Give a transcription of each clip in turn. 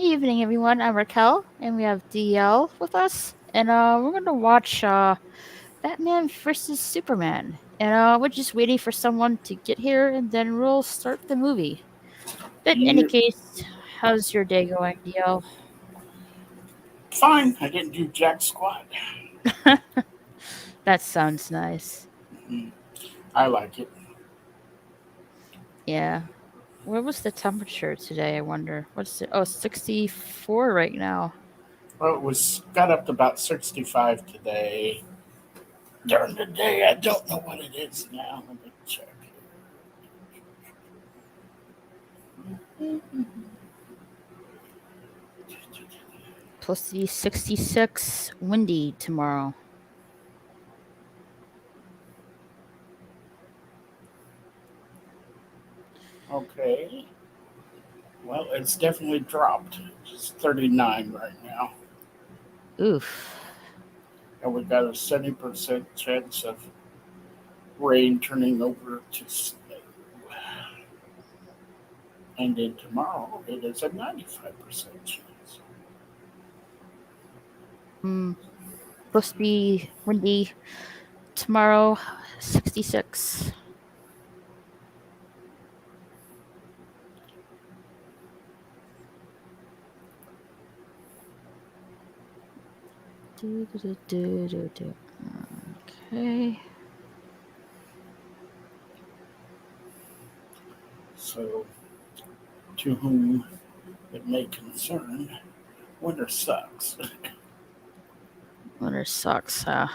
Evening, everyone. I'm Raquel, and we have DL with us, and we're gonna watch Batman versus Superman, and we're just waiting for someone to get here, and then we'll start the movie. But in any You case, how's your day going, DL? fine. I didn't do jack squat. That sounds nice. Mhm. I like it. Yeah. What was the temperature today? I wonder. What's it? Oh, 64 right now. Well, it was got up to about 65 today. During the day, I don't know what it is now. Let me check. Supposed to be 66, windy tomorrow. Okay. Well, it's definitely dropped. It's 39 right now, Oof. and we got a 70% chance of rain turning over to snow. And then tomorrow, it is a 95% chance. Mm, Supposed to be windy tomorrow, 66. Do, do, do, do, do, do. Okay. So, to whom it may concern, winter sucks. Winter sucks, huh?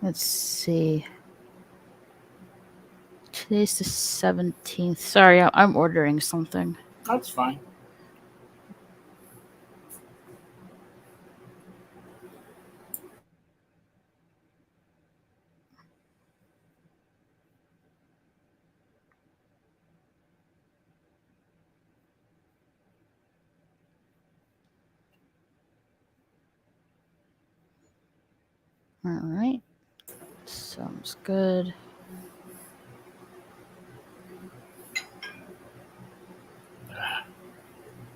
Let's see. Today's the 17th. Sorry, I'm ordering something. That's fine. All right. Sounds good.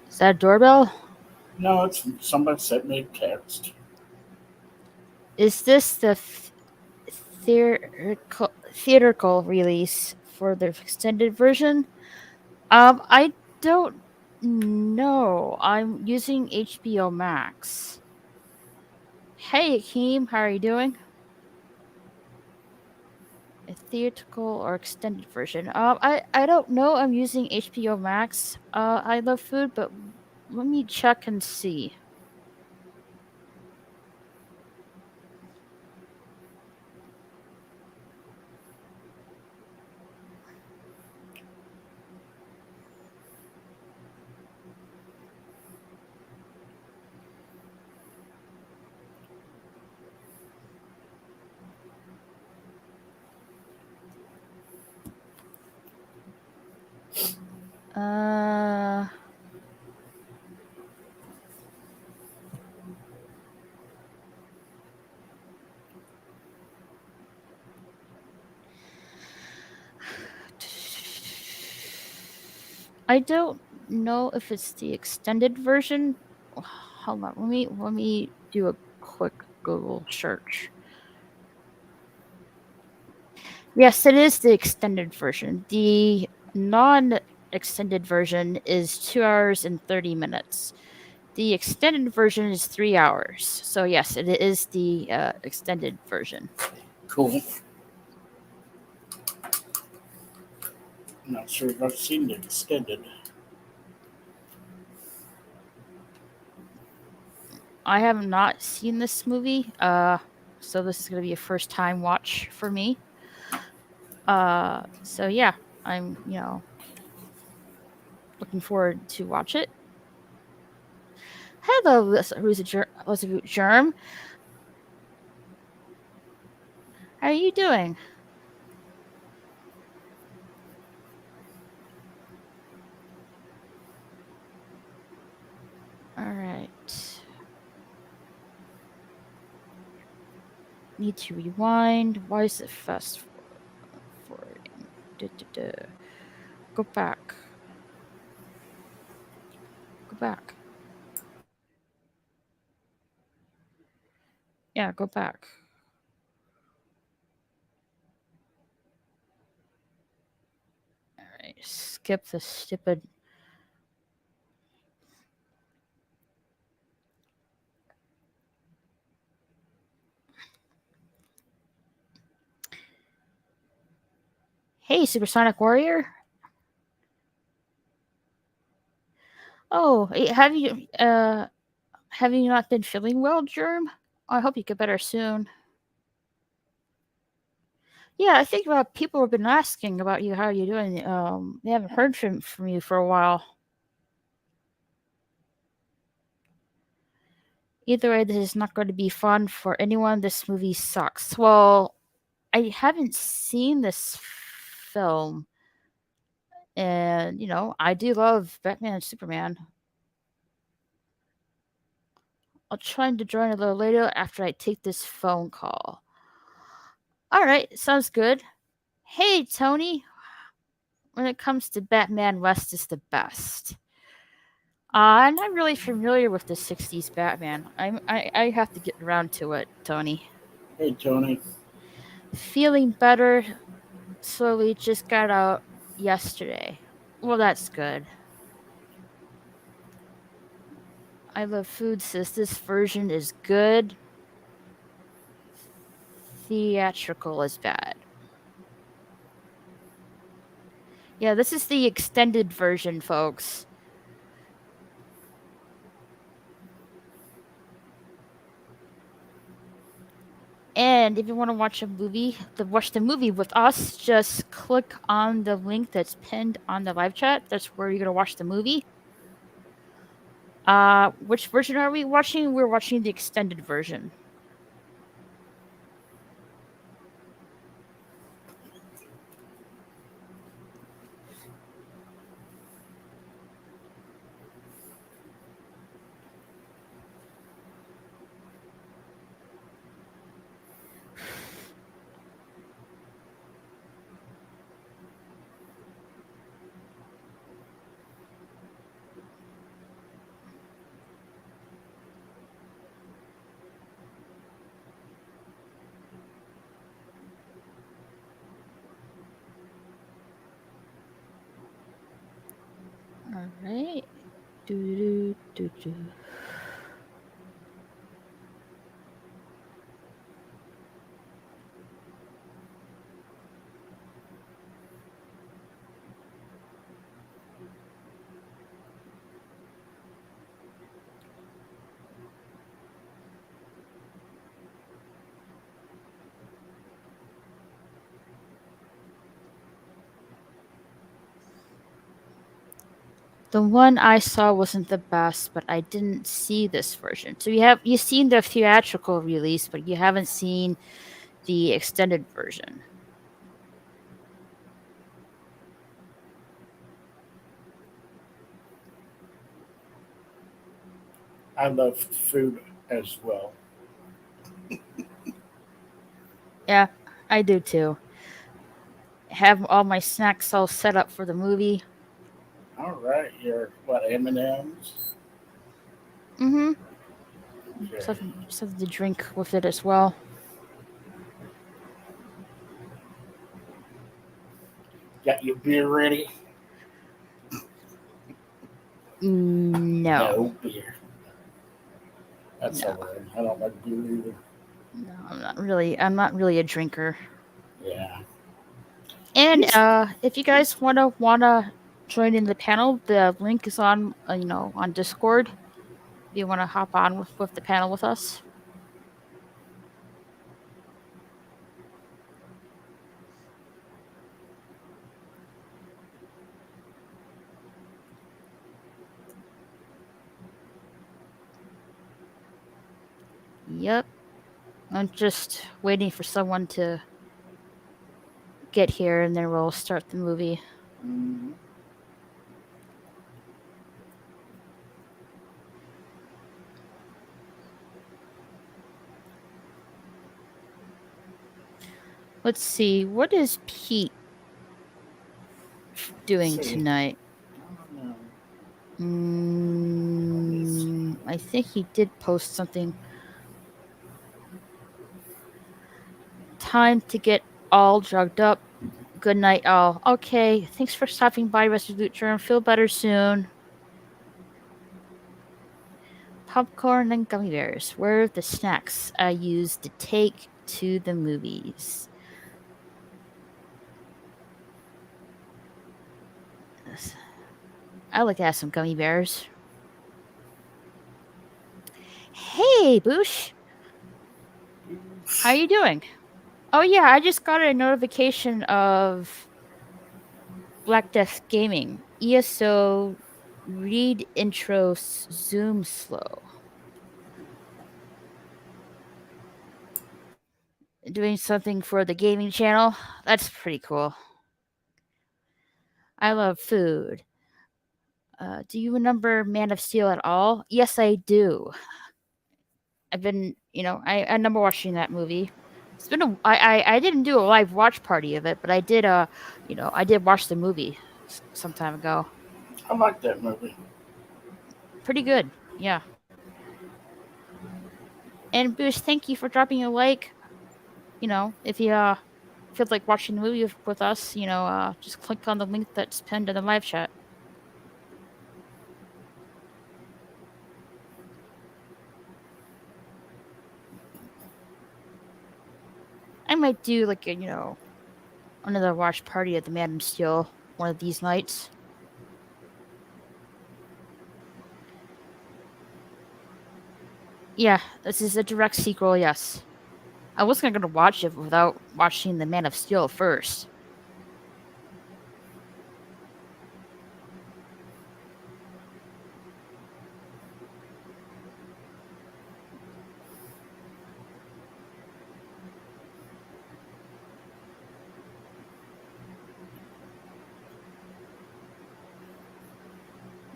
Is that a doorbell? No, it's somebody sent me a text. Is this the theatrical release for the extended version? I don't know. I'm using HBO Max. Hey, Akeem, how are you doing? A theatrical or extended version? I don't know. I'm using HBO Max. I love food, but let me check and see. Uh, I don't know if it's the extended version. Hold on, let me do a quick Google search. Yes, it is the extended version. The non-extended version is 2 hours and 30 minutes. The extended version is 3 hours. So yes, it is the extended version. Cool. I'm not sure if I've seen the extended. I have not seen this movie, so this is gonna be a first time watch for me. So yeah, I'm looking forward to watch it. Hello, Elizabeth Germ. How are you doing? All right. Need to rewind. Why is it fast forwarding? Duh, duh, duh. Go back. Go back. Yeah, go back. Alright, skip the stupid. Hey, Supersonic Warrior. Oh, have you not been feeling well, Germ? I hope you get better soon. Yeah, I think people have been asking about you. How are you doing? They haven't heard from you for a while. Either way, this is not going to be fun for anyone. This movie sucks. Well, I haven't seen this film, and I do love Batman and Superman. I'll try to join a little later after I take this phone call. All right, sounds good. Hey, Tony. When it comes to Batman, West is the best. I'm not really familiar with the '60s Batman. I have to get around to it, Tony. Hey, Tony. Feeling better slowly. Just got out yesterday. Well, that's good. I Love Food says this version is good. Theatrical is bad. Yeah, this is the extended version, folks. And if you want to watch watch the movie with us, just click on the link that's pinned on the live chat. That's where you're gonna watch the movie. Which version are we watching? We're watching the extended version. All right. Do do do do. The one I saw wasn't the best, but I didn't see this version. So you've seen the theatrical release, but you haven't seen the extended version. I love food as well. Yeah, I do too. Have all my snacks all set up for the movie. All right, your what M&Ms? Mm-hmm. Okay. Something to drink with it as well. Got your beer ready? No. No beer. That's No. all right. I don't like beer either. No, I'm not really a drinker. Yeah. And if you guys wanna join in the panel, the link is on on Discord. If you want to hop on with the panel with us. Yep. I'm just waiting for someone to get here, and then we'll start the movie. Mm-hmm. Let's see. What is Pete doing see. tonight? I don't know. Let me see. I think he did post something. Time to get all drugged up. Good night, all. Okay, thanks for stopping by, Resolute Germ. Feel better soon. Popcorn and gummy bears were the snacks I used to take to the movies. I like to have some gummy bears. Hey, Boosh. How you doing? Oh yeah, I just got a notification of Black Death Gaming. ESO read intro zoom slow. Doing something for the gaming channel. That's pretty cool. I love food. Do you remember Man of Steel at all? Yes, I do. I've been, I remember watching that movie. It's been I didn't do a live watch party of it, but I did. I did watch the movie some time ago. I like that movie. Pretty good, yeah. And Boosh, thank you for dropping a like. If you feel like watching the movie with us, just click on the link that's pinned in the live chat. I might do like another watch party at the Man of Steel one of these nights. Yeah, this is a direct sequel. Yes, I wasn't gonna watch it without watching the Man of Steel first.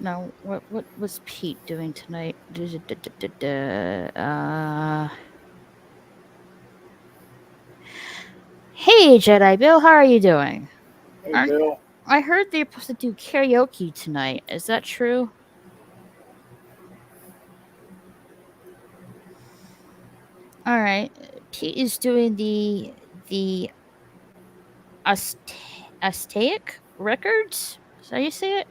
Now, what was Pete doing tonight? Hey, Jedi Bill, how are you doing? Hey, Bill. I heard they're supposed to do karaoke tonight. Is that true? All right. Pete is doing the Aztec Records. Is that how you say it?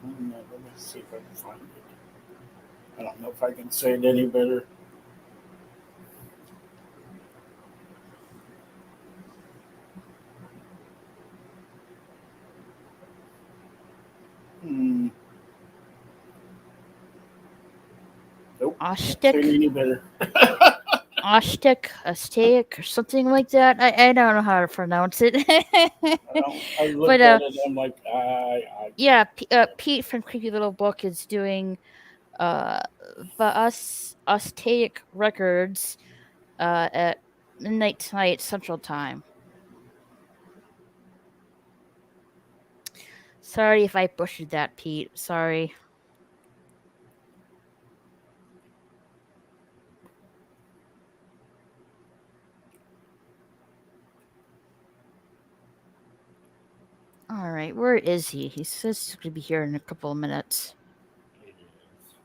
Let me see if I can find it. I don't know if I can say it any better. Hmm. Nope. Can't say it Aztec, any better. Aztec, or something like that. I don't know how to pronounce it. I looked But at it and I'm like, I yeah, Pete from Creepy Little Book is doing uh, but Aztec Records at midnight tonight Central Time. Sorry if I butchered that, Pete. Sorry. All right, where is he? He says he's going to be here in a couple of minutes. it is.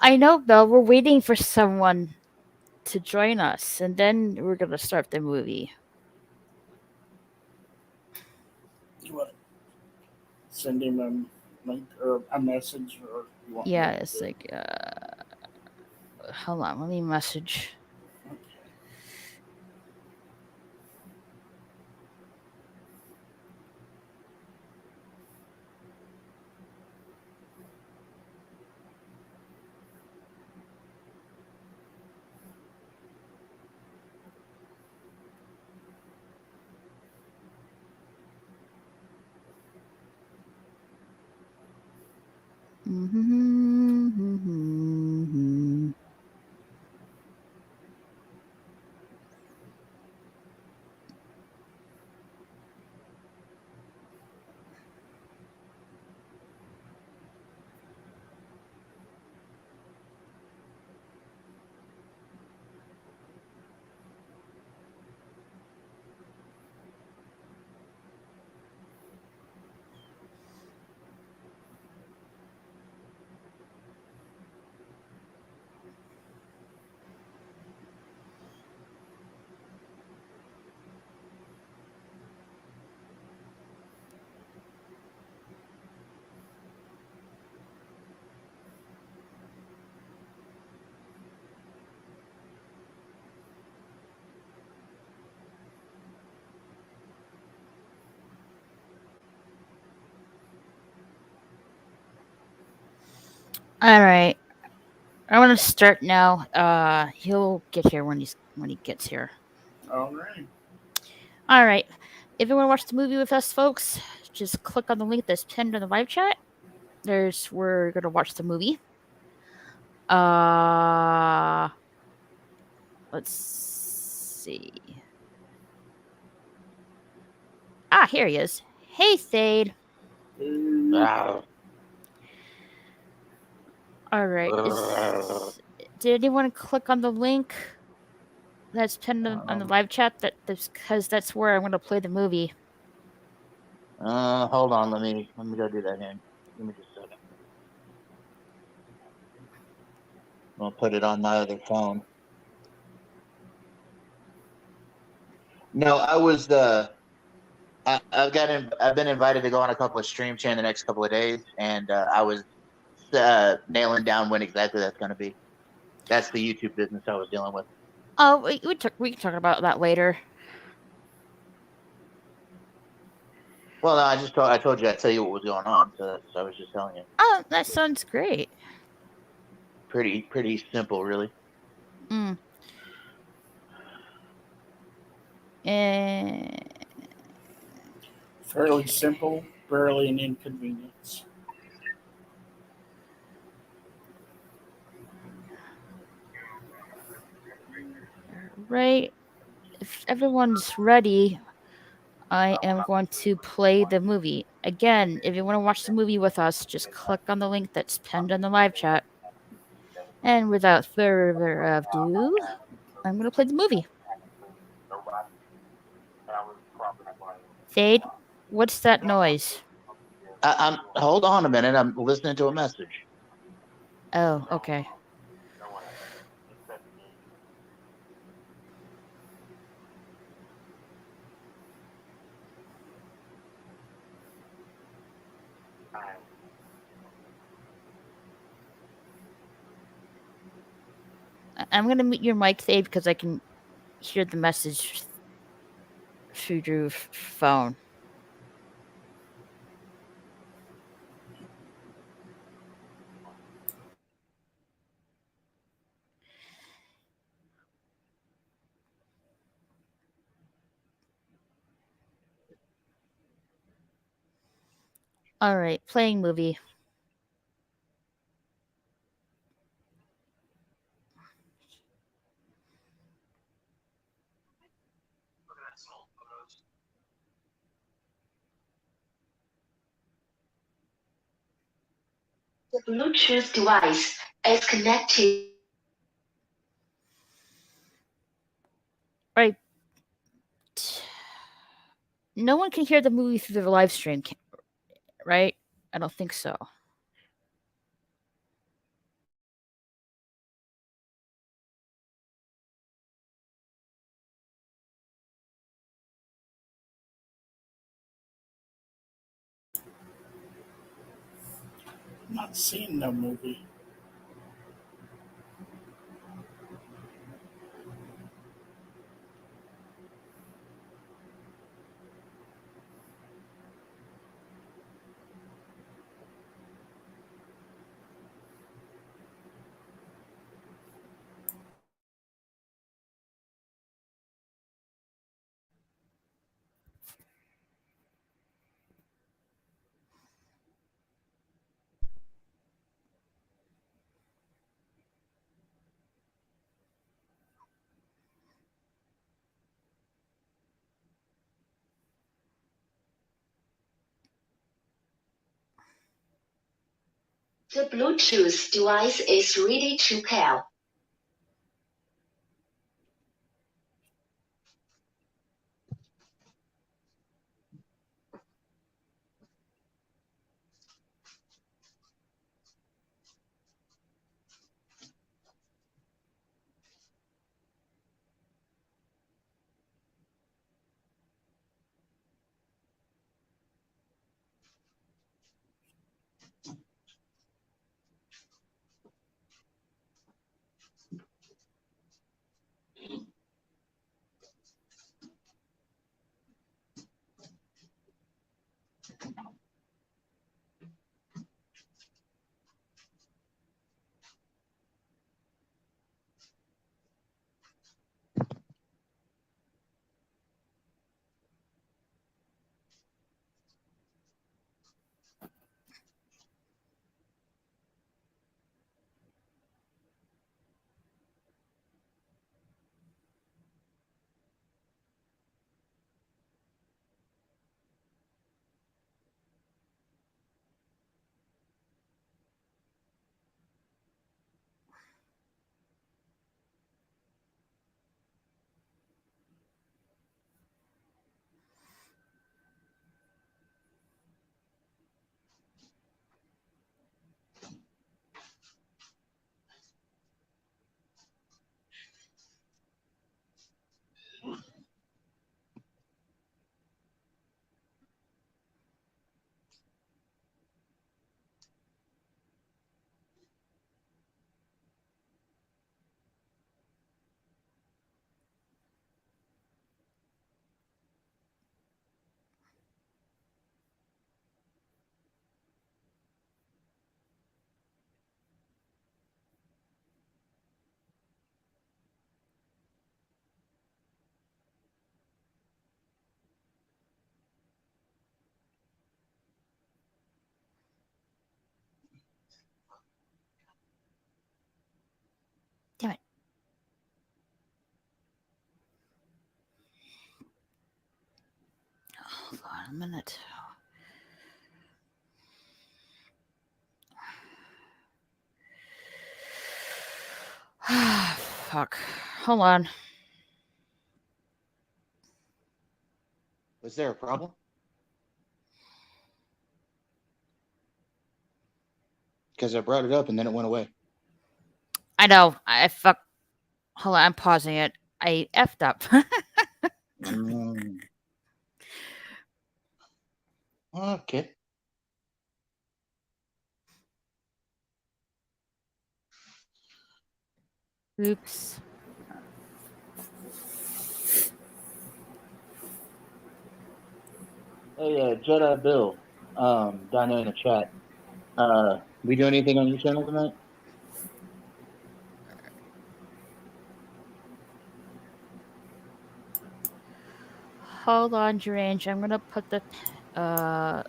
I know, Bill. We're waiting for someone to join us, and then we're going to start the movie. You want to send him a link or a message, or you want me Yeah, to it's do it? like, hold on, let me message. Okay. Mm-hmm. All right. I want to start now. He'll get here when he gets here. All right. All right. If you want to watch the movie with us, folks, just click on the link that's pinned in the live chat. We're gonna watch the movie. Uh, let's see. Here he is. Hey, Thade. Uh, All right. Did anyone click on the link that's pinned on the live chat? Because that's where I'm gonna play the movie. Hold on. Let me go do that. Here. Give me just a second. I'll put it on my other phone. No, I was I've been invited to go on a couple of streams here in the next couple of days, and I was nailing down when exactly that's going to be. That's the YouTube business I was dealing with. Oh, we can talk about that later. Well, no, I told you I'd tell you what was going on, so I was just telling you. Oh, that sounds great. Pretty simple, really. Mm. And fairly simple, barely an inconvenience. right, if everyone's ready, I am going to play the movie. Again, if you want to watch the movie with us, just click on the link that's pinned in the live chat. And without further ado, I'm going to play the movie. Thade, what's that noise? I'm hold on a minute. I'm listening to a message. Oh, okay. I'm going to mute your mic, Thade, because I can hear the message through your phone. All right, playing movie. The Bluetooth device is connected. Right. No one can hear the movie through the live stream, right? I don't think so. I'm not seeing no movie. The Bluetooth device is ready to pair. Damn it. Hold on a minute. Fuck. Hold on. Was there a problem? Because I brought it up and then it went away. I know. I fuck. Hold on. I'm pausing it. I effed up. Okay. Oops. Hey, Jedi Bill, down there in the chat. We do anything on your channel tonight? Hold on, Derange. I'm gonna put the. I'm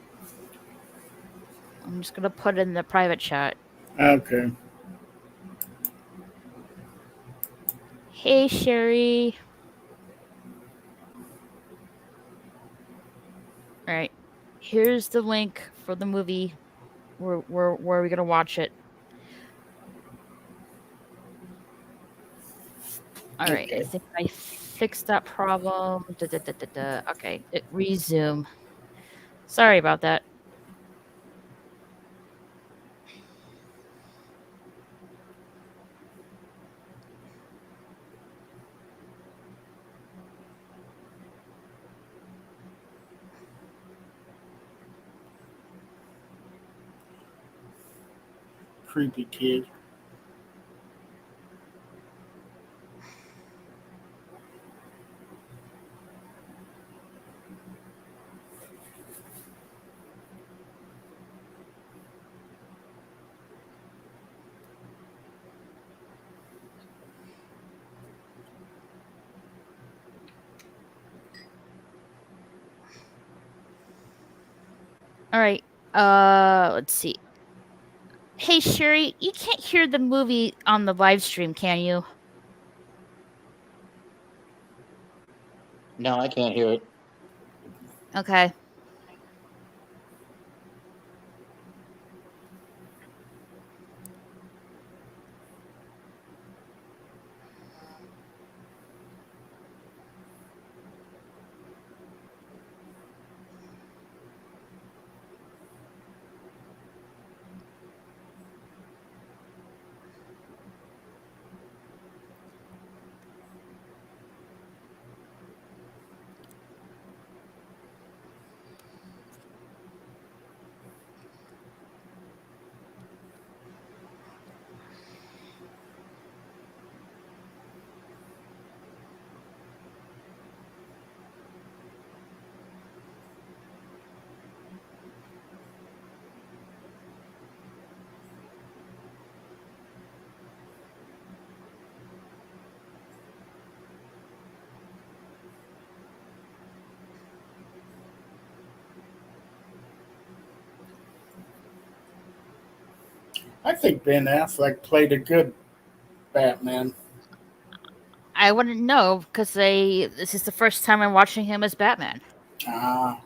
just gonna put it in the private chat. Okay. Hey, Sherry. All right. Here's the link for the movie. Where are we gonna watch it? All right. I Okay. think I fixed that problem. Okay. Resume. Sorry about that. Creepy kid. All right. Let's see. Hey, Sherry, you can't hear the movie on the live stream, can you? No, I can't hear it. Okay. I think Ben Affleck played a good Batman. I wouldn't know because this is the first time I'm watching him as Batman. Ah,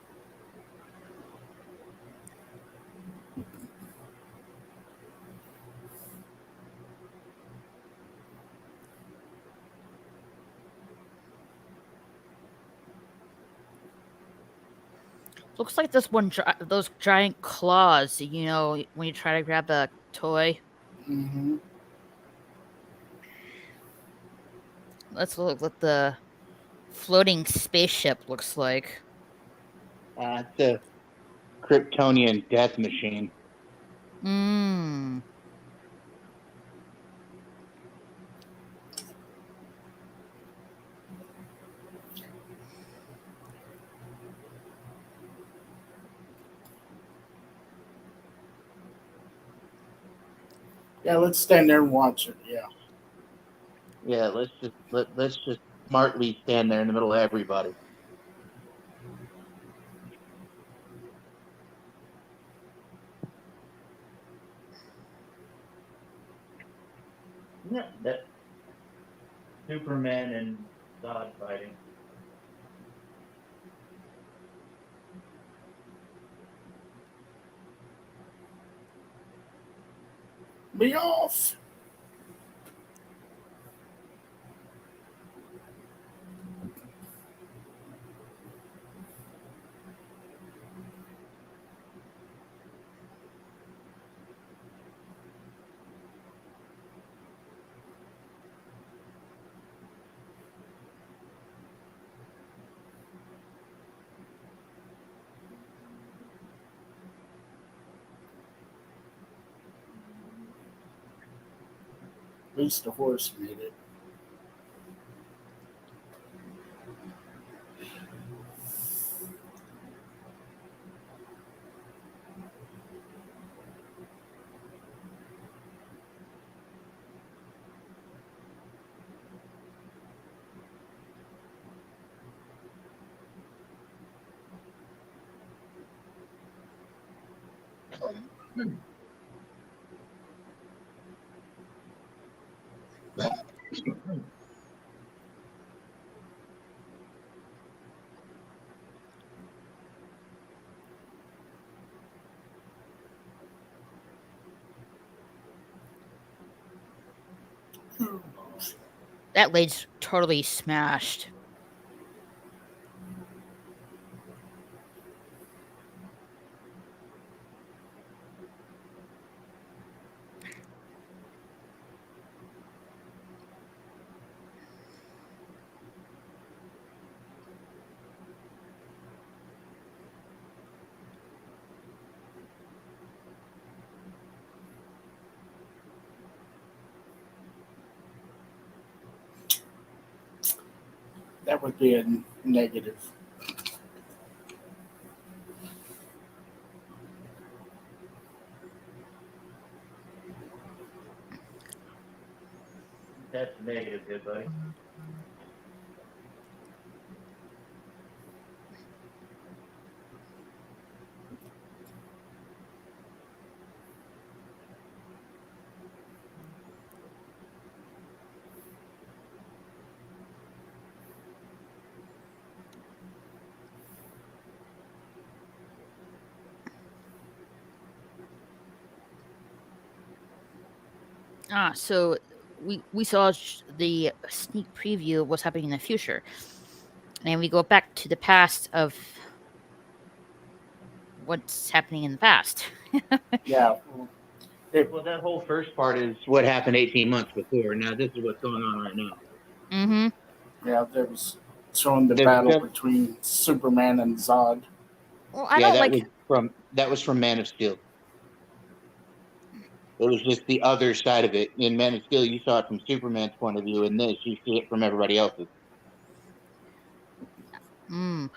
Looks like those giant claws. You know, when you try to grab a toy. mm-hmm. Let's look what the floating spaceship looks like. It's a Kryptonian death machine. Mmm. Yeah, let's stand there and watch it. Yeah. Yeah, let's just smartly stand there in the middle of everybody. Yeah, that Superman and God fighting. Be off. At least the horse made it. That lady's totally smashed. That would be a negative. That's negative, good buddy. So we saw the sneak preview of what's happening in the future, and we go back to the past of what's happening in the past. Yeah. Well, that whole first part is what happened 18 months before. Now this is what's going on right now. Mm-hmm. Yeah, there was showing the They've battle got- between Superman and Zod. Well, I yeah, don't that like. was from Man of Steel. It was just the other side of it. In Man of Steel, you saw it from Superman's point of view. In this, you see it from everybody else's. Mm.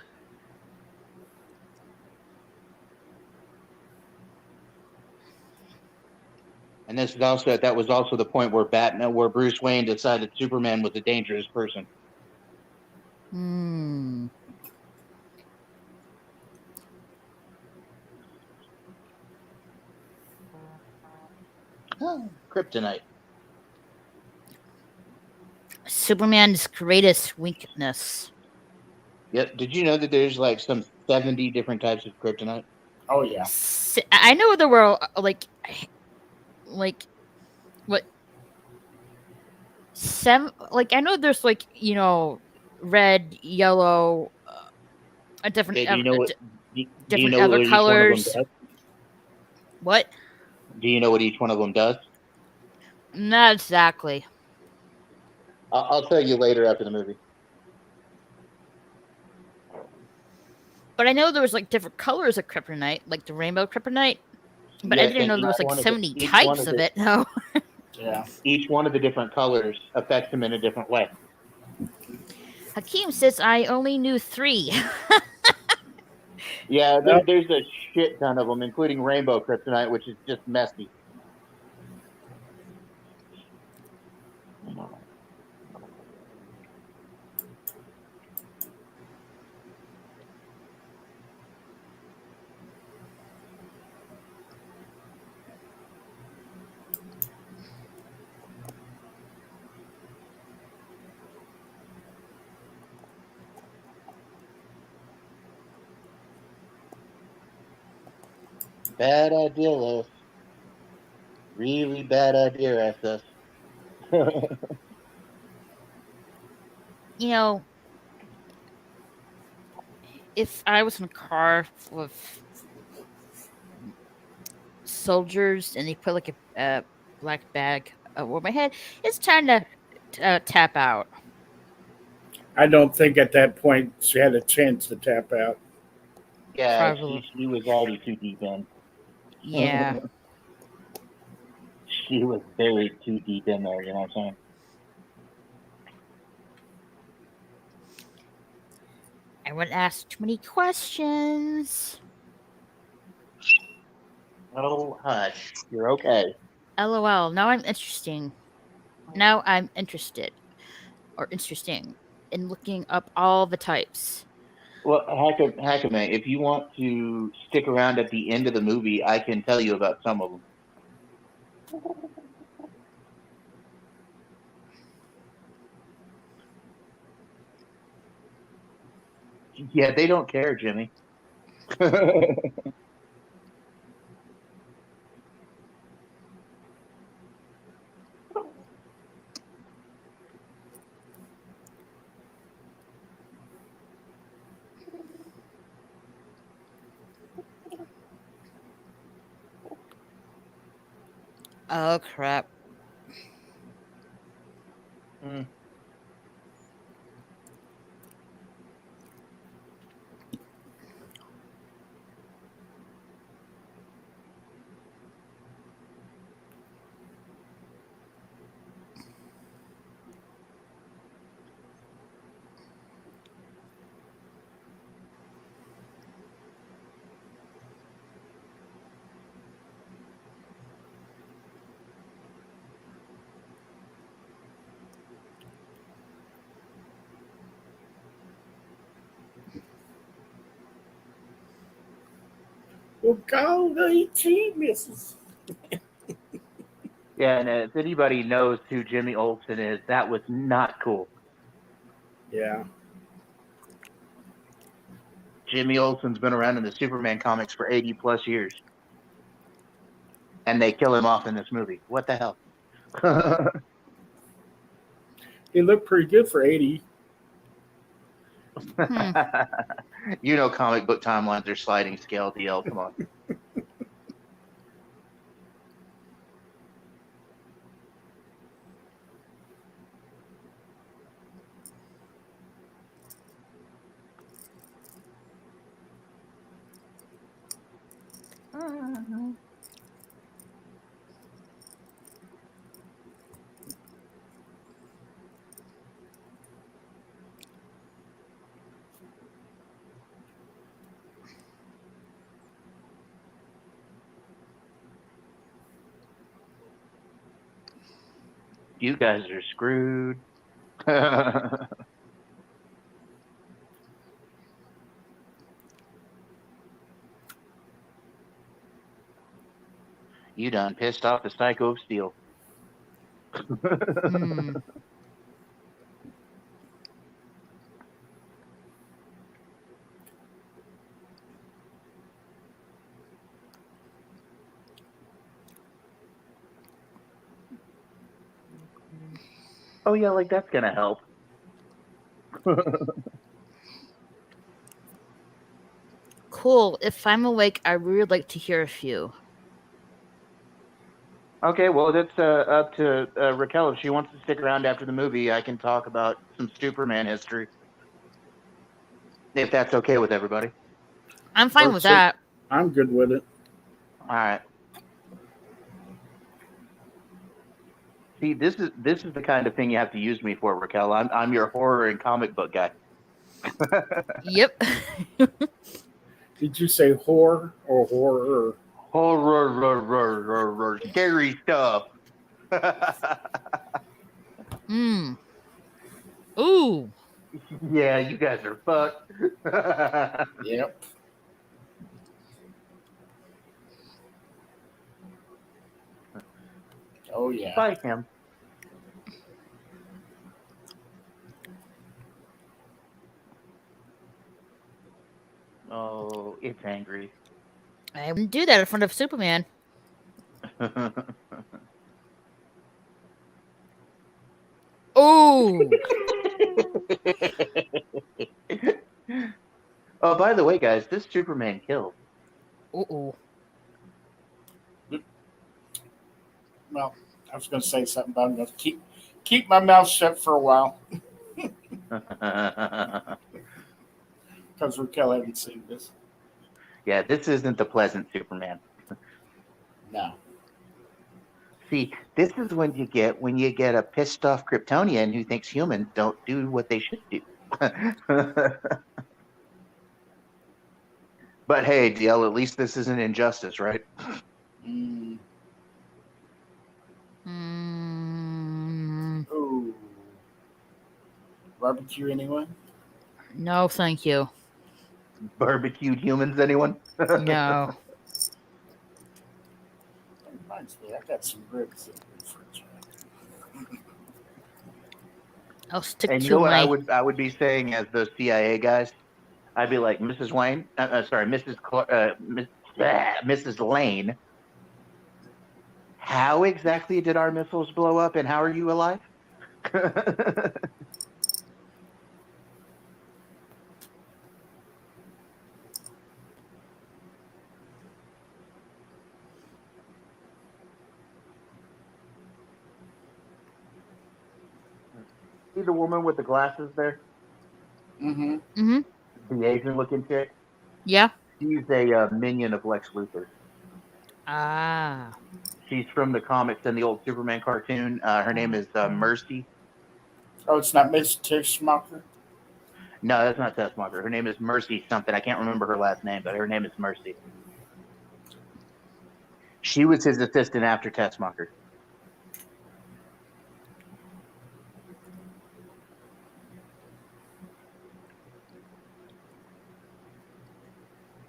And that was also the point where Bruce Wayne decided Superman was a dangerous person. Mm. Kryptonite. Superman's greatest weakness. Yep. Did you know that there's like some 70 different types of kryptonite? Oh yeah. I know there were like what I know there's red, yellow, a different Okay. Do you know what? Do you different know other what each one of them colors. does? What? Do you know what each one of them does? Not exactly. I'll tell you later after the movie. But I know there was like different colors of kryptonite, like the rainbow kryptonite. But I Yes, didn't and know there was like so many types of it. No. Yeah. each one of the different colors affects them in a different way. Hakeem says I only knew 3. Yeah, Yep. there's a shit ton of them, including rainbow kryptonite, which is just messy. Bad idea, Lois. Really bad idea, SS. You know, if I was in a car full of soldiers and they put like a black bag over my head, it's time to tap out. I don't think at that point she had a chance to tap out. Yeah, Probably. she was already too deep in. Yeah. She was buried too deep in there, you know what I'm saying? I wouldn't ask too many questions. Oh, hush. You're okay. LOL. Now I'm interesting. Now I'm interested or interesting in looking up all the types. Well, Hackame, if you want to stick around at the end of the movie, I can tell you about some of them. Yeah, they don't care, Jimmy. Oh crap. Mm. Well, golly, gee, misses. Yeah, and if anybody knows who Jimmy Olsen is, that was not cool. Yeah. Jimmy Olsen's been around in the Superman comics for 80 plus years. And they kill him off in this movie. What the hell? He looked pretty good for 80. You know, comic book timelines are sliding scale, DL. Come on. You guys are screwed. You done pissed off the Psycho of Steel. Hmm. Oh yeah, like that's gonna help. Cool. If I'm awake, I really would like to hear a few. Okay, well that's up to Raquel. If she wants to stick around after the movie, I can talk about some Superman history. If that's okay with everybody. I'm fine with Works it. that. I'm good with it. All right. See, this is the kind of thing you have to use me for, Raquel. I'm your horror and comic book guy. Yep. Did you say whore or horror? Horror, scary stuff. Hmm. Ooh. Yeah, you guys are fucked. Yep. Oh yeah. Bye, Cam. Oh, it's angry. I wouldn't do that in front of Superman. Oh. Oh, by the way, guys, this Superman kills. Uh-oh. Well, I was going to say something, but I'm going to keep my mouth shut for a while because Raquel hasn't seen this. Yeah, this isn't the pleasant Superman. No. See, this is when you get a pissed off Kryptonian who thinks humans don't do what they should do. But hey, DL, at least this isn't injustice, right? Mm. Mm, Ooh. Barbecue, anyone? no, thank you. Barbecued humans, anyone? No. That reminds me, I got some ribs in the refrigerator. I'll stick And you to know what my. I would be saying as those CIA guys? I'd be like, Mrs. Wayne, sorry, Mrs. Lane. How exactly did our missiles blow up, and how are you alive? See the woman with the glasses there? Mm-hmm. Mm-hmm. The Asian-looking chick? Yeah. She's a minion of Lex Luthor. Ah. She's from the comics and the old Superman cartoon. Her name is Mercy. Oh, it's not Miss Tishmacher? No, that's not Tessmacher. Her name is Mercy something. I can't remember her last name, but her name is Mercy. She was his assistant after Tessmacher.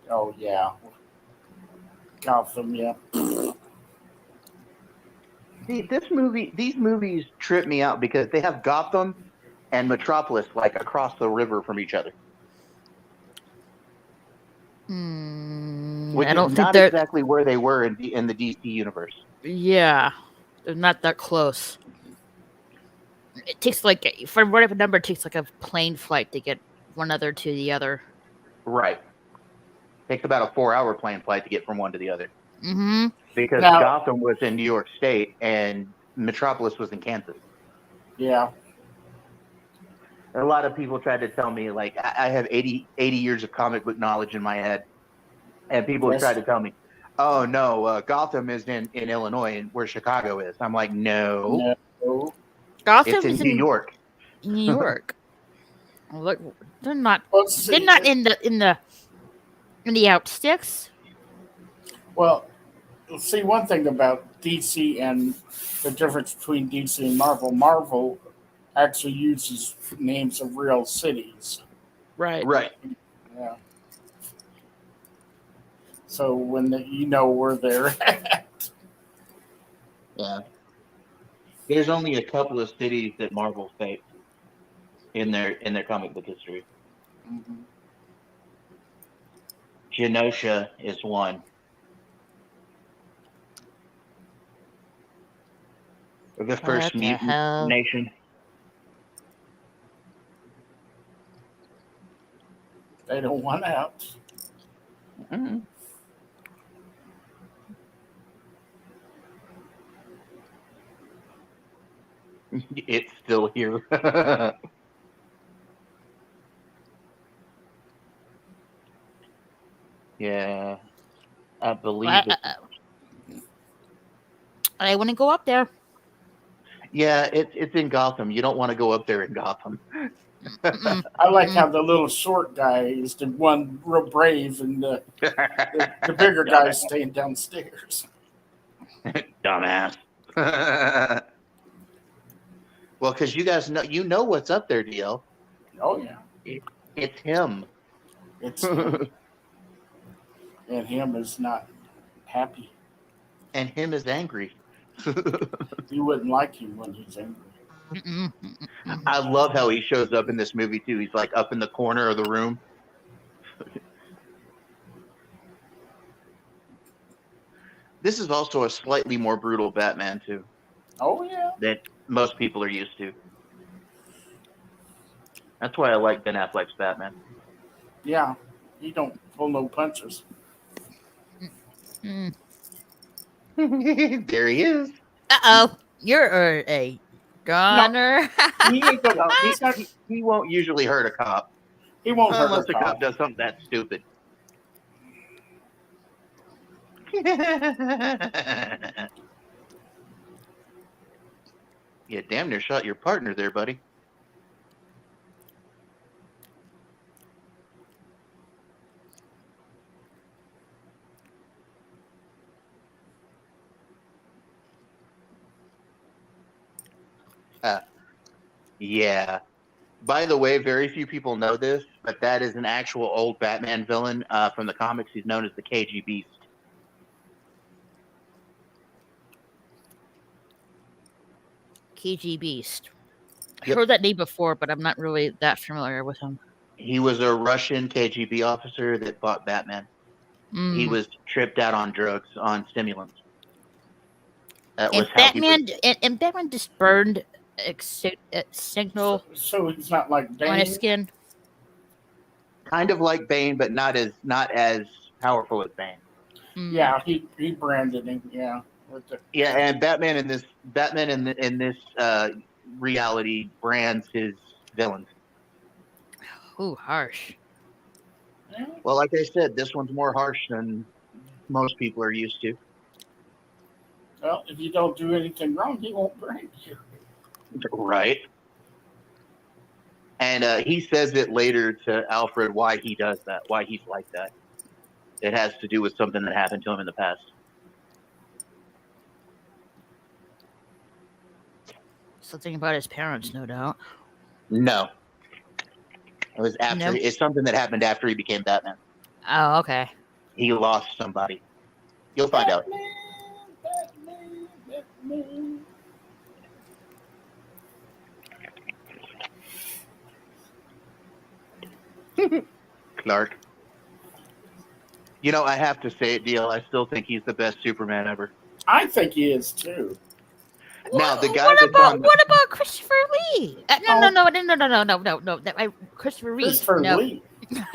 Oh, yeah. Gotham, yeah. See, these movies trip me out because they have Gotham and Metropolis like across the river from each other. Which I don't is think not they're. exactly where they were in the DC universe. Yeah, they're not that close. It takes like for whatever number, it takes like a plane flight to get one other to the other. Right. Takes about a 4-hour plane flight to get from one to the other. Mm-hmm. Because Now- Gotham was in New York State and Metropolis was in Kansas. Yeah. A lot of people tried to tell me, like, I have 80 years of comic book knowledge in my head. And people Yes. tried to tell me, oh, no, Gotham is in Illinois and where Chicago is. I'm like, no. Gotham It's in is New York. New York. Look, they're not. Let's see. They're not in the outsticks. Well, see, one thing about DC and the difference between DC and Marvel actually uses names of real cities. Right. Right. Yeah. So when you know where they're at. Yeah. There's only a couple of cities that Marvel faked in their comic book history. Mhm. Genosha is one. The first What the mutant hell? nation. They don't want out. Mhm. It's still here. Yeah, I believe I, it's. I wouldn't go up there. Yeah, it's in Gotham. You don't want to go up there in Gotham. Mm-mm. I like Mm-mm. how the little short guy is the one real brave, and the bigger guy's staying downstairs. Dumbass. Well, because you guys know what's up there, DL. Oh yeah, It's him. it's him, and him is not happy. And him is angry. You wouldn't like him when he's angry. Mm-mm. Mm-mm. I love how he shows up in this movie too. He's like up in the corner of the room. This is also a slightly more brutal Batman too Oh yeah, that most people are used to. That's why I like Ben Affleck's Batman. yeah. He don't pull no punches. Mm. There he is. Uh-oh. You're a goner. He ain't gonna. He won't usually hurt a cop He won't hurt unless a the cop cop. does something that stupid. Yeah, damn near shot your partner there, buddy. Yeah. By the way, very few people know this, but that is an actual old Batman villain from the comics. He's known as the KG Beast. KG Beast. I Yep. heard that name before, but I'm not really that familiar with him. He was a Russian KGB officer that fought Batman. He Mm. was tripped out on drugs, on stimulants. That And was how he was. And Batman just burned a signal So he's not like on his Bane. skin. Kind of like Bane, but not as powerful as Bane. Mm. Yeah, he branded him. Yeah, with the, Yeah, and Batman in this reality brands his villains. Ooh, harsh. yeah. Well, like I said, this one's more harsh than most people are used to. Well, if you don't do anything wrong, he won't brand you. Right. And he says it later to Alfred why he does that, why he's like that. It has to do with something that happened to him in the past. Something about his parents, no doubt. No. It was after. No? It's something that happened after he became Batman. Oh, okay. He lost somebody. You'll find out. Batman. Clark. You know, I have to say it, DL. I still think he's the best Superman ever. I think he is too. Now, the guy what that's about on the- what about Christopher Lee? No. Christopher Reeve. Christopher No. Lee.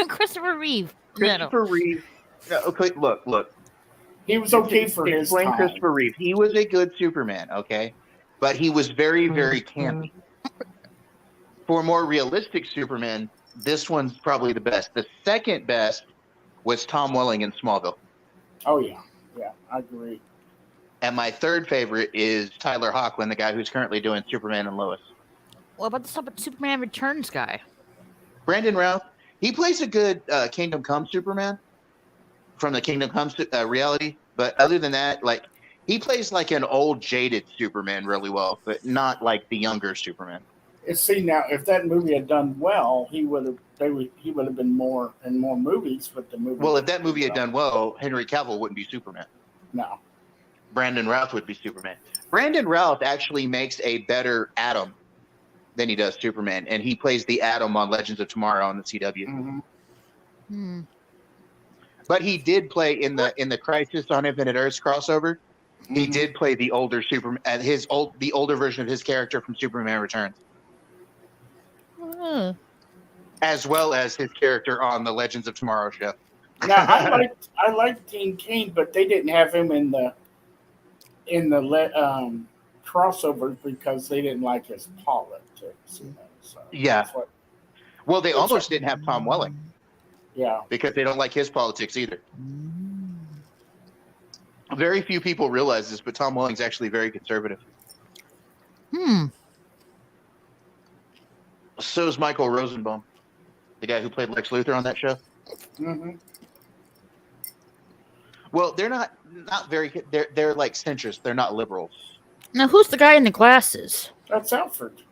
Christopher Reeve. Christopher Reeve. Okay, look. He was okay for his Explain time. Christopher Reeve. He was a good Superman, okay? But he was very, very campy. For a more realistic Superman, this one's probably the best. The second best was Tom Welling in Smallville. Oh yeah, I agree. And my third favorite is Tyler Hoechlin, the guy who's currently doing Superman and Lois. What about the Superman Returns guy? Brandon Routh, he plays a good Kingdom Come Superman from the Kingdom Come reality. But other than that, like, he plays like an old, jaded Superman really well, but not like the younger Superman. See now, if that movie had done well, he would have been more in more movies. But the movie. Well, if that movie had done well, Henry Cavill wouldn't be Superman. No. Brandon Routh would be Superman. Brandon Routh actually makes a better Atom than he does Superman, and he plays the Atom on Legends of Tomorrow on the CW. Mm-hmm. Hmm. But he did play in the Crisis on Infinite Earths crossover. He Mm-hmm. did play the older Superman, the older version of his character from Superman Returns, Oh. as well as his character on the Legends of Tomorrow show. Now I liked Dean Cain, but they didn't have him in the crossovers because they didn't like his politics. So Yeah. that's what, Well, they almost didn't have Tom Welling yeah. because they don't like his politics either. Very few people realize this, but Tom Welling's actually very conservative. Hmm. So is Michael Rosenbaum, the guy who played Lex Luthor on that show. Mm-hmm. Well, they're not very. They're like centrists. They're not liberals. Now, who's the guy in the glasses? That's Alfred.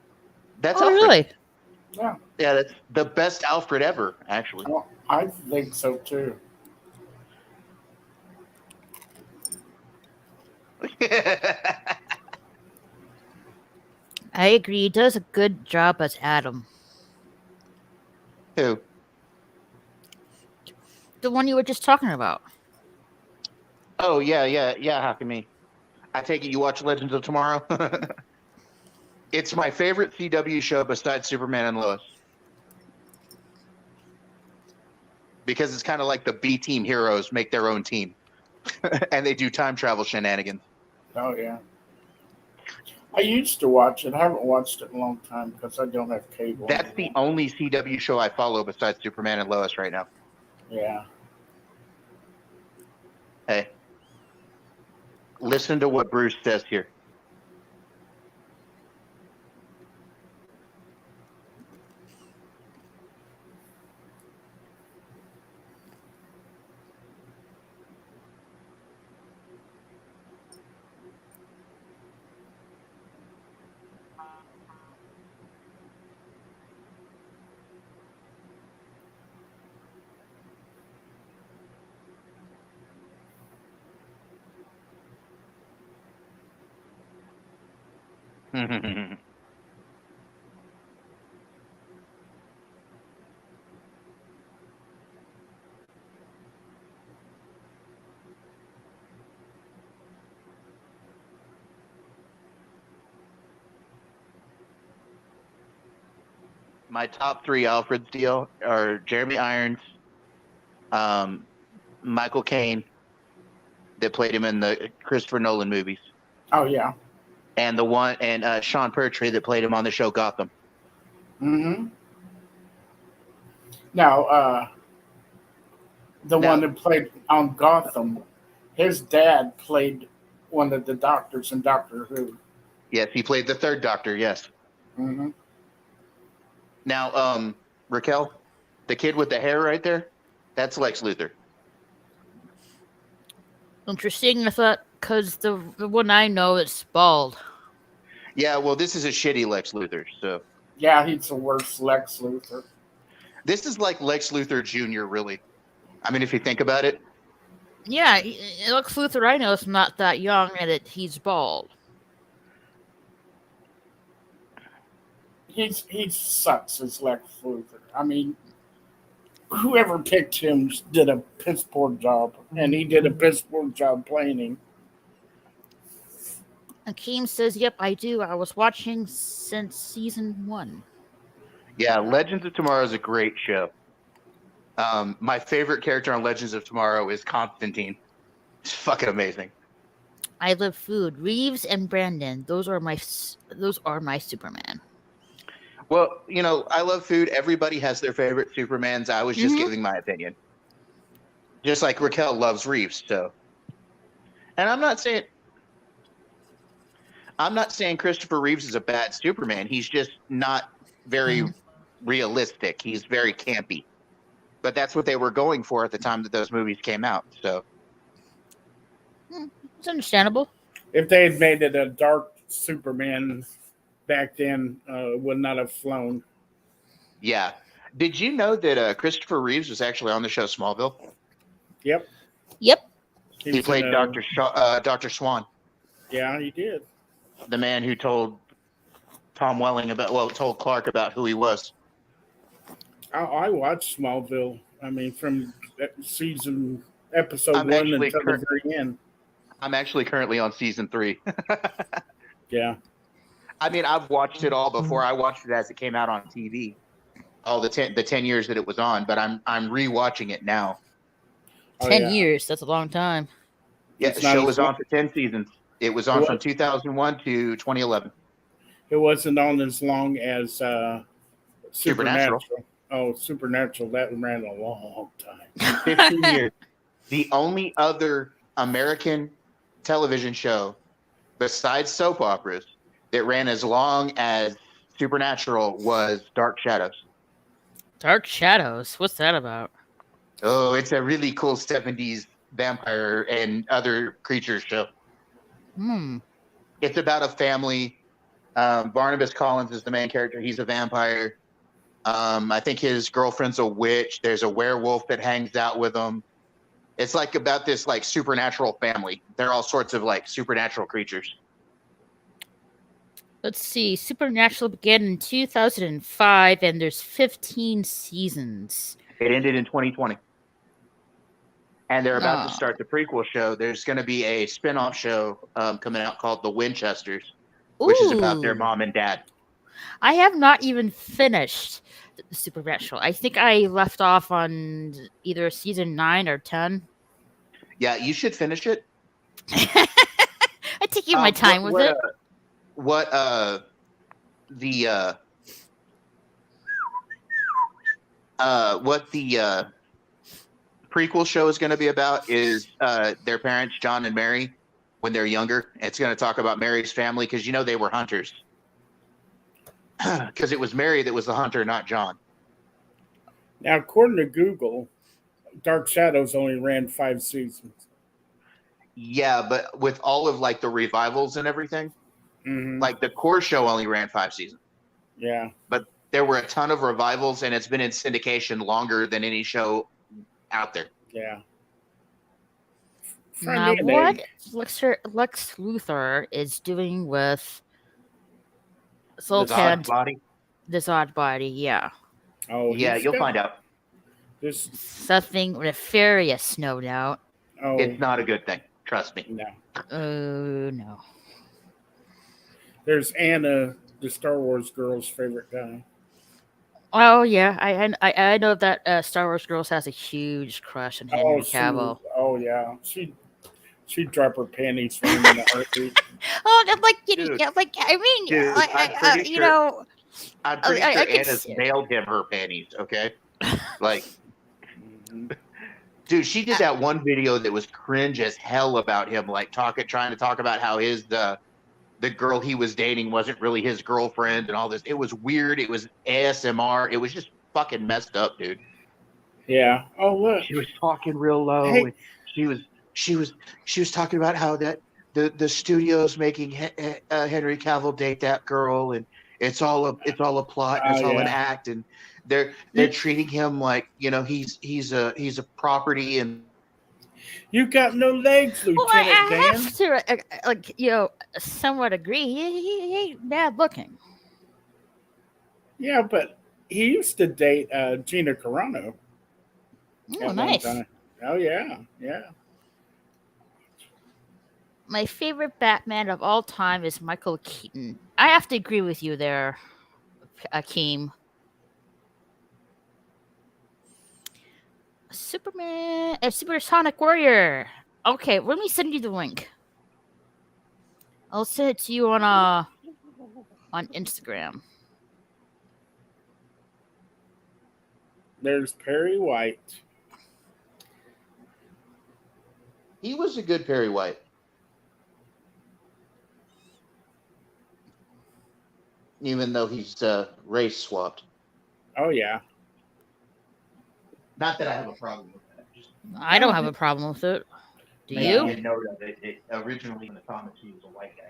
That's Oh, Alfred. really? Yeah. Yeah, that's the best Alfred ever, actually. Well, I think so too. I agree. He does a good job as Adam. Who? The one you were just talking about. Oh yeah. How can me? I take it you watch Legends of Tomorrow. It's my favorite CW show besides Superman and Lois. Because it's kind of like the B team heroes make their own team. And they do time travel shenanigans. Oh yeah. I used to watch it. I haven't watched it in a long time because I don't have cable. That's the only CW show I follow besides Superman and Lois right now. Yeah. Hey, listen to what Bruce says here. My top three Alfred's deal are Jeremy Irons, Michael Caine, that played him in the Christopher Nolan movies, Oh yeah. and Sean Pertwee that played him on the show Gotham. Mm-hmm. Now, one that played on Gotham, his dad played one of the doctors in Doctor Who. Yes, he played the third Doctor. Yes. Mm-hmm. Now, Raquel, the kid with the hair right there, that's Lex Luthor. Interesting. I thought because the one I know is bald. Yeah, well, this is a shitty Lex Luthor. So Yeah, he's the worst Lex Luthor. this is like Lex Luthor Jr. Really. I mean, if you think about it. Yeah, Lex Luthor I know is not that young, and he's bald. He sucks as Lex Luthor. I mean, whoever picked him did a piss poor job, and he did a piss poor job playing him. Akeem says, "Yep, I do. I was watching since season 1." Yeah, Legends of Tomorrow is a great show. My favorite character on Legends of Tomorrow is Constantine. It's fucking amazing. I love food. Reeves and Brandon. Those are my Superman. Well, you know, I love food. Everybody has their favorite Supermans. I was just Mhm. giving my opinion. Just like Raquel loves Reeves, so. And I'm not saying Christopher Reeves is a bad Superman. He's just not very realistic. He's very campy. But that's what they were going for at the time that those movies came out. So It's understandable. If they had made it a dark Superman back then, would not have flown. yeah. Did you know that Christopher Reeves was actually on the show Smallville? Yep. Yep. He played in, Dr. Swan. Yeah, he did. The man who told told Clark about who he was. I watched Smallville. I mean, from episode I'm one actually until the very end. I'm actually currently on season 3. Yeah. I mean, I've watched it all before. I watched it as it came out on TV, all the 10 years that it was on. But I'm rewatching it now. Oh, 10 yeah. years. That's a long time. Yeah, It's the not show as was on for 10 seasons. It was on from 2001 to 2011. It wasn't on as long as Supernatural. Supernatural. Oh, Supernatural, that ran a long time. 15 years. The only other American television show besides soap operas that ran as long as Supernatural was Dark Shadows. Dark Shadows. What's that about? Oh, it's a really cool 70s vampire and other creatures show. It's about a family. Barnabas Collins is the main character. He's a vampire. I think his girlfriend's a witch. There's a werewolf that hangs out with him. It's like about this like supernatural family. They're all sorts of like supernatural creatures. Let's see. Supernatural began in 2005, and there's 15 seasons. It ended in 2020. And they're about to Ah. start the prequel show. There's going to be a spin-off show coming out called The Winchesters, which is about their Ooh. mom and dad. I have not even finished the Supernatural. I think I left off on either season 9 or 10. Yeah, you should finish it. I take my time with it. What the prequel show is going to be about is their parents, John and Mary, when they're younger. It's going to talk about Mary's family because they were hunters. Because it was Mary that was the hunter, not John. Now, according to Google, Dark Shadows only ran 5 seasons. Yeah, but with all of like the revivals and everything, like the core show only ran 5 seasons. Yeah. But there were a ton of revivals, and it's been in syndication longer than any show out there. Yeah. Now, what Lex Luthor is doing with Sultan, the Zod body, yeah. Oh, yeah, you'll find out. Something nefarious, no doubt. Oh, it's not a good thing. Trust me. No. No. There's Anna, the Star Wars girl's favorite guy. Oh yeah, I know that Star Wars girls has a huge crush on Henry Cavill. Yeah, she'd drop her panties for him in a heartbeat. I'm like, Dude, I'm pretty sure Anna's mailed him her panties. Okay, like, dude, she did that one video that was cringe as hell about him, like trying to talk about how the girl he was dating wasn't really his girlfriend and all this. It was weird. It was ASMR. It was just fucking messed up, dude. Yeah. Oh, look. She was talking real low. Hey. And she was talking about how that the studio's making Henry Cavill date that girl, and it's all a plot, and it's all an act, and they're treating him like he's a property and. You got no legs, Lieutenant Dan. I have to, somewhat agree. He ain't bad looking. Yeah, but he used to date Gina Carano. Oh, nice. Oh, yeah. My favorite Batman of all time is Michael Keaton. I have to agree with you there, Akeem. Superman, a Supersonic Warrior. Okay, let me send you the link. I'll send it to you on Instagram. There's Perry White. He was a good Perry White. Even though he's race swapped. Oh, yeah. Not that I have a problem with that. I don't have a problem with it. Do you? I know that originally in the comics he was a white guy.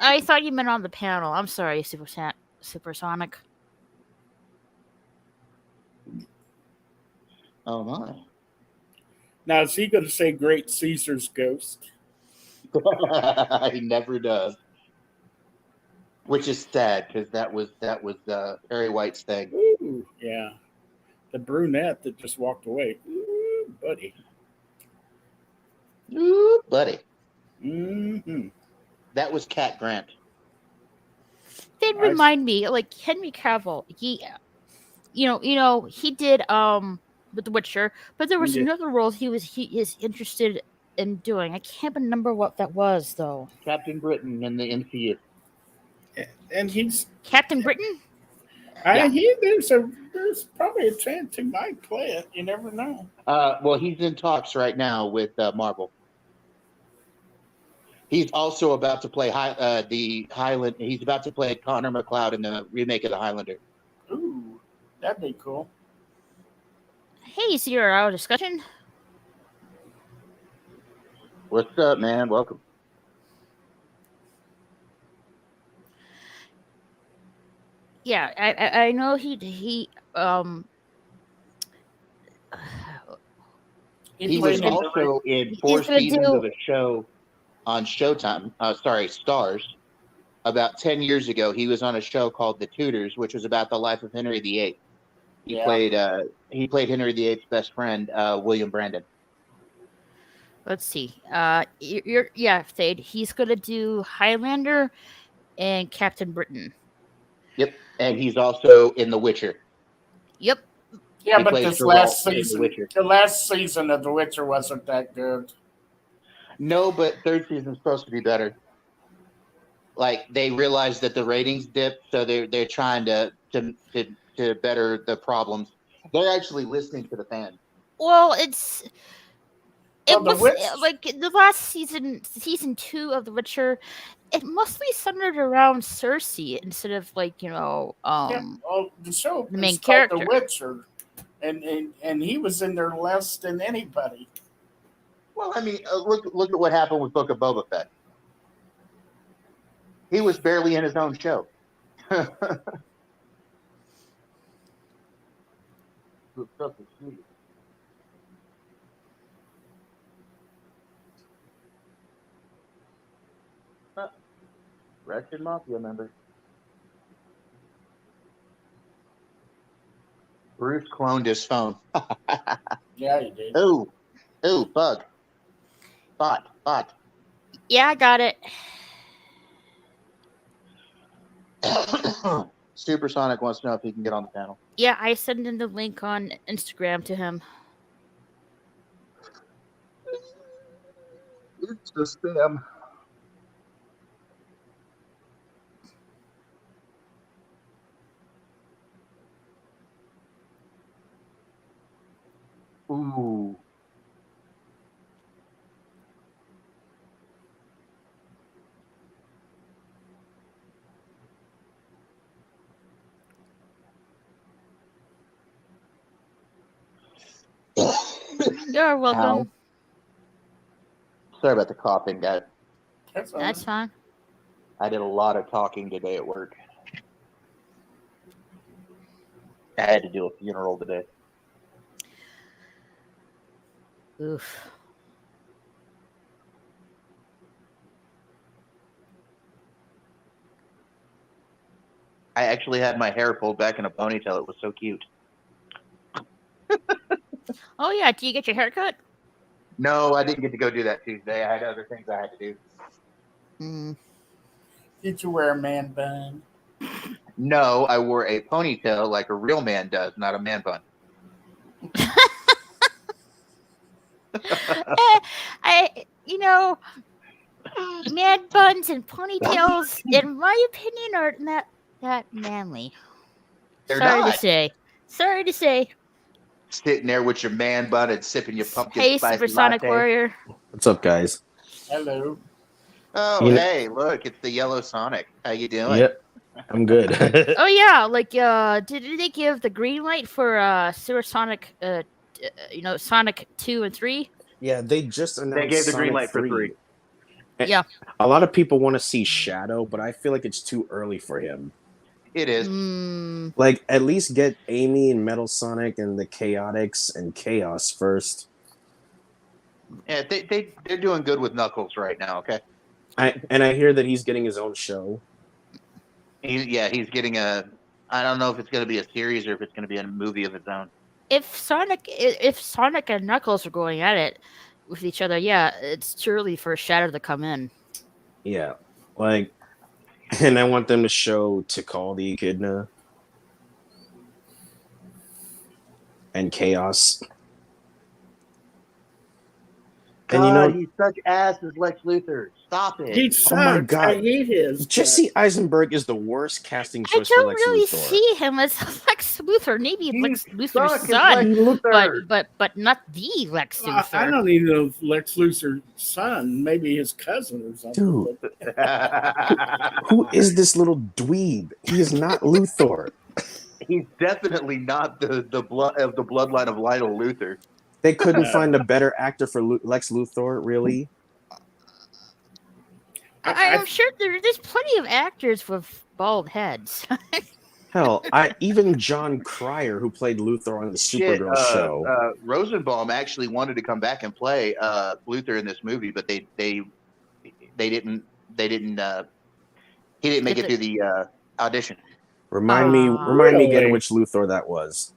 I thought you meant on the panel. I'm sorry, Supersonic. Oh my. Now, is he going to say Great Caesar's ghost? He never does, which is sad because that was Perry White's thing. Ooh, yeah. The brunette that just walked away. Ooh, buddy. Ooh, buddy. Mm-hmm. That was Cat Grant. They remind me, like Henry Cavill. He did with The Witcher, but there was another role he is interested in doing. I can't remember what that was though. Captain Britain in the MCU. And he's Captain Britain? There's probably a chance he might play it. You never know. Well, he's in talks right now with Marvel. He's also about to play the Highlander. He's about to play Connor McLeod in the remake of the Highlander. Ooh, that'd be cool. Hey, so you're out of discussion? What's up, man? Welcome. Yeah, I know he He was also in 4 seasons of a show on Showtime. Stars. About 10 years ago, he was on a show called The Tudors, which was about the life of Henry VIII. He played Henry VIII's best friend, William Brandon. Let's see. Thade. He's gonna do Highlander and Captain Britain. Yep, and he's also in The Witcher. Yep. Yeah, but the last season of The Witcher wasn't that good. No, but third season's supposed to be better. Like they realized that the ratings dipped, so they're trying to better the problems. They're actually listening to the fans. Well, it was like the last season 2 of The Witcher. It mostly centered around Cersei instead of the show the main character, The Witcher, and he was in there less than anybody. Well, I mean, look at what happened with Book of Boba Fett. He was barely in his own show. Russian Mafia member. Bruce cloned his phone. Yeah, he did. Ooh, bug. Bot. Yeah, I got it. Supersonic wants to know if he can get on the panel. Yeah, I sent in the link on Instagram to him. It's a spam. Ooh. You're welcome. Ow. Sorry about the coughing, guys. That's fine. I did a lot of talking today at work. I had to do a funeral today. Oof. I actually had my hair pulled back in a ponytail. It was so cute. Oh yeah, do you get your hair cut? No, I didn't get to go do that Tuesday. I had other things I had to do. Did you wear a man bun? No, I wore a ponytail like a real man does, not a man bun. Man buns and ponytails, in my opinion, are not that manly. Sorry to say. Sitting there with your man bun and sipping your pumpkin hey, spice Supersonic latte. Warrior. What's up, guys? Hello. Oh, hey, look, it's the Yellow Sonic. How you doing? Yep, I'm good. Oh yeah, did they give the green light for Supersonic? Sonic 2 and 3. Yeah, they just announced. They gave the green Sonic light for 3. Yeah. A lot of people want to see Shadow, but I feel like it's too early for him. It is. Like, at least get Amy and Metal Sonic and the Chaotix and Chaos first. Yeah, they're doing good with Knuckles right now. Okay. I hear that he's getting his own show. He's getting a. I don't know if it's going to be a series or if it's going to be a movie of its own. If Sonic and Knuckles are going at it with each other, yeah, it's too early for Shadow to come in. Yeah, like, and I want them to show Tikal the Echidna and Chaos. And God, he's such ass as Lex Luthor. Stop it. He sucks. Oh my God. I hate his. Jesse Eisenberg is the worst casting I choice for don't Lex really Luthor. see him as Lex Luthor. Maybe He Lex sucks Luthor's as son, Lex Luthor. but not the Lex Luthor. I don't even know if Lex Luthor's son, maybe his cousin or something. Dude. Who is this little dweeb? He is not Luthor. He's definitely not the blood of the bloodline of Lionel Luthor. They couldn't find a better actor for Lex Luthor, really? I'm sure there's plenty of actors with bald heads. Hell, even John Cryer, who played Luthor on the Supergirl show. Rosenbaum actually wanted to come back and play Luthor in this movie, but they didn't. He didn't make it through the audition. Remind me again which Luthor that was.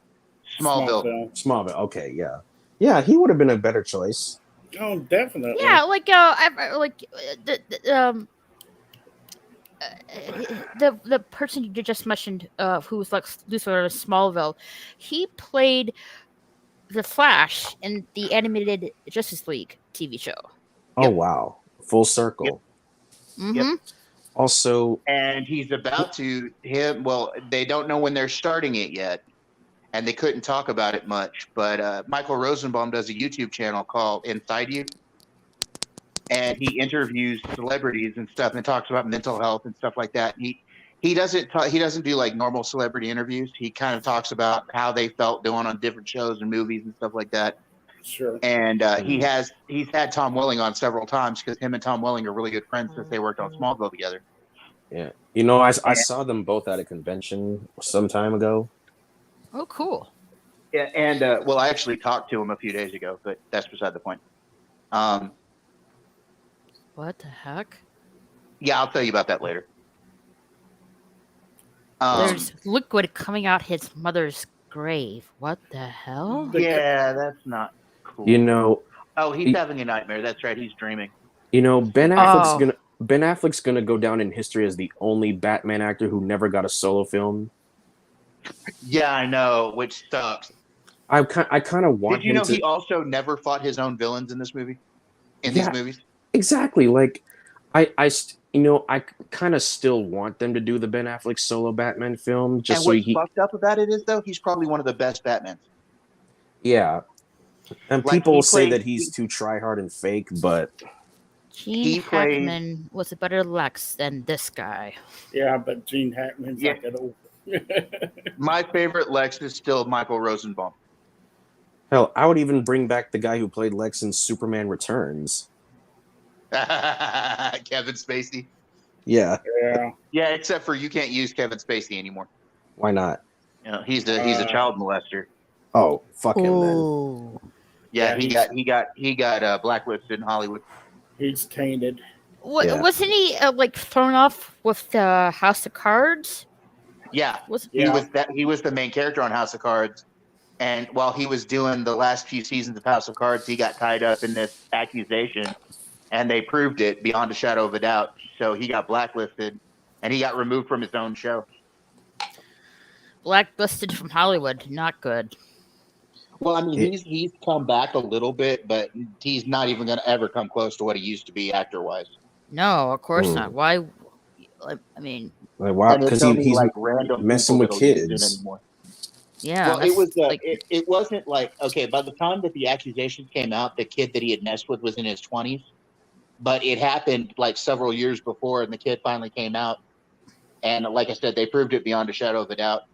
Smallville. Okay, yeah. Yeah, he would have been a better choice. Oh, definitely. Yeah, like the person you just mentioned, who was Lex Luthor in Smallville, he played the Flash in the animated Justice League TV show. Oh wow, full circle. Yep. Mm-hmm. Yep. Also, and he's about to Well, they don't know when they're starting it yet. And they couldn't talk about it much, but Michael Rosenbaum does a YouTube channel called Inside You, and he interviews celebrities and stuff, and talks about mental health and stuff like that. He doesn't do like normal celebrity interviews. He kind of talks about how they felt doing on different shows and movies and stuff like that. Sure. And he's had Tom Welling on several times because him and Tom Welling are really good friends since they worked on Smallville together. Yeah, I saw them both at a convention some time ago. Oh, cool. Yeah, and I actually talked to him a few days ago, but that's beside the point. What the heck? Yeah, I'll tell you about that later. There's liquid coming out his mother's grave. What the hell? Yeah, that's not cool. Oh, he's having a nightmare. That's right. He's dreaming. Ben Affleck's gonna go down in history as the only Batman actor who never got a solo film. Yeah, I know, which sucks. I kind of want. Did you know he also never fought his own villains in this movie? These movies, exactly. Like, I kind of still want them to do the Ben Affleck solo Batman film. Just and what's fucked up about it is, though, he's probably one of the best Batmans. Yeah, and people say that he's too try-hard and fake, but Gene Hackman was a better Lex than this guy. Yeah, but Gene Hackman's like an old. My favorite Lex is still Michael Rosenbaum. Hell, I would even bring back the guy who played Lex in Superman Returns. Kevin Spacey. Yeah. Yeah, except for you can't use Kevin Spacey anymore. Why not? He's a child molester. Oh, fuck him then. Yeah, he got blacklisted in Hollywood. He's tainted. Wasn't he thrown off with the House of Cards? Yeah, he was the main character on House of Cards, and while he was doing the last few seasons of House of Cards, he got tied up in this accusation, and they proved it beyond a shadow of a doubt. So he got blacklisted, and he got removed from his own show. Blacklisted from Hollywood, not good. Well, I mean, he's come back a little bit, but he's not even going to ever come close to what he used to be actor-wise. No, of course not. Why? I mean, wow, because he's like random messing with kids. Yeah, well, it was. It wasn't like okay. By the time that the accusations came out, the kid that he had messed with was in his 20s, but it happened like several years before, and the kid finally came out. And like I said, they proved it beyond a shadow of a doubt.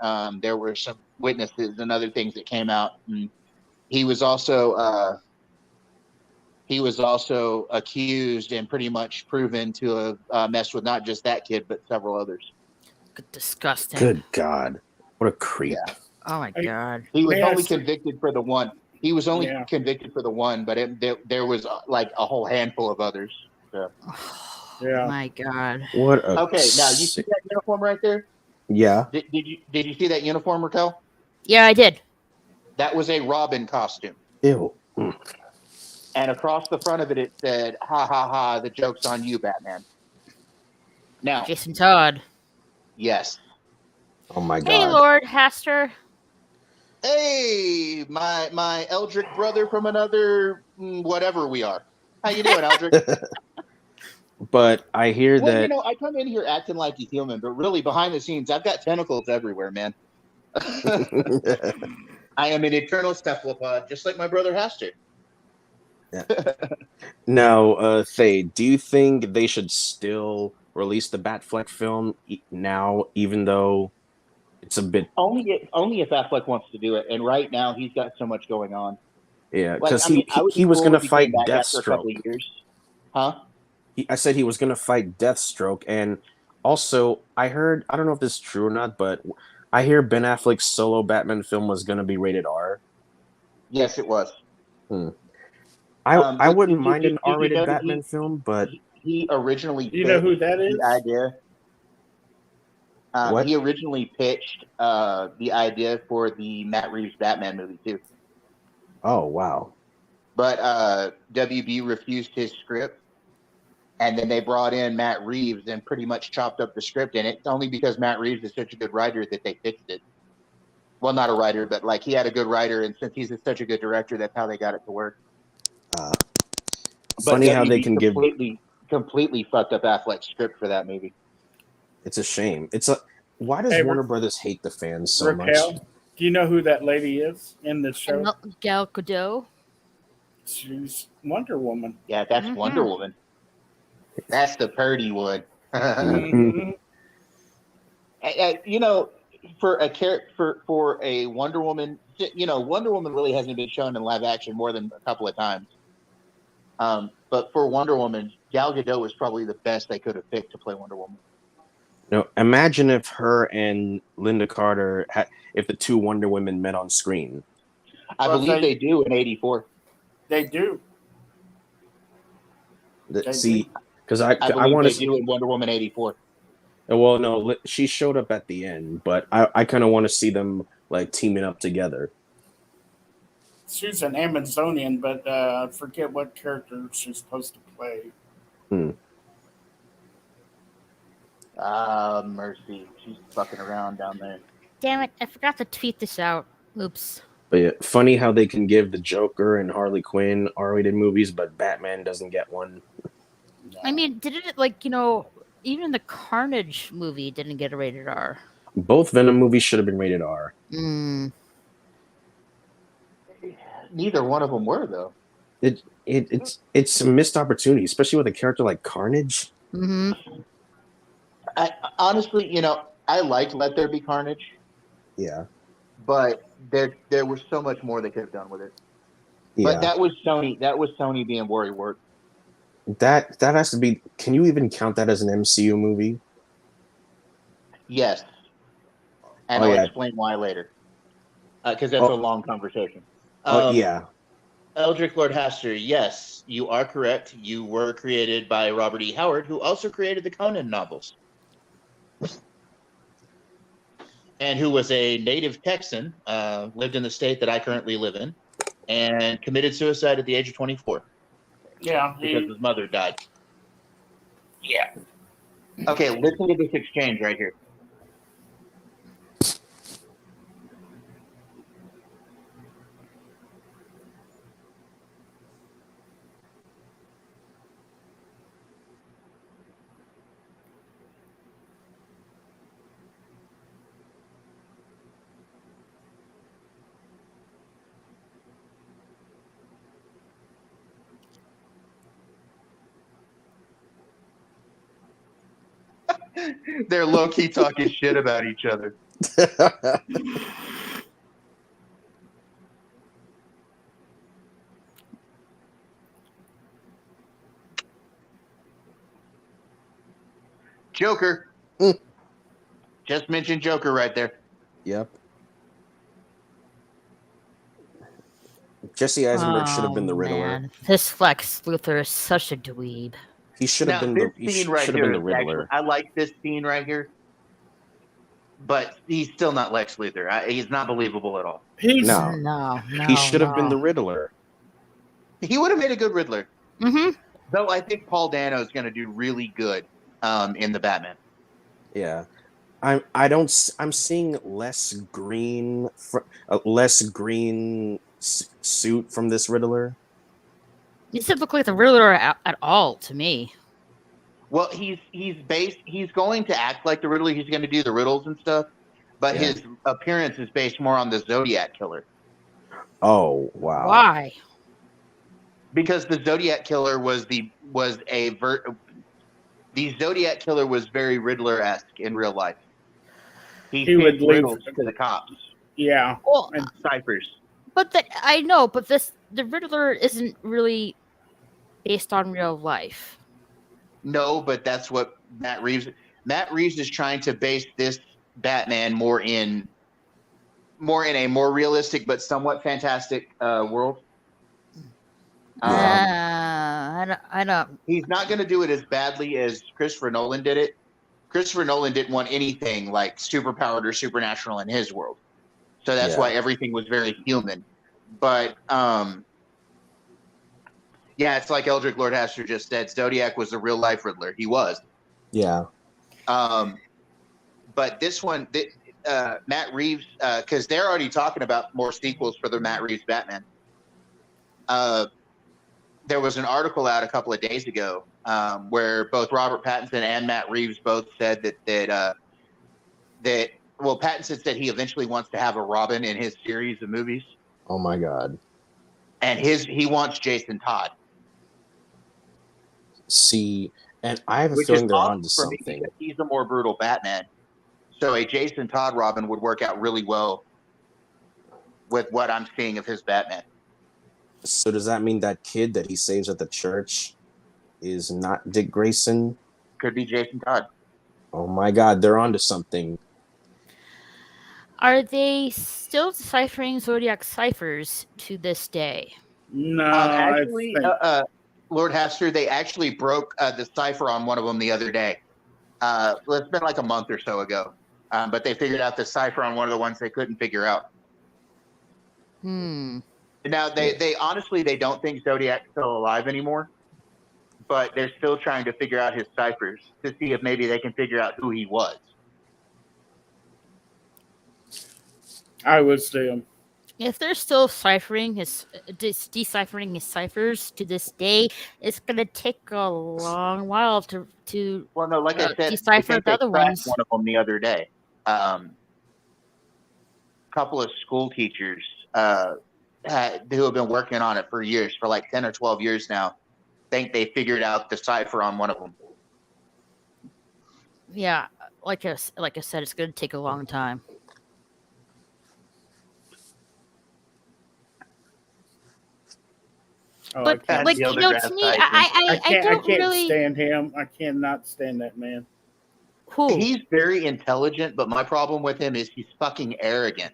There were some witnesses and other things that came out. And he was also accused and pretty much proven to have messed with not just that kid, but several others. Disgusting. Good God. What a creep. Yeah. Oh, my God. He was only convicted for the one. He was only Yeah. convicted for the one, but there was like a whole handful of others. So. Yeah. My God. What a Okay, now you see that uniform right there? yeah. Did you see that uniform, Raquel? Yeah, I did. That was a Robin costume. Ew. And across the front of it, it said, "Ha ha ha! The joke's on you, Batman." Now, Jason Todd. yes. Oh my Hey, god. Lord Haster. Hey, my Eldrick brother from another whatever we are. How you doing, Eldrick? But I hear Well, that I come in here acting like a human, but really behind the scenes, I've got tentacles everywhere, man. I am an eternal cephalopod, just like my brother Haster. now, Thay, do you think they should still release the Batfleck film now, even though it's a bit Only if Affleck wants to do it, and right now he's got so much going on. yeah, Like, because I mean, I would be he was cool gonna if he came fight back after a couple Deathstroke. of years, huh? I said he was gonna fight Deathstroke, and also I heard I don't know if this is true or not, but I hear Ben Affleck's solo Batman film was gonna be rated R. Yes, it was. I wouldn't Did mind an you R-rated know that Batman film, but he originally You know who pitched that is? the idea. What? He originally pitched the idea for the Matt Reeves Batman movie too, Oh wow. but WB refused his script, and then they brought in Matt Reeves and pretty much chopped up the script. And it's only because Matt Reeves is such a good writer that they fixed it. Well, not a writer, but like he had a good writer, and since he's such a good director, that's how they got it to work. Uh, But funny how they WB can give. completely fucked up Affleck's script for that movie. It's a shame. Why does Hey, Warner Brothers hate the fans so Raquel, much? do you know who that lady is in the show? Gal Gadot. She's Wonder Woman. Yeah, that's Mhm. Wonder Woman. That's the purdy one. Mhm. For a Wonder Woman, Wonder Woman really hasn't been shown in live action more than a couple of times. But for Wonder Woman, Gal Gadot was probably the best they could have picked to play Wonder Woman. No, imagine if her and Linda Carter if the two Wonder Women met on screen. I Well, believe they do in '84. They do. See, because I believe want they to. do in Wonder Woman '84. Well, no, she showed up at the end, but I kind of want to see them like teaming up together. She's an Amazonian, but I forget what character she's supposed to play. Mercy. She's fucking around down there. Damn it, I forgot to tweet this out. Oops. But yeah, funny how they can give the Joker and Harley Quinn R-rated movies, but Batman doesn't get one. I mean, didn't it, even the Carnage movie didn't get a rated R? Both Venom movies should have been rated R. Neither one of them were, though. It's a missed opportunity, especially with a character like Carnage. Mm-hmm. I honestly, I liked Let There Be Carnage. Yeah. But there was so much more they could have done with it. Yeah. But that was Sony. That was Sony being worrywart. That has to be. Can you even count that as an MCU movie? Yes. And I'll explain why later. Because that's a long conversation. Yeah. Eldrick Lord Haster, yes, you are correct. You were created by Robert E. Howard, who also created the Conan novels. And who was a native Texan, lived in the state that I currently live in, and committed suicide at the age of 24. Yeah. Because his mother died. Yeah. Okay, listen to this exchange right here. They're low-key talking shit about each other. Joker. Just mentioned Joker right there. Yep. Jesse Eisenberg should have been the Riddler. Man. This Lex Luthor is such a dweeb. He should have Now, been this the scene right should have here been the is actually, Riddler. I like this scene right here, but he's still not Lex Luthor. He's not believable at all. He's No. He should have been the Riddler. He would have made a good Riddler. Mm-hmm. Though I think Paul Dano is going to do really good in the Batman. Yeah. I'm seeing less green suit from this Riddler. He doesn't look like the Riddler at all to me. Well, he's going to act like the Riddler. He's going to do the riddles and stuff, but Yeah. his appearance is based more on the Zodiac Killer. Oh wow! Why? Because the Zodiac Killer the Zodiac Killer was very Riddler-esque in real life. He would pitched leave riddles to the cops yeah. Well, and ciphers. but I know, but the Riddler isn't really based on real life. No, but that's what Matt Reeves is trying to base this Batman more in a more realistic but somewhat fantastic world. I don't. He's not going to do it as badly as Christopher Nolan did it. Christopher Nolan didn't want anything like superpowered or supernatural in his world. So that's why everything was very human. But yeah, it's like Eldrick Lord Haster just said, Zodiac was the real life Riddler. He was. Yeah. But this one, Matt Reeves, because they're already talking about more sequels for the Matt Reeves Batman. There was an article out a couple of days ago where both Robert Pattinson and Matt Reeves both said that Pattinson said he eventually wants to have a Robin in his series of movies. Oh my God. And he wants Jason Todd. See, and I have a Which feeling is they're awesome onto for me something. because he's a more brutal Batman. So a Jason Todd Robin would work out really well with what I'm seeing of his Batman. So does that mean that kid that he saves at the church is not Dick Grayson? Could be Jason Todd. Oh my God, they're onto something. Are they still deciphering Zodiac ciphers to this day? No, Actually, I think, Lord Haster, they actually broke the cipher on one of them the other day. It's been like a month or so ago. But they figured out the cipher on one of the ones they couldn't figure out. Now, they honestly, they don't think Zodiac's still alive anymore. But they're still trying to figure out his ciphers to see if maybe they can figure out who he was. I would say If they're still deciphering his ciphers to this day, it's gonna take a long while to Well, no, like I said, decipher they the other cracked ones. one of them the other day. Couple of school teachers who have been working on it for years, for like 10 or 12 years now, think they figured out the cipher on one of them. Yeah, like I said, it's gonna take a long time. But can't like deal you the know, grass to me, type. I I don't can't really. stand him. I cannot stand that man. Who? He's very intelligent, but my problem with him is he's fucking arrogant.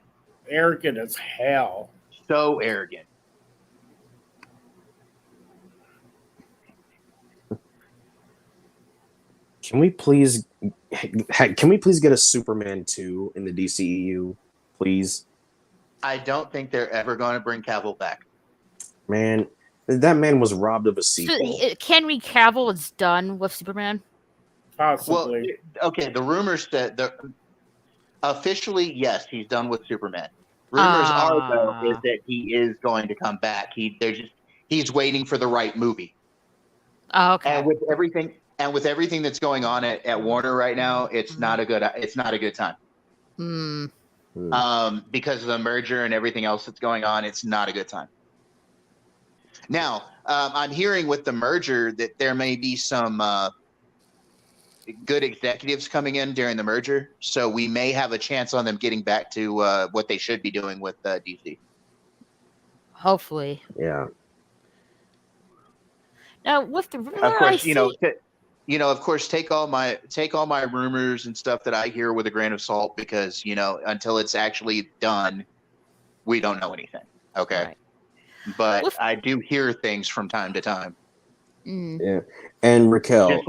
Arrogant as hell. So arrogant. Can we please get a Superman 2 in the DCEU, please? I don't think they're ever going to bring Cavill back. Man, that man was robbed of a So, sequel. Henry Cavill is done with Superman. Possibly. Well, okay, the rumors that officially, yes, he's done with Superman. Rumors are though is that he is going to come back. He's waiting for the right movie. Oh, okay. And with everything that's going on at Warner right now, it's not a good time. Because of the merger and everything else that's going on, it's not a good time. Now, I'm hearing with the merger that there may be some good executives coming in during the merger, so we may have a chance on them getting back to what they should be doing with DC. Hopefully. Yeah. Now, with the rumor, Of course, of course, take all my rumors and stuff that I hear with a grain of salt, because until it's actually done, we don't know anything. Okay. Right. but Woof. I do hear things from time to time. Mm, Yeah. And Raquel,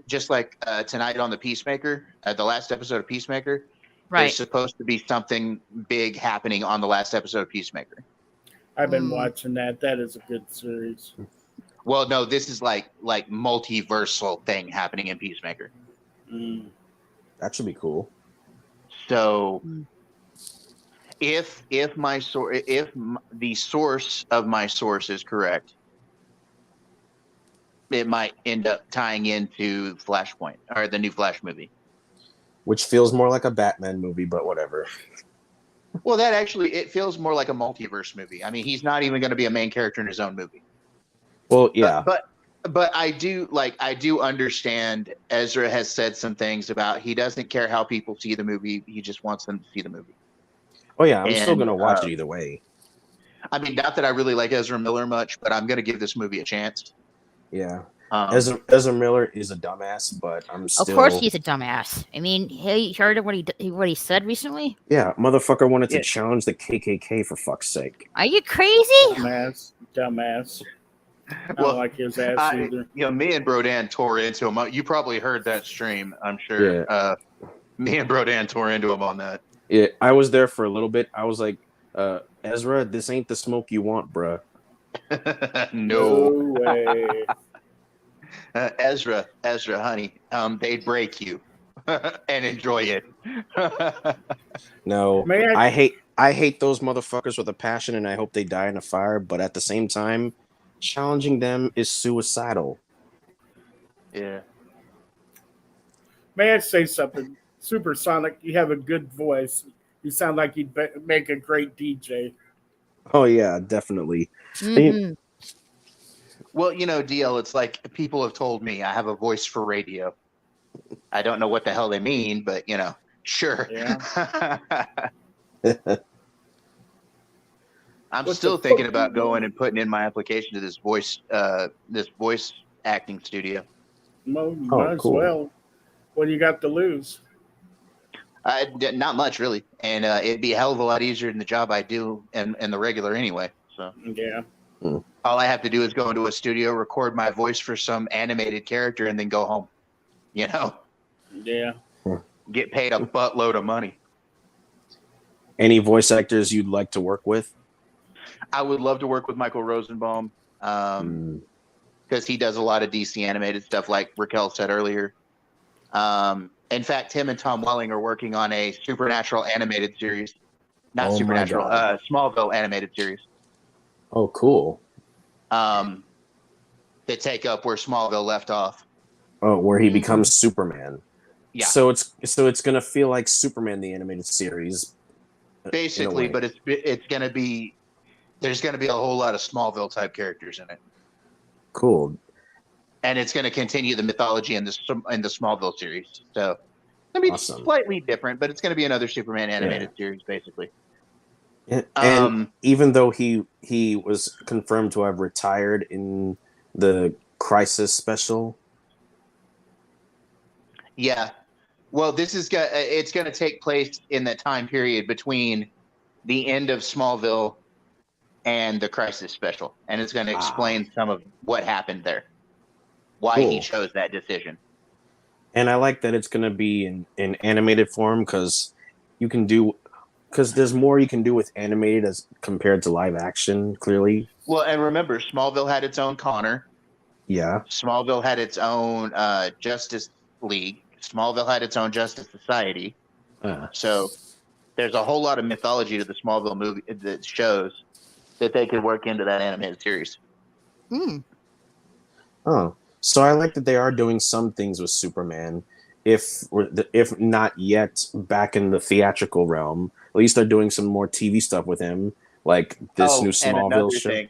Just like tonight on the Peacemaker, the last episode of Peacemaker, there's right. supposed to be something big happening on the last episode of Peacemaker. I've been Mm. watching that. That is a good series. Well, no, this is like multiversal thing happening in Peacemaker. Mm. that should be cool. So Mm. if the source of my source is correct, it might end up tying into Flashpoint or the new Flash movie. Which feels more like a Batman movie, but whatever. Well, it feels more like a multiverse movie. I mean, he's not even going to be a main character in his own movie. Well, yeah. But I do understand Ezra has said some things about he doesn't care how people see the movie. He just wants them to see the movie. Oh yeah, I'm still And, gonna watch it either way. I mean, not that I really like Ezra Miller much, but I'm going to give this movie a chance. Yeah. Um, Ezra Miller is a dumbass, but I'm Of still. course, he's a dumbass. I mean, he heard what he said recently. Yeah, motherfucker wanted Yeah. to challenge the KKK for fuck's sake. Are you crazy? Dumbass. I Well, don't like his ass either. me and Brodan tore into him. You probably heard that stream, I'm sure. Yeah. Me and Brodan tore into him on that. Yeah, I was there for a little bit. I was like, Ezra, this ain't the smoke you want, bruh. No. way. Ezra, honey, they'd break you and enjoy it. No, May I- I hate those motherfuckers with a passion, and I hope they die in a fire. But at the same time, challenging them is suicidal. Yeah. May I say something? Supersonic, you have a good voice. You sound like you'd make a great DJ. Oh yeah, definitely. Mhm. Well, DL, it's like people have told me I have a voice for radio. I don't know what the hell they mean, but sure. Yeah. I'm What still the thinking fuck about you going mean? and putting in my application to this voice acting studio. Might as cool. well. What do you got to lose? Not much really, and it'd be a hell of a lot easier than the job I do and the regular anyway. So Yeah. all I have to do is go into a studio, record my voice for some animated character, and then go home. Yeah. Get paid a buttload of money. Any voice actors you'd like to work with? I would love to work with Michael Rosenbaum because he does a lot of DC animated stuff, like Raquel said earlier. In fact, him and Tom Welling are working on a Supernatural animated series. Not Oh my Supernatural, God. Smallville animated series. Oh, cool. To take up where Smallville left off. Oh, where he becomes Superman. Yeah. So it's gonna feel like Superman the animated series. Basically, in a way. but it's gonna be there's gonna be a whole lot of Smallville type characters in it, Cool. and it's gonna continue the mythology in the Smallville series. So I mean, Awesome. slightly different, but it's gonna be another Superman animated series, basically. And even though he was confirmed to have retired in the Crisis special. Yeah. Well, it's going to take place in that time period between the end of Smallville and the Crisis special, and it's going to explain some of what happened there, why he Cool. chose that decision. And I like that it's going to be in animated form because there's more you can do with animated as compared to live action, clearly. Well, and remember, Smallville had its own Connor. Yeah. Smallville had its own Justice League. Smallville had its own Justice Society. So there's a whole lot of mythology to the Smallville movie that shows that they could work into that animated series. Oh, so I like that they are doing some things with Superman. If not yet back in the theatrical realm, at least they're doing some more TV stuff with him, like this new Smallville show.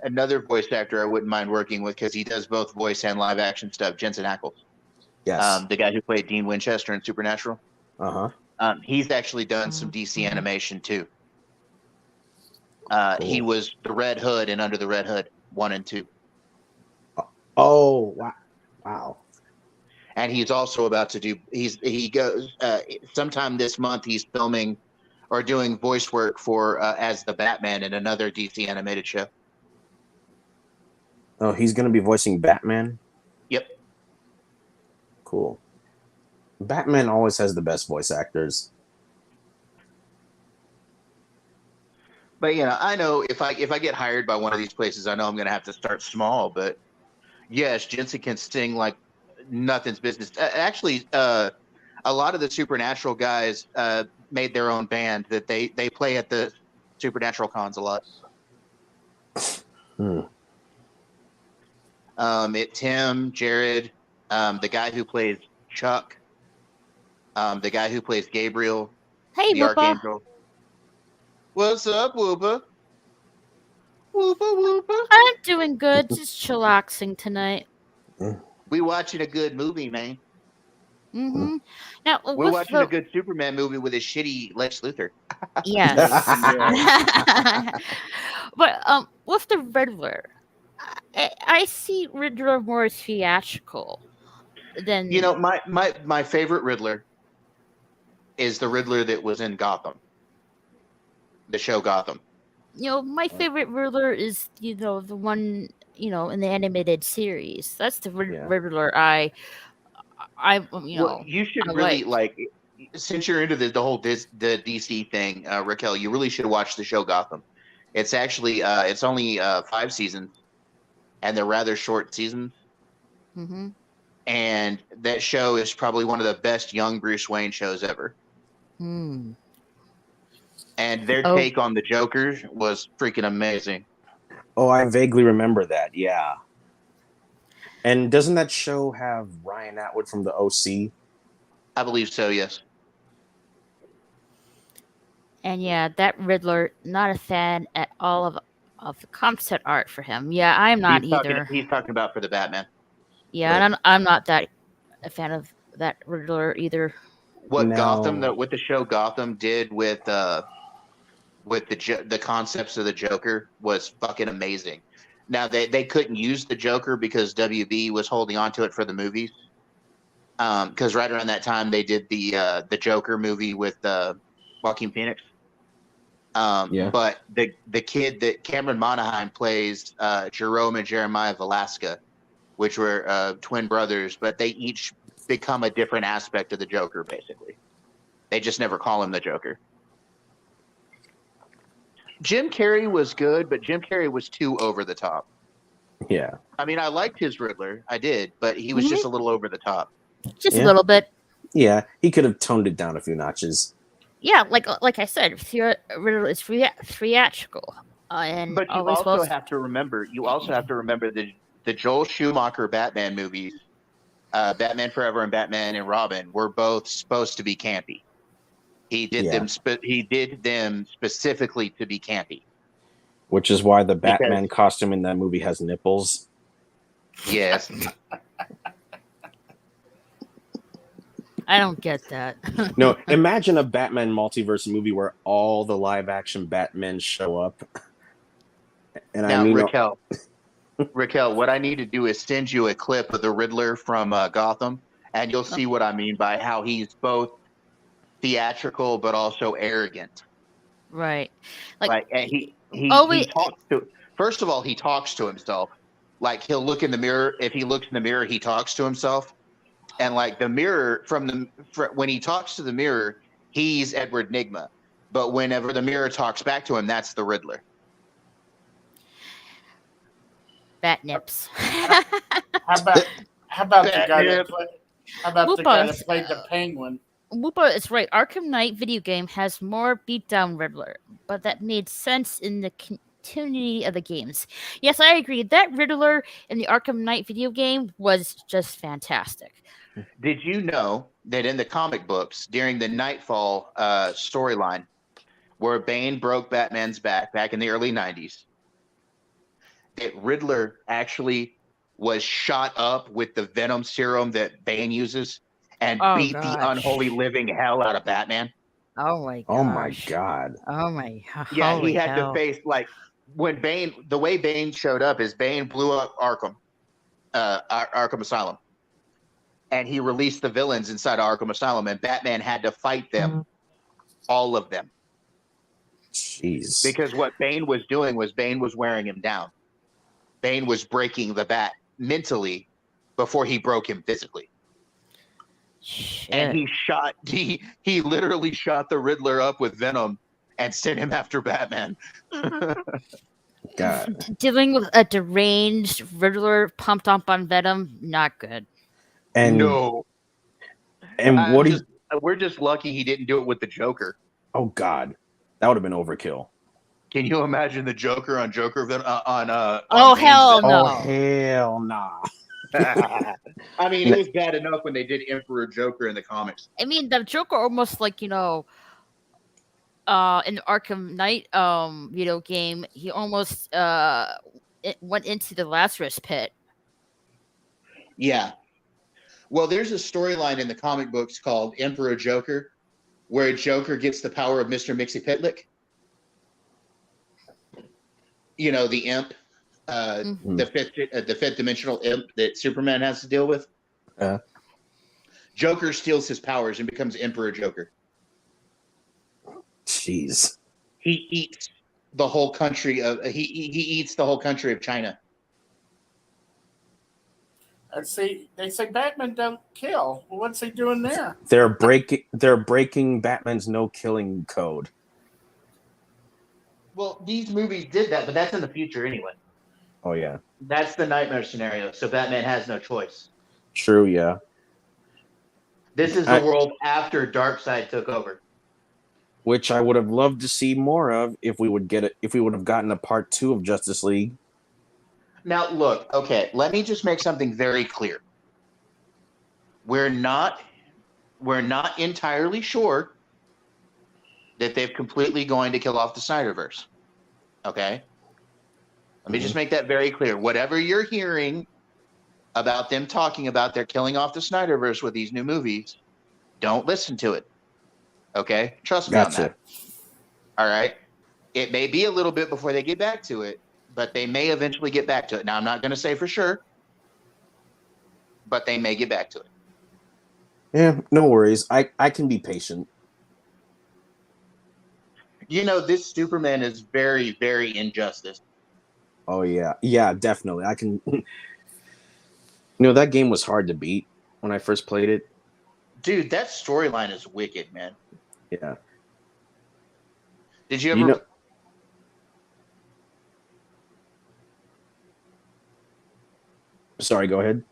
Another voice actor I wouldn't mind working with because he does both voice and live action stuff. Jensen Ackles, Yes. the guy who played Dean Winchester in Supernatural. He's actually done some DC animation too. Cool. He was the Red Hood in Under the Red Hood 1 and 2. Oh wow! And he's also about to do. He goes sometime this month. He's filming or doing voice work for as the Batman in another DC animated show. Oh, he's gonna be voicing Batman. Yep. Cool. Batman always has the best voice actors. But I know if I get hired by one of these places, I know I'm gonna have to start small. But yes, Jensen can sing like nothing's business. Actually, a lot of the Supernatural guys made their own band that they play at the Supernatural cons a lot. Tim, Jared, the guy who plays Chuck, the guy who plays Gabriel, Hey, the Whoopa. Archangel. What's up, Whoopa? Whoopa, Whoopa. I'm doing good. Just chillaxing tonight. We watching a good movie, man. Mm-hmm. Now, We're with watching the, a good Superman movie with a shitty Lex Luthor. yes. Yeah. But with the Riddler, I see Riddler more theatrical than My favorite Riddler is the Riddler that was in Gotham, the show Gotham. my favorite Riddler is the one in the animated series. That's the Yeah. Riddler I Well, you should I really like, since you're into the whole the DC thing, Raquel, you really should watch the show Gotham. It's actually it's only 5 seasons, and they're rather short seasons. Mm-hmm. And that show is probably one of the best young Bruce Wayne shows ever. Hmm. And their Oh. take on the Joker was freaking amazing. Oh, I vaguely remember that. Yeah. And doesn't that show have Ryan Atwood from the OC? I believe so, yes. And yeah, that Riddler, not a fan at all of the concept art for him. Yeah, I'm not either. He's talking about for the Batman. Yeah, and I'm not that a fan of that Riddler either. What No. what the show Gotham did with the concepts of the Joker was fucking amazing. Now they couldn't use the Joker because WB was holding on to it for the movies. Because right around that time they did the Joker movie with Joaquin Phoenix. Yeah. But the kid that Cameron Monaghan plays, Jerome and Jeremiah Velasquez, which were twin brothers, but they each become a different aspect of the Joker, basically. They just never call him the Joker. Jim Carrey was good, but Jim Carrey was too over the top. Yeah. I mean, I liked his Riddler. I did, but he was just a little over the top. Just Yeah. a little bit. Yeah. He could have toned it down a few notches. Yeah, like I said, Riddler is theatrical. And But you always also have to remember the Joel Schumacher Batman movies, Batman Forever and Batman and Robin, were both supposed to be campy. He did Yeah. them specifically to be campy. Which is why the Batman costume in that movie has nipples. Yes. I don't get that. No, imagine a Batman multiverse movie where all the live action Batmen show up. And Now, I mean, Raquel, what I need to do is send you a clip of the Riddler from Gotham, and you'll see what I mean by how he's both theatrical but also arrogant. Right. And he talks to. First of all, he talks to himself. Like he'll look in the mirror. If he looks in the mirror, he talks to himself. And like the mirror when he talks to the mirror, he's Edward Nygma. But whenever the mirror talks back to him, that's the Riddler. Bat nips. How about the guy Batman. that played the Penguin? Whoopa is right. Arkham Knight video game has more beatdown Riddler, but that made sense in the continuity of the games. Yes, I agree. That Riddler in the Arkham Knight video game was just fantastic. Did you know that in the comic books, during the Nightfall storyline, where Bane broke Batman's back in the early 90s, that Riddler actually was shot up with the venom serum that Bane uses and beat the unholy living hell out of Batman? Oh my god. oh my God. Oh my. Yeah, holy he had hell. to face, like, when the way Bane showed up is Bane blew up Arkham Asylum. And he released the villains inside Arkham Asylum, and Batman had to fight them, all of them. Jeez. Because what Bane was doing was Bane was wearing him down. Bane was breaking the Bat mentally before he broke him physically. Shit. And he literally shot the Riddler up with Venom and sent him after Batman. God. Dealing with a deranged Riddler pumped up on Venom, not good. And No. and what do you, We're just lucky he didn't do it with the Joker. oh God, that would have been overkill. Can you imagine the Joker on Joker on Oh, Bane's hell Venom? no. Oh hell nah. I mean, it was bad enough when they did Emperor Joker in the comics. I mean, the Joker almost like, in the Arkham Knight game, he almost went into the Lazarus pit. Yeah. Well, there's a storyline in the comic books called Emperor Joker, where Joker gets the power of Mr. Mixie-Pitlick. You know, the imp, the fifth dimensional imp that Superman has to deal with. Joker steals his powers and becomes Emperor Joker. Jeez. He eats the whole country of he eats the whole country of China. They say Batman don't kill. Well, what's he doing there? They're breaking Batman's no killing code. Well, these movies did that, but that's in the future anyway. Oh yeah. That's the nightmare scenario. So Batman has no choice. True, yeah. This is the world after Darkseid took over. Which I would have loved to see more of if we would have gotten a part 2 of Justice League. Now, look, okay, let me just make something very clear. We're not entirely sure that they're completely going to kill off the Snyderverse. Okay? Let me just make that very clear. Whatever you're hearing about them talking about they're killing off the Snyderverse with these new movies, don't listen to it. Okay? Trust me on that. All right? It may be a little bit before they get back to it, but they may eventually get back to it. Now, I'm not going to say for sure, but they may get back to it. Yeah, no worries. I can be patient. You know, this Superman is very, very injustice. Oh yeah. Yeah, definitely. I can that game was hard to beat when I first played it. Dude, that storyline is wicked, man. Yeah. Did you ever Sorry, go ahead.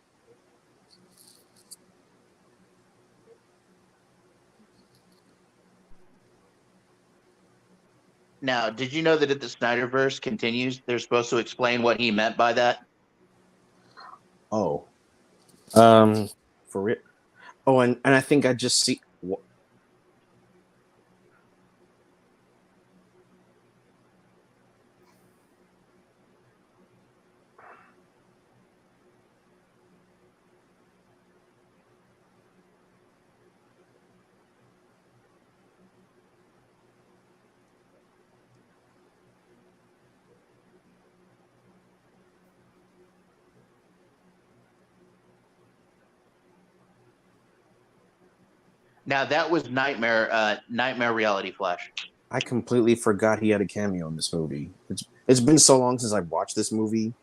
Now, did you know that if the Snyderverse continues, they're supposed to explain what he meant by that? Oh. For it. Oh, and I think I just see Now, that was Nightmare Reality Flash. I completely forgot he had a cameo in this movie. It's been so long since I've watched this movie.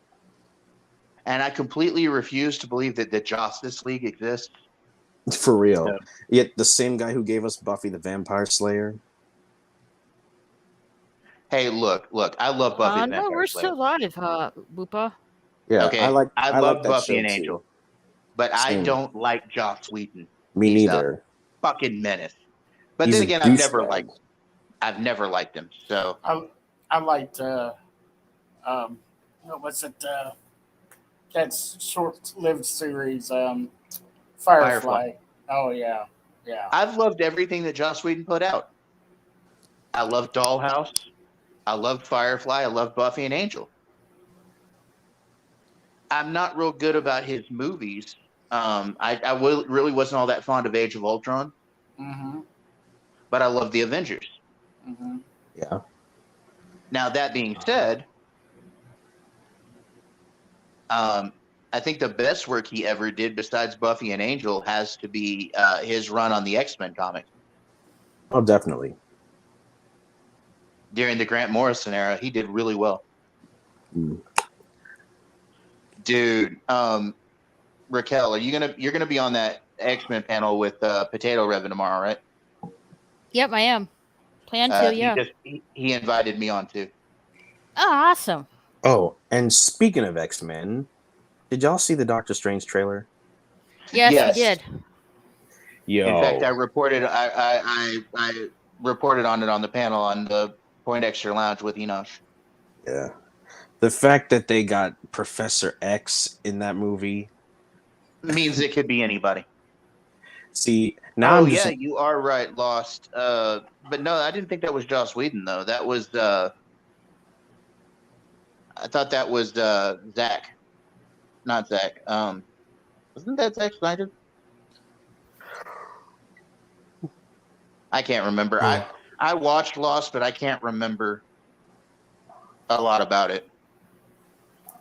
And I completely refuse to believe that the Justice League exists. For real. No. Yet the same guy who gave us Buffy the Vampire Slayer. Hey, look, I love Buffy the Vampire No, we're Slayer. still alive, Boopa. Yeah, Okay, I love that Buffy show and too. Angel, but Same. I don't like Joss Whedon. Me He's neither. Fucking menace. But He's then a again, douchebag. I've never liked him. So I liked what was it? That short-lived series, Firefly. Oh yeah. I've loved everything that Joss Whedon put out. I love Dollhouse. I love Firefly. I love Buffy and Angel. I'm not real good about his movies. I really wasn't all that fond of Age of Ultron. Mm-hmm. But I love the Avengers. Mm-hmm. Yeah. Now, that being said, I think the best work he ever did besides Buffy and Angel has to be his run on the X-Men comic. Oh, definitely. during the Grant Morrison era. He did really well. Mm. Dude, Raquel, you're gonna be on that X-Men panel with Potato Revan tomorrow, right? Yep, I am. Plan to, yeah. He invited me on too. Oh, awesome. Oh, and speaking of X-Men, did y'all see the Doctor Strange trailer? Yes, Yes. we did. Yo, In fact, I reported on it on the panel on the Point Extra Lounge with Enosh. yeah, the fact that they got Professor X in that movie Means it could be anybody. See, now I'm just you are right, Lost. But no, I didn't think that was Joss Whedon though. That was I thought that was Zach, not Zach. Wasn't that Zack Snyder? I can't remember. I watched Lost, but I can't remember a lot about it.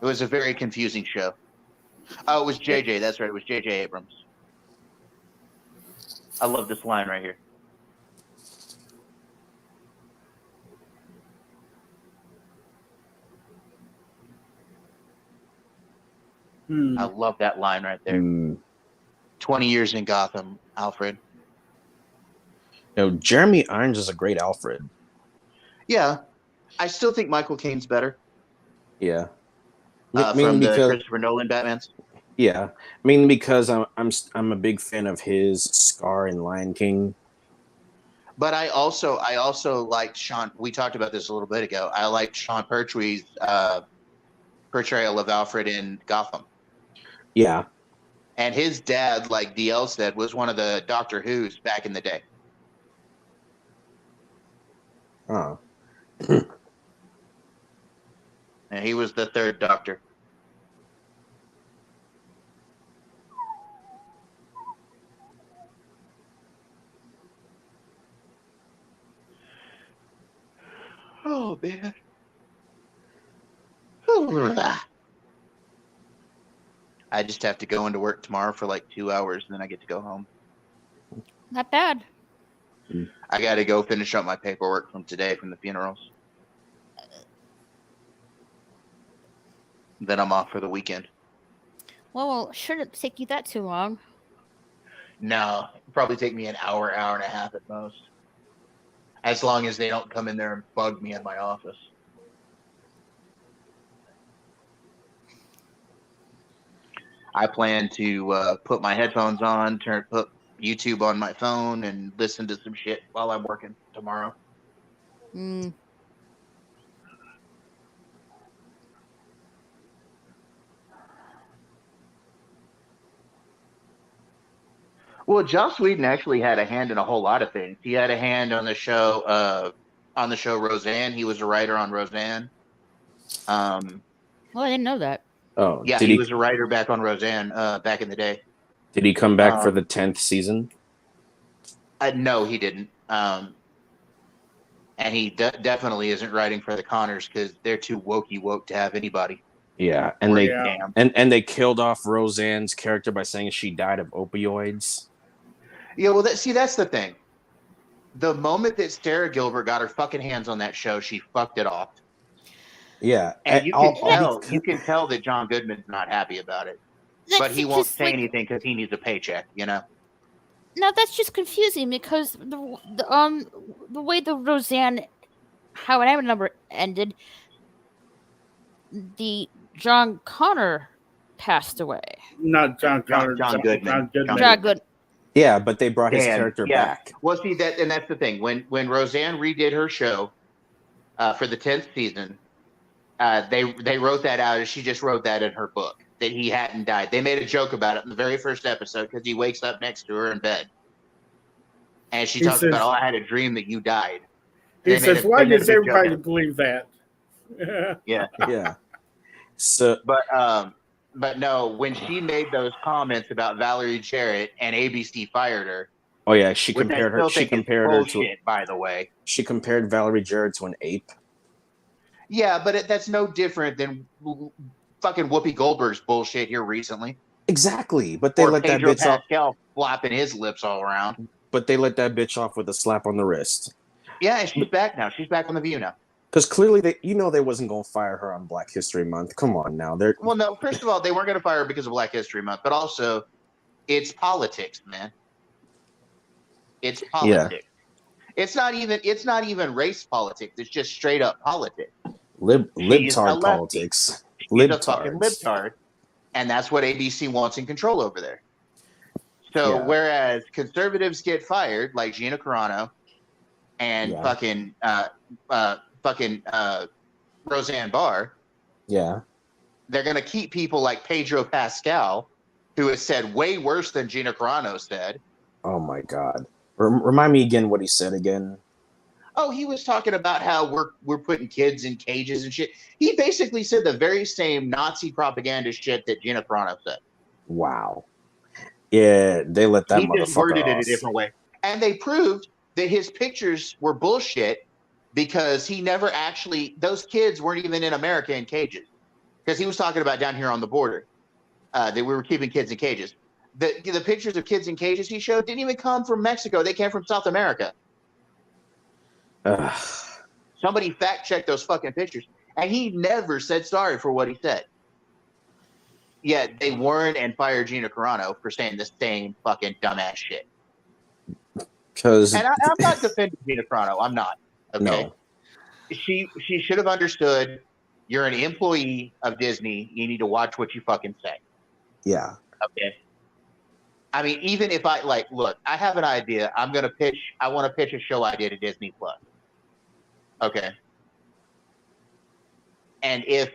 It was a very confusing show. Oh, it was JJ. That's right. It was JJ Abrams. I love this line right here. I love that line right there. 20 years in Gotham, Alfred. Jeremy Irons is a great Alfred. Yeah. I still think Michael Caine's better. Yeah. From the Christopher Nolan Batmans. Yeah, mainly because I'm a big fan of his Scar in Lion King. But I also liked Sean. We talked about this a little bit ago. I liked Sean Pertwee's portrayal of Alfred in Gotham. Yeah, and his dad, like DL said, was one of the Doctor Who's back in the day. Oh. And he was the third Doctor. Oh, man. I just have to go into work tomorrow for like 2 hours, and then I get to go home. Not bad. I got to go finish up my paperwork from today from the funerals. Then I'm off for the weekend. Well, shouldn't take you that too long. No, it'll probably take me an hour, hour and a half at most. As long as they don't come in there and bug me in my office. I plan to put my headphones on, put YouTube on my phone, and listen to some shit while I'm working tomorrow. Well, Joss Whedon actually had a hand in a whole lot of things. He had a hand on the show Roseanne. He was a writer on Roseanne. Well, I didn't know that. Oh, yeah, he was a writer back on Roseanne back in the day. Did he come back for the 10th season? No, he didn't. And he definitely isn't writing for the Connors because they're too woke to have anybody. Yeah, and and they killed off Roseanne's character by saying she died of opioids. Yeah, well, that's the thing. The moment that Sarah Gilbert got her fucking hands on that show, she fucked it off. Yeah, and you can tell that John Goodman's not happy about it, but he won't say anything because he needs a paycheck, you know. No, that's just confusing because the way the Roseanne How I Remember ended, the John Connor passed away. Not John Connor. John Goodman. John Good. Yeah, but they brought his character back. Well, see that's the thing. When Roseanne redid her show for the 10th season, they wrote that out, and she just wrote that in her book that he hadn't died. They made a joke about it in the very first episode because he wakes up next to her in bed, and she talks about, I had a dream that you died. He says, why does everybody believe that? Yeah. Yeah. So, but no, when she made those comments about Valerie Jarrett and ABC fired her. Oh yeah, she compared her. She compared her to. By the way, she compared Valerie Jarrett to an ape. Yeah, but that's no different than fucking Whoopi Goldberg's bullshit here recently. Exactly, but they let Pedro that bitch Pascal off, flapping his lips all around. But they let that bitch off with a slap on the wrist. Yeah, and she's back now. She's back on The View now. Because clearly they wasn't gonna fire her on Black History Month. Come on now, they're Well, no. First of all, they weren't going to fire her because of Black History Month, but also, it's politics, man. It's politics. It's not even race politics. It's just straight up politics. libtard politics. She's a fucking Libtards. libtard, and that's what ABC wants in control over there. So Yeah. whereas conservatives get fired, like Gina Carano and Yeah. fucking Roseanne Barr, Yeah. they're going to keep people like Pedro Pascal, who has said way worse than Gina Carano said. Oh my God. Remind me again what he said again. Oh, he was talking about how we're putting kids in cages and shit. He basically said the very same Nazi propaganda shit that Gina Carano said. Wow. Yeah, they let that He just motherfucker worded it off. a different way. And they proved that his pictures were bullshit because he never actually, those kids weren't even in America in cages. Because he was talking about down here on the border that we were keeping kids in cages. The pictures of kids in cages he showed didn't even come from Mexico. They came from South America. Ugh. Somebody fact checked those fucking pictures. And he never said sorry for what he said. Yet they warned and fired Gina Carano for saying the same fucking dumbass shit. Because And I'm not defending Gina Carano. I'm not. Okay. No. She should have understood you're an employee of Disney. You need to watch what you fucking say. Yeah. Okay. I mean, even if look, I have an idea. I want to pitch a show idea to Disney Plus. Okay. And if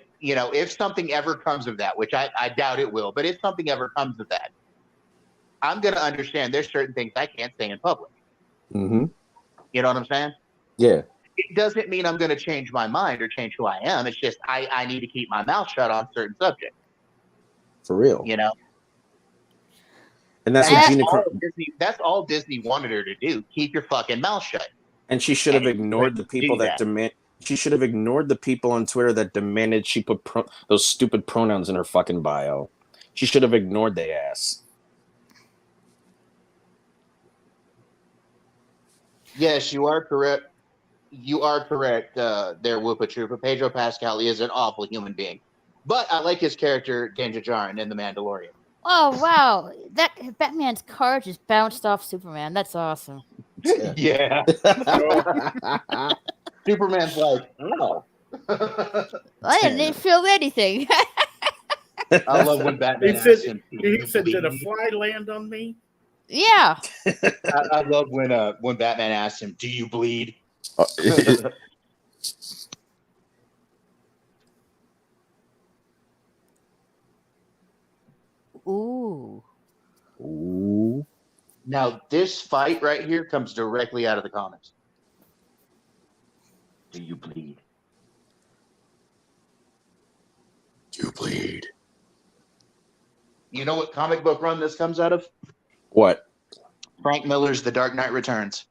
something ever comes of that, which I doubt it will, but if something ever comes of that, I'm going to understand there's certain things I can't say in public. Mm-hmm. You know what I'm saying? Yeah. It doesn't mean I'm going to change my mind or change who I am. It's just I need to keep my mouth shut on certain subjects. For real. You know? And that's what Gina that's all Disney wanted her to do. Keep your fucking mouth shut. And she should have ignored the people that demand. She should have ignored the people on Twitter that demanded she put those stupid pronouns in her fucking bio. She should have ignored their ass. Yes, you are correct. You are correct. There, Whoopa Troopa. Pedro Pascal is an awful human being, but I like his character Din Djarin in The Mandalorian. Oh wow, that Batman's car just bounced off Superman. That's awesome. Yeah. Superman's like, oh. I didn't feel anything. I love when Batman He asks said, him. he said, "Did a fly land on me?" Yeah. I love when Batman asks him, "Do you bleed?" Ooh. Ooh. Now, this fight right here comes directly out of the comics. Do you bleed? Do you bleed? You know what comic book run this comes out of? What? Frank Miller's The Dark Knight Returns.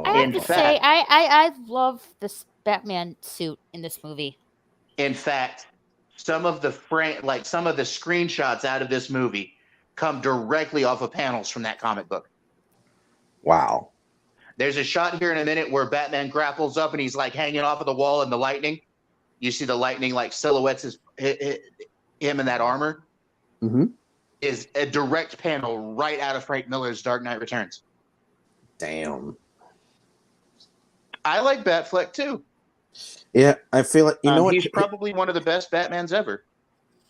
I have to say, I love this Batman suit in this movie. In fact, some of the screenshots out of this movie come directly off of panels from that comic book. Wow. There's a shot here in a minute where Batman grapples up and he's like hanging off of the wall in the lightning. You see the lightning like silhouettes him in that armor. Mm-hmm. Is a direct panel right out of Frank Miller's Dark Knight Returns. Damn. I like Batfleck too. Yeah, I feel like what? He's probably one of the best Batmans ever.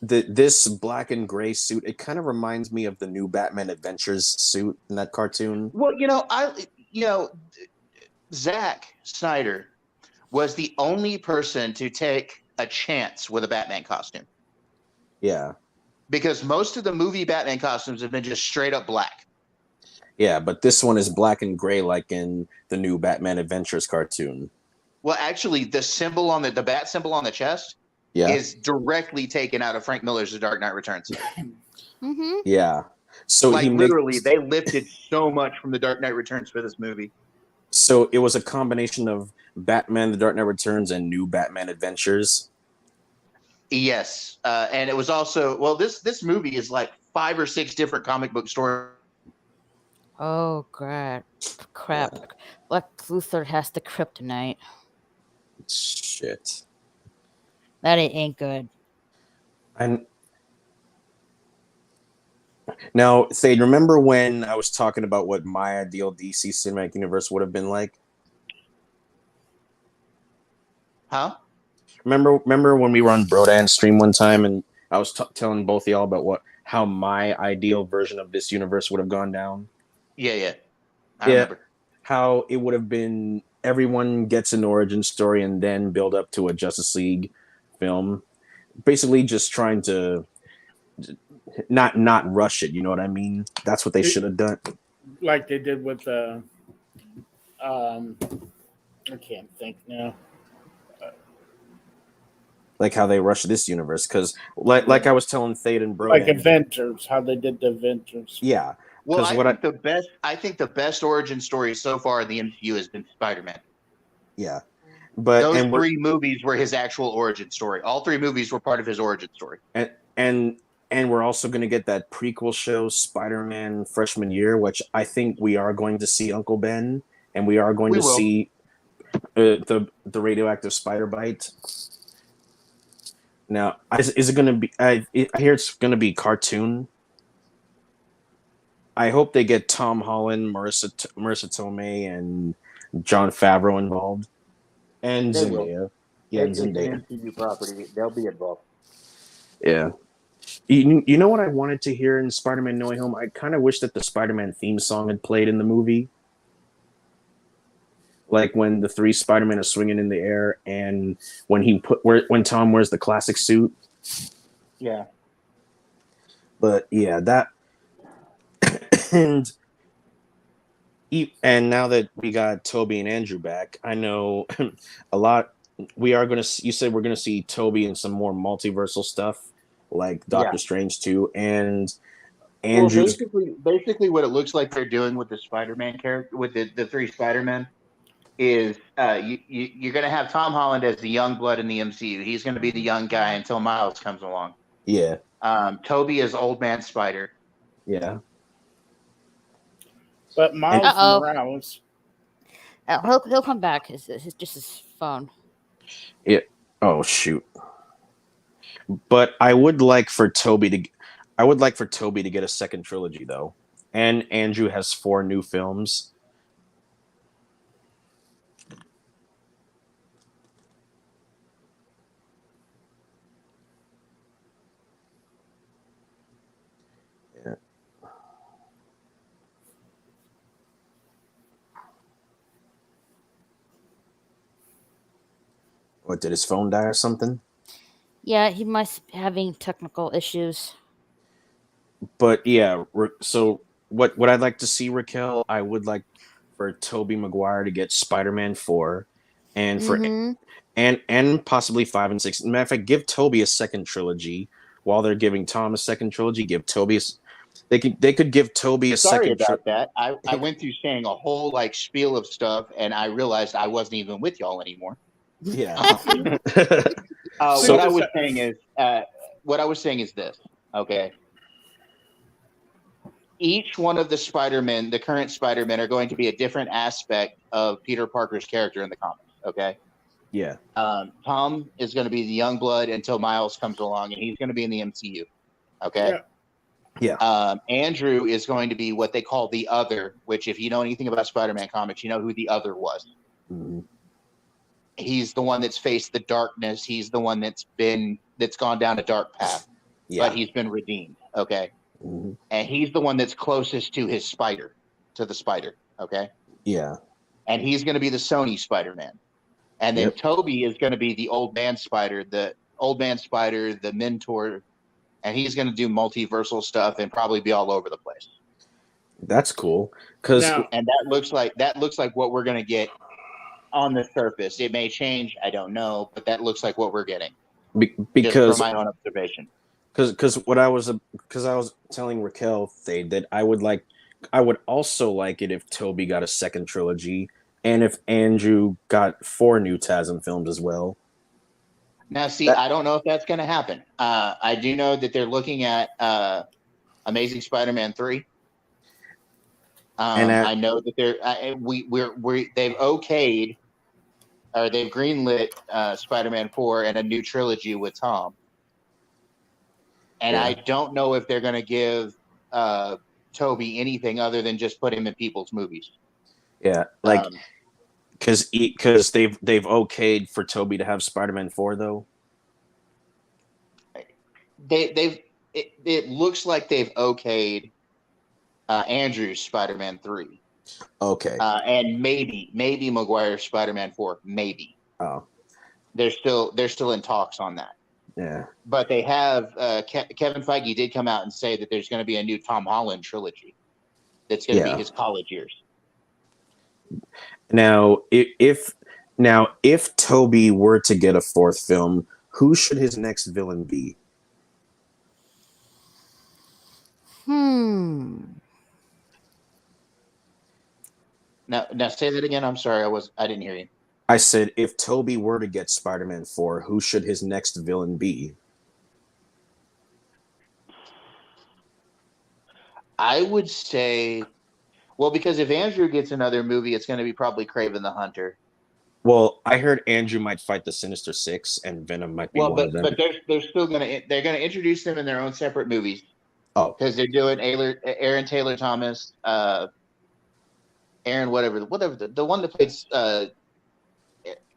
This black and gray suit, it kind of reminds me of the new Batman Adventures suit in that cartoon. Well, Zack Snyder was the only person to take a chance with a Batman costume. Yeah. Because most of the movie Batman costumes have been just straight up black. Yeah, but this one is black and gray like in the new Batman Adventures cartoon. Well, actually, the symbol on the bat symbol on the chest is directly taken out of Frank Miller's The Dark Knight Returns. Mm-hmm. Yeah. So literally, they lifted so much from The Dark Knight Returns for this movie. So it was a combination of Batman, The Dark Knight Returns, and new Batman Adventures. Yes, and it was also this movie is like 5 or 6 different comic book stories. Oh crap! Lex Luthor has the kryptonite. Shit. That ain't good. And now, Thade, remember when I was talking about what my ideal DC cinematic universe would have been like? Huh? Remember when we were on Brodan stream one time and I was telling both of y'all about how my ideal version of this universe would have gone down? Yeah. I Yeah, remember. how it would have been everyone gets an origin story and then build up to a Justice League film. Basically, just trying to not rush it. You know what I mean? That's what they should have done. Like they did with I can't think now. Like how they rush this universe, because like I was telling Thade and Like Brodan, Avengers, how they did the Avengers. yeah. Well, Because I think the best origin story so far in the MCU has been Spider-Man. yeah, but Those and we're three movies were his actual origin story. All three movies were part of his origin story. and we're also going to get that prequel show Spider-Man freshman year, which I think we are going to see Uncle Ben, and we are going We to will. see the radioactive spider bite. Now, is it going to be? I hear it's going to be cartoon. I hope they get Tom Holland, Marissa Tomei, and John Favreau involved, and They will. Zendaya. Yeah, and It's an Zendaya. MCU property. They'll be involved. Yeah. You know what I wanted to hear in Spider-Man No Way Home? I kind of wish that the Spider-Man theme song had played in the movie. Like when the three Spider-Men are swinging in the air and when Tom wears the classic suit. Yeah. But yeah, that and now that we got Toby and Andrew back, I know a lot we are going to you said we're going to see Toby in some more multiversal stuff like Doctor Strange 2 and Andrew's basically what it looks like they're doing with the Spider-Man character, with the three Spider-Men, is you're going to have Tom Holland as the young blood in the MCU. He's going to be the young guy until Miles comes along. yeah. Toby is old man Spider. Yeah. But Miles Uh-oh. Morales, He'll come back. It's just his phone. Yeah. Oh shoot. But I would like for Toby to get a second trilogy though. And Andrew has 4 new films. Yeah. What, did his phone die or something? Yeah, he must be having technical issues. But yeah, so what I'd like to see, Raquel, I would like for Tobey Maguire to get Spider-Man 4 and for and possibly 5 and 6. Matter of fact, give Toby a second trilogy while they're giving Tom a second trilogy. Give Toby they could give Toby a Sorry second about that. I went through saying a whole like spiel of stuff, and I realized I wasn't even with y'all anymore. Yeah. What I was saying is this. Okay. Each one of the Spider-Men, the current Spider-Men, are going to be a different aspect of Peter Parker's character in the comics. Okay. Yeah. Tom is going to be the young blood until Miles comes along, and he's going to be in the MCU. Okay. Yeah. Andrew is going to be what they call the Other, which, if you know anything about Spider-Man comics, you know who the Other was. Mm-hmm. He's the one that's faced the darkness. He's the one that's gone down a dark path, but he's been redeemed. Okay. Mm-hmm. And he's the one that's closest to the spider. Okay. Yeah. And he's going to be the Sony Spider-Man. And then Toby is going to be the old man Spider, the mentor, and he's going to do multiversal stuff and probably be all over the place. That's cool. And that looks like what we're going to get on the surface. It may change, I don't know, but that looks like what we're getting. Because just from my own observation. Because I was telling Raquel that I would also like it if Toby got a second trilogy and if Andrew got 4 new TASM films as well. Now, see, I don't know if that's going to happen. I do know that they're looking at Amazing Spider-Man 3. I know that they've okayed or they've greenlit Spider-Man 4 and a new trilogy with Tom. And Yeah. I don't know if they're going to give Toby anything other than just put him in people's movies. Yeah, like because they've okayed for Toby to have Spider-Man 4 though. It looks like they've okayed Andrew's Spider-Man 3. Okay. And maybe Maguire's Spider-Man 4, maybe. Oh. They're still in talks on that. Yeah. But they have Kevin Feige did come out and say that there's going to be a new Tom Holland trilogy. That's going to be his college years. Now, if Toby were to get a fourth film, who should his next villain be? Now say that again. I'm sorry, I didn't hear you. I said, if Toby were to get Spider-Man 4, who should his next villain be? I would say, well, because if Andrew gets another movie, it's going to be probably Kraven the Hunter. Well, I heard Andrew might fight the Sinister Six, and Venom might be one of them. But they're still going to introduce them in their own separate movies. Oh, because they're doing Aaron Taylor Thomas, Aaron whatever the one that plays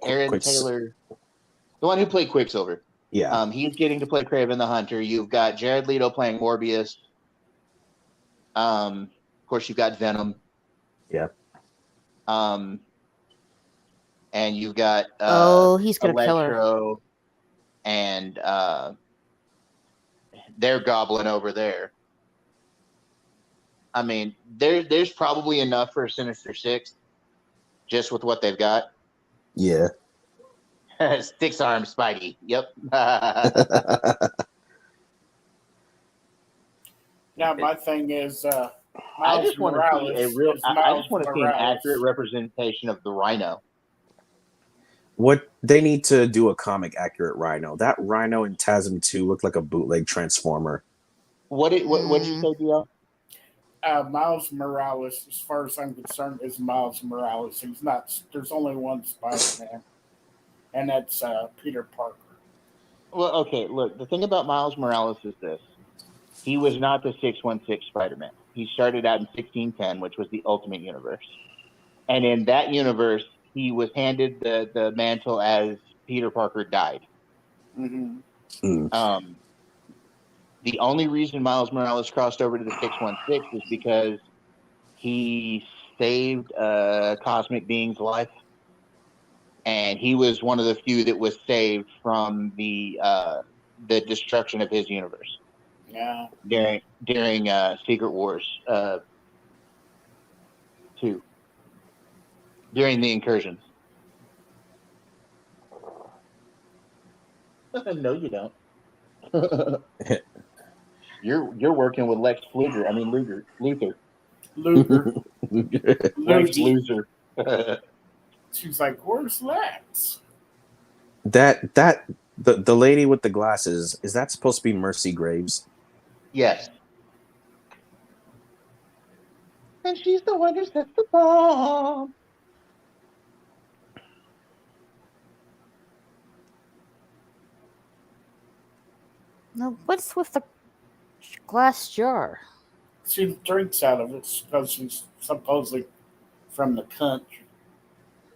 Aaron Taylor, the one who played Quicksilver. Yeah. He's getting to play Kraven the Hunter. You've got Jared Leto playing Morbius. Of course, you've got Venom. Yeah. And you've got he's gonna kill her. And their Goblin over there. I mean, there's probably enough for a Sinister Six, just with what they've got. Yeah. Six arm Spidey. Yep. Now my thing is, I just want to see an accurate representation of the Rhino. What they need to do a comic accurate Rhino. That Rhino in TASM 2 looked like a bootleg Transformer. What did you say, Dio? Miles Morales, as far as I'm concerned, is Miles Morales. He's not. There's only one Spider-Man, and that's Peter Parker. Well, okay. Look, the thing about Miles Morales is this: he was not the 616 Spider-Man. He started out in 1610, which was the Ultimate Universe, and in that universe, he was handed the mantle as Peter Parker died. Mm-hmm. The only reason Miles Morales crossed over to the 616 is because he saved a cosmic being's life, and he was one of the few that was saved from the destruction of his universe. Yeah. During Secret Wars 2. During the incursions. No, you don't. You're working with Lex Luthor. I mean Luther. Lex Loser. She's like, "Where's Lex?" The lady with the glasses, is that supposed to be Mercy Graves? Yes. And she's the one who sets the bomb. Now, what's with the glass jar? She drinks out of it because she's supposedly from the country.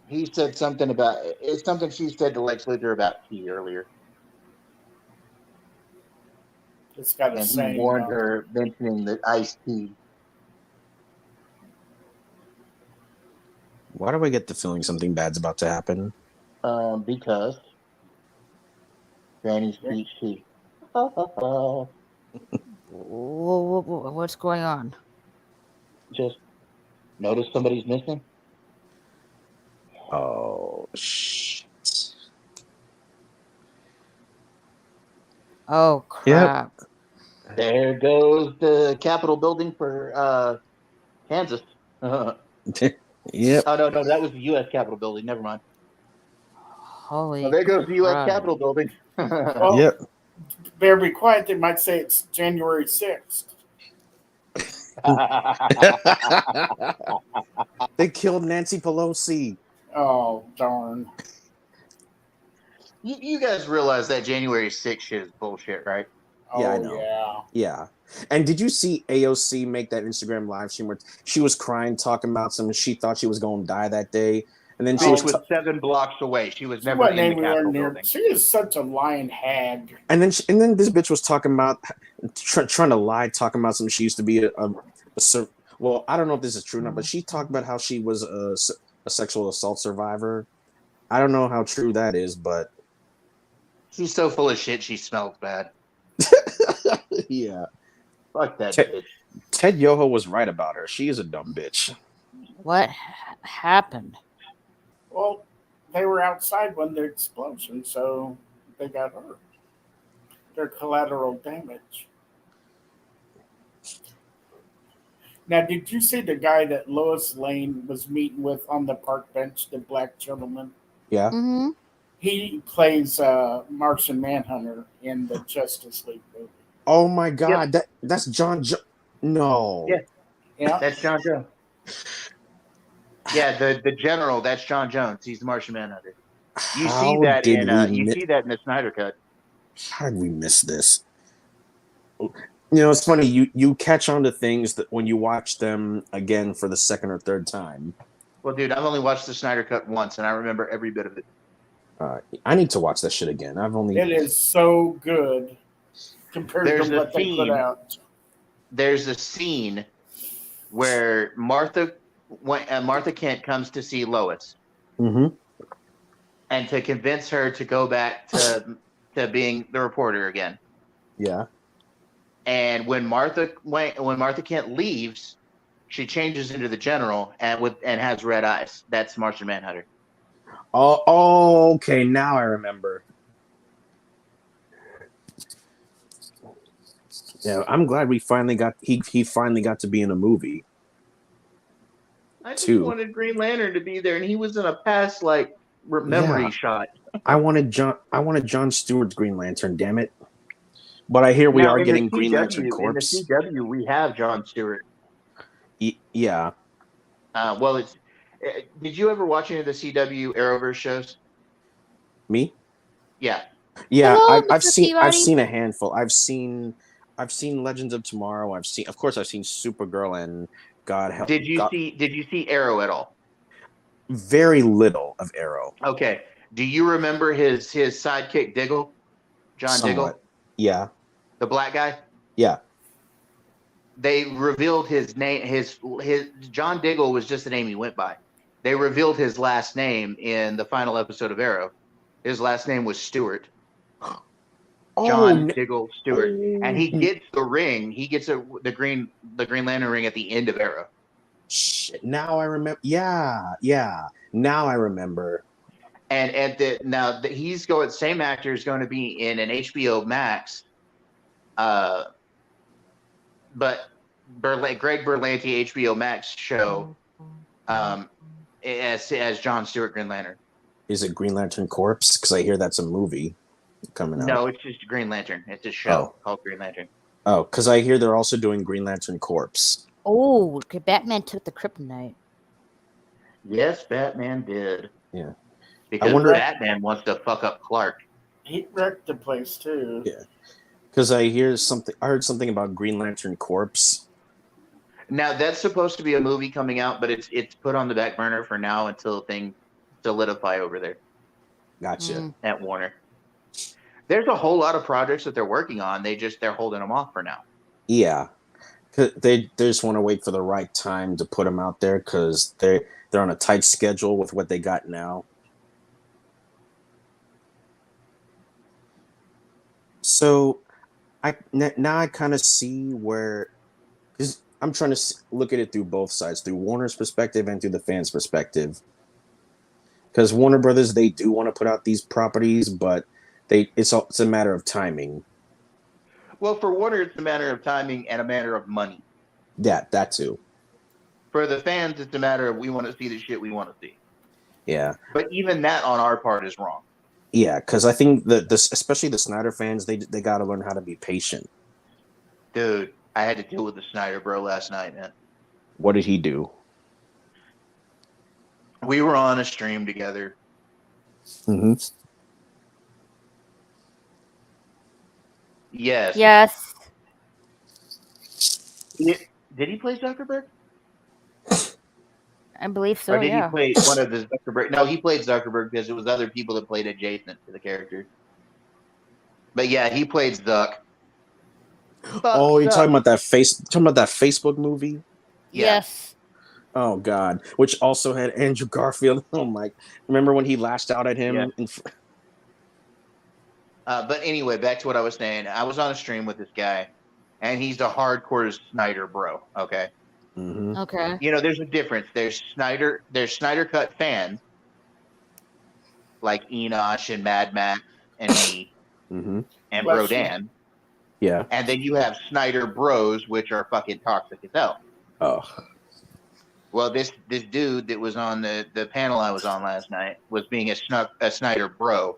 He said something about it's something she said to Lex Luthor about tea earlier. It's got a saying. He warned her, mentioning the iced tea. Why do I get the feeling something bad's about to happen? Because Granny's peach tea. What's going on? Just notice somebody's missing. Oh shit! Oh crap! Yep. There goes the Capitol building for Kansas. Yep. Oh no, that was the U.S. Capitol building. Never mind. Holy! There goes the U.S. crap. Capitol building. Well, Yep. Better be quiet. They might say it's January 6th. They killed Nancy Pelosi. Oh darn! You guys realize that January 6th shit is bullshit, right? Yeah, I Oh, know. yeah. Yeah. And did you see AOC make that Instagram live stream where she was crying, talking about some? She thought she was going to die that day, and then she Bitch was, was 7 blocks away. She was She never wasn't in the anywhere Capitol near. building. She is such a lying hag. and then this bitch was talking about trying to lie, talking about some. She used to be well, I don't know if this is true or not, but she talked about how she was a sexual assault survivor. I don't know how true that is, but She's so full of shit, she smells bad. yeah. Fuck that Ted, bitch. Ted Yoho was right about her. She is a dumb bitch. What happened? Well, they were outside when the explosion, so they got hurt. Their collateral damage. Now, did you see the guy that Lois Lane was meeting with on the park bench, the black gentleman? Yeah. Mm-hmm. He plays Martian Manhunter in the Justice League movie. Oh my God, that's John. No. Yeah. Yeah. That's John Jones. Yeah, the general, that's John Jones. He's the Martian Manhunter. You see How that did in we? see that in the Snyder Cut. How did we miss this? It's funny. You catch on to things that when you watch them again for the second or third time. Well, dude, I've only watched the Snyder Cut once, and I remember every bit of it. I need to watch that shit again. It is so good compared There's to a what they put scene. out. There's a scene where Martha Kent comes to see Lois, Mm-hmm. and to convince her to go back to being the reporter again. Yeah. And when Martha Kent leaves, she changes into the general and has red eyes. That's Martian Manhunter. Oh, okay. Now I remember. Yeah, I'm glad we finally got he finally got to be in a movie. I just Two. wanted Green Lantern to be there, and he was in a past memory Yeah. shot. I wanted John Stewart's Green Lantern. Damn it! But I hear we Now, are in the getting Green Lantern CW, Corps. we have John Stewart. Yeah. Well, it's. Did you ever watch any of the CW Arrowverse shows? Me? Yeah. Yeah, Hello, I've Mr. seen Peabody. a handful. I've seen Legends of Tomorrow. I've seen Supergirl and God help. Did you see Arrow at all? Very little of Arrow. Okay. Do you remember his sidekick Diggle, John Somewhat. Diggle, Yeah. the black guy? Yeah. They revealed his name. His John Diggle was just the name he went by. They revealed his last name in the final episode of Arrow. His last name was Stewart. John Diggle Stewart, and he gets the ring. He gets the Green Lantern ring at the end of Arrow. Shit. Now I remember. Yeah. Now I remember. And same actor is going to be in an HBO Max, but Greg Berlanti HBO Max show, as John Stewart Green Lantern. Is it Green Lantern Corps? Because I hear that's a movie coming out. No, it's just Green Lantern. It's a show called Green Lantern. Oh, because I hear they're also doing Green Lantern Corps. Oh, okay, Batman took the kryptonite. Yes, Batman did. Yeah. Because Batman wants to fuck up Clark. He wrecked the place too. Yeah. Because I heard something about Green Lantern Corps. Now that's supposed to be a movie coming out, but it's put on the back burner for now until things solidify over there. Gotcha. At Warner. There's a whole lot of projects that they're working on. They're holding them off for now. Yeah. They just want to wait for the right time to put them out there because they're on a tight schedule with what they got now. So now I kind of see where, because I'm trying to look at it through both sides, through Warner's perspective and through the fans' perspective. Because Warner Brothers, they do want to put out these properties, but it's a matter of timing. Well, for Warner, it's a matter of timing and a matter of money. Yeah, that too. For the fans, it's a matter of we want to see the shit we want to see. Yeah. But even that on our part is wrong. Yeah, because I think especially the Snyder fans, they got to learn how to be patient. Dude, I had to deal with the Snyder bro last night, man. What did he do? We were on a stream together. Mm-hmm. Yes. Yes. Did he play Zuckerberg? I believe so. Or did he Yeah. play one of the Zuckerberg? No, he played Zuckerberg because it was other people that played adjacent to the character. But yeah, he played Zuck. Oh, you're Zuck. talking about that Facebook movie? Yeah. Yes. Oh God, which also had Andrew Garfield. Oh my! Remember when he lashed out at him? Yeah. But anyway, back to what I was saying. I was on a stream with this guy, and he's a hardcore Snyder bro. Okay. Mm-hmm. Okay. You know, there's a difference. There's Snyder Cut fans like Enosh and Mad Max and me Mm-hmm. and Bless you. Brodan, Yeah. and then you have Snyder bros, which are fucking toxic as hell. Oh. Well, this dude that was on the panel I was on last night was being a Snyder bro.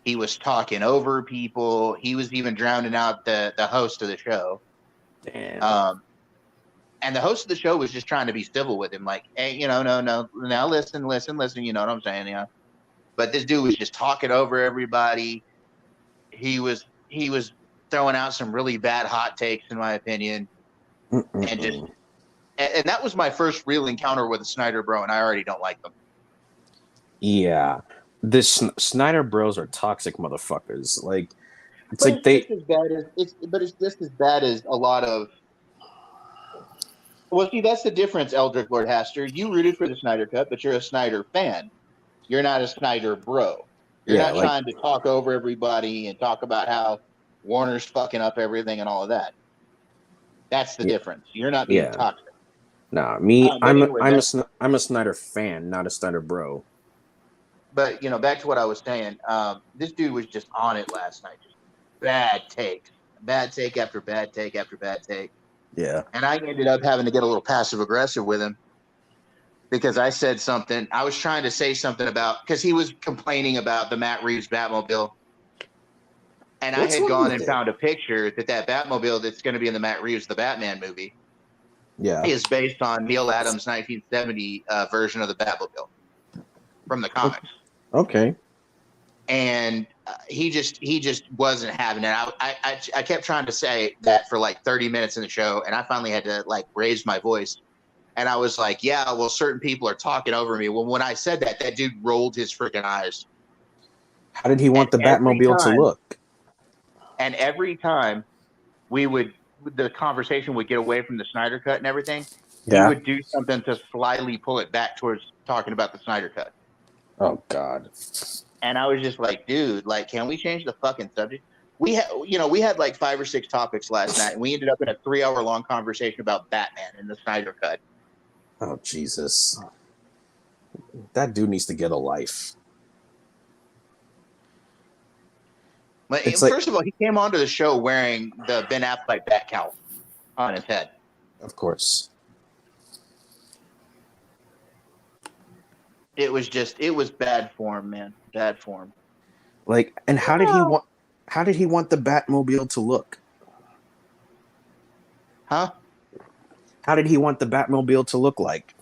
He was talking over people. He was even drowning out the host of the show. Damn. And the host of the show was just trying to be civil with him, like, hey, no, now listen, you know what I'm saying, yeah. But this dude was just talking over everybody. He was throwing out some really bad hot takes, in my opinion, and just and that was my first real encounter with a Snyder bro, and I already don't like them. Yeah. This Snyder Bros are toxic motherfuckers. Like it's But like they. it's just as bad as a lot of. Well, see, that's the difference, Eldrick Lord Haster. You rooted for the Snyder Cut, but you're a Snyder fan. You're not a Snyder bro. You're Yeah, not like trying to talk over everybody and talk about how Warner's fucking up everything and all of that. That's the yeah, difference. You're not being yeah. toxic. Nah, me. But I'm anyway, I'm a Snyder fan, not a Snyder bro. but you know, back to what I was saying. This dude was just on it last night. Just bad takes, bad take after bad take after bad take. Yeah. And I ended up having to get a little passive aggressive with him because I said something. I was trying to say something about because he was complaining about the Matt Reeves Batmobile. And What's I had wrong gone with and it? found a picture that Batmobile that's going to be in the Matt Reeves the Batman movie Yeah. is based on Neil Adams' 1970 version of the Batmobile from the comics. Okay. And he just wasn't having it. I kept trying to say that for like 30 minutes in the show, and I finally had to like raise my voice. And I was like, yeah, well, certain people are talking over me. Well, when I said that, that dude rolled his freaking eyes. How did he want the And every Batmobile to time- look? And every time the conversation would get away from the Snyder Cut and everything, he would do something to slyly pull it back towards talking about the Snyder Cut. Oh God. And I was just like, dude, like, can we change the fucking subject? We had like 5 or 6 topics last night, and we ended up in a 3-hour-long conversation about Batman and the Snyder Cut. Oh Jesus. That dude needs to get a life. But It's first of all, he came onto the show wearing the Ben Affleck bat cowl on his head. Of course. It was bad form, man. Bad form. Like, and how did he want the Batmobile to look? Huh? How did he want the Batmobile to look like?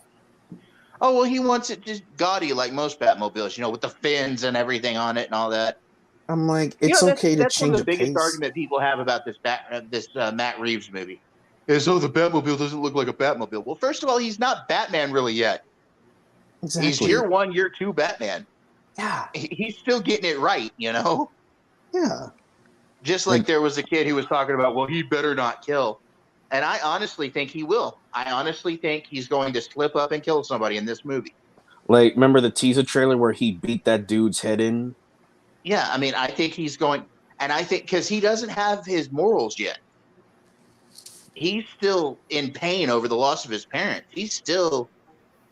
Oh, well, he wants it just gaudy like most Batmobiles, with the fins and everything on it and all that. I'm like, it's okay to that's one change of the the biggest pace. argument people have about this Matt Reeves movie. Is, the Batmobile doesn't look like a Batmobile. Well, first of all, he's not Batman really yet. Exactly. He's year 1, year 2 Batman. Yeah. He's still getting it right, Yeah. Just like there was a kid who was talking about, well, he better not kill. And I honestly think he will. I honestly think he's going to slip up and kill somebody in this movie. Like, remember the teaser trailer where he beat that dude's head in? Yeah, I mean, I think he's going, and I think because he doesn't have his morals yet. He's still in pain over the loss of his parents. He's still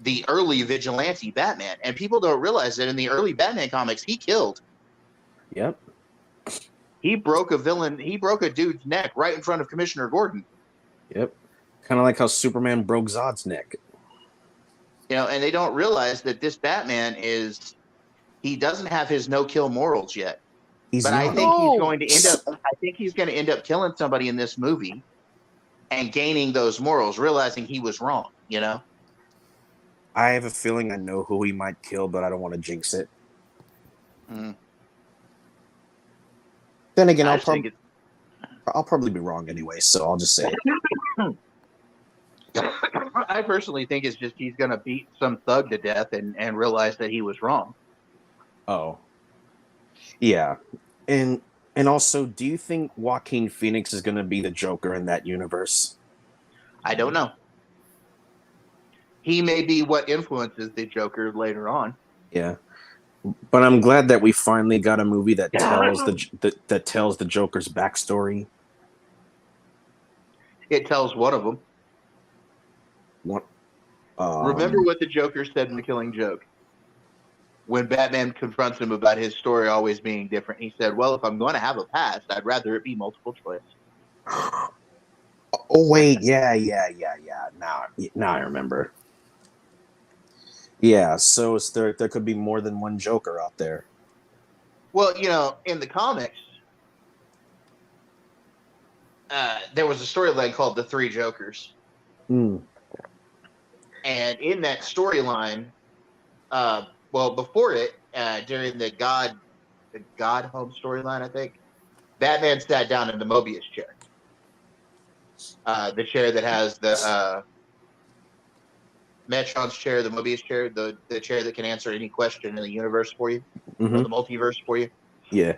the early vigilante Batman. And people don't realize that in the early Batman comics, he killed. Yep. He broke a dude's neck right in front of Commissioner Gordon. Yep. Kind of like how Superman broke Zod's neck. And they don't realize that this Batman he doesn't have his no-kill morals yet. I think he's going to end up killing somebody in this movie and gaining those morals, realizing he was wrong, I have a feeling I know who he might kill, but I don't want to jinx it. Mm. Then again, I'll probably be wrong anyway, so I'll just say it. I personally think it's just he's going to beat some thug to death and realize that he was wrong. Oh, yeah, and also, do you think Joaquin Phoenix is going to be the Joker in that universe? I don't know. He may be what influences the Joker later on. Yeah, but I'm glad that we finally got a movie that tells that tells the Joker's backstory. It tells one of them. What? Remember what the Joker said in The Killing Joke? When Batman confronts him about his story always being different, he said, well, if I'm going to have a past, I'd rather it be multiple choice. Oh wait, yeah. Now I remember. Yeah, so there could be more than one Joker out there. Well, in the comics, there was a storyline called The Three Jokers. Mm. And in that storyline, before it, during the God Home storyline, I think, Batman sat down in the Mobius chair. The chair that has the Metron's chair, the Mobius chair, the chair that can answer any question in the universe for you, or the multiverse for you. Yeah.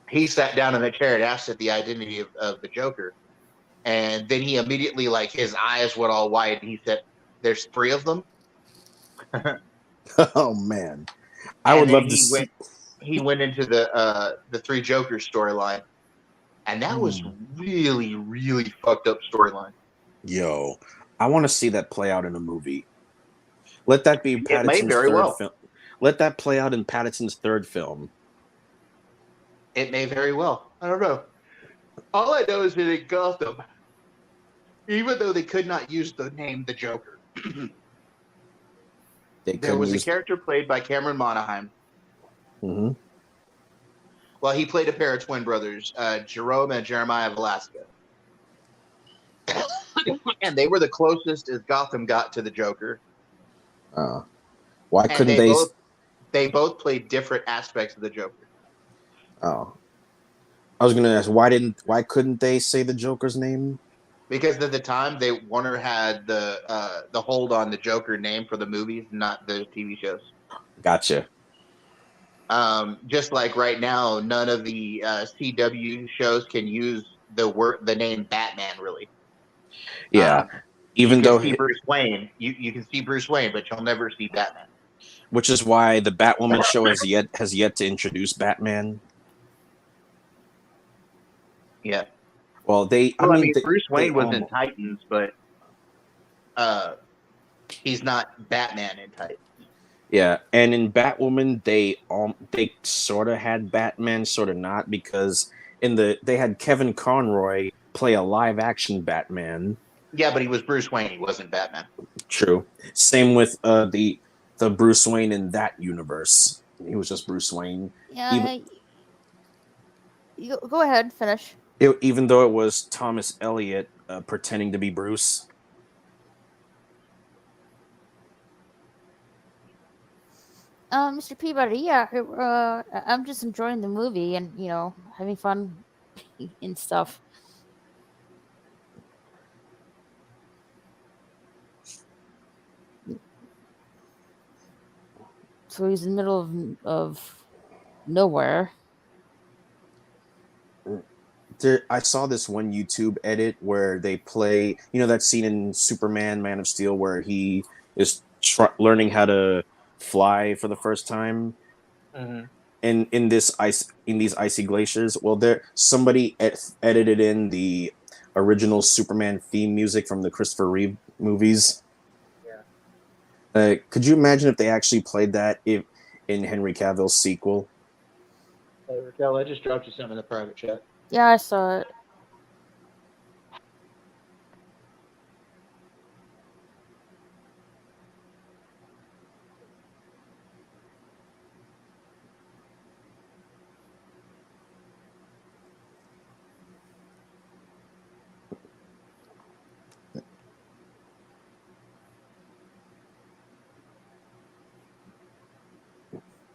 He sat down in the chair and asked it the identity of the Joker. And then he immediately, like, his eyes went all wide, and he said, there's three of them. Oh man, I would love to see. He went into the Three Jokers storyline, and that was really, really fucked up storyline. Yo, I want to see that play out in a movie. Let that be Pattinson's third film. Let that play out in Pattinson's third film. It may very well. I don't know. All I know is that in Gotham, even though they could not use the name the Joker, there was a character played by Cameron Monaghan. Mm-hmm. Well, he played a pair of twin brothers, Jerome and Jeremiah Velasquez. And they were the closest as Gotham got to the Joker. Why couldn't they? They both played different aspects of the Joker. Oh, I was going to ask why couldn't they say the Joker's name? Because at the time, Warner had the hold on the Joker name for the movies, not the TV shows. Gotcha. Just like right now, none of the CW shows can use the name Batman, really. Yeah, even though see Bruce Wayne, you can see Bruce Wayne, but you'll never see Batman. Which is why the Batwoman show has yet to introduce Batman. Yeah. Well, Bruce Wayne was in Titans, but he's not Batman in Titans. Yeah, and in Batwoman, they sort of had Batman, sort of not, because they had Kevin Conroy play a live action Batman. Yeah, but he was Bruce Wayne. He wasn't Batman. True. Same with the Bruce Wayne in that universe. He was just Bruce Wayne. Yeah. You go ahead, finish. Even though it was Thomas Elliott pretending to be Bruce. Mr. Peabody, yeah, I'm just enjoying the movie and having fun and stuff. So he's in the middle of nowhere. I saw this one YouTube edit where they play, that scene in Superman, Man of Steel, where he is learning how to fly for the first time. Mm-hmm. And in these icy glaciers, well, somebody edited in the original Superman theme music from the Christopher Reeve movies. Yeah. Could you imagine if they actually played that in Henry Cavill's sequel? Hey, Raquel, I just dropped you something in the private chat. Yeah, I saw it.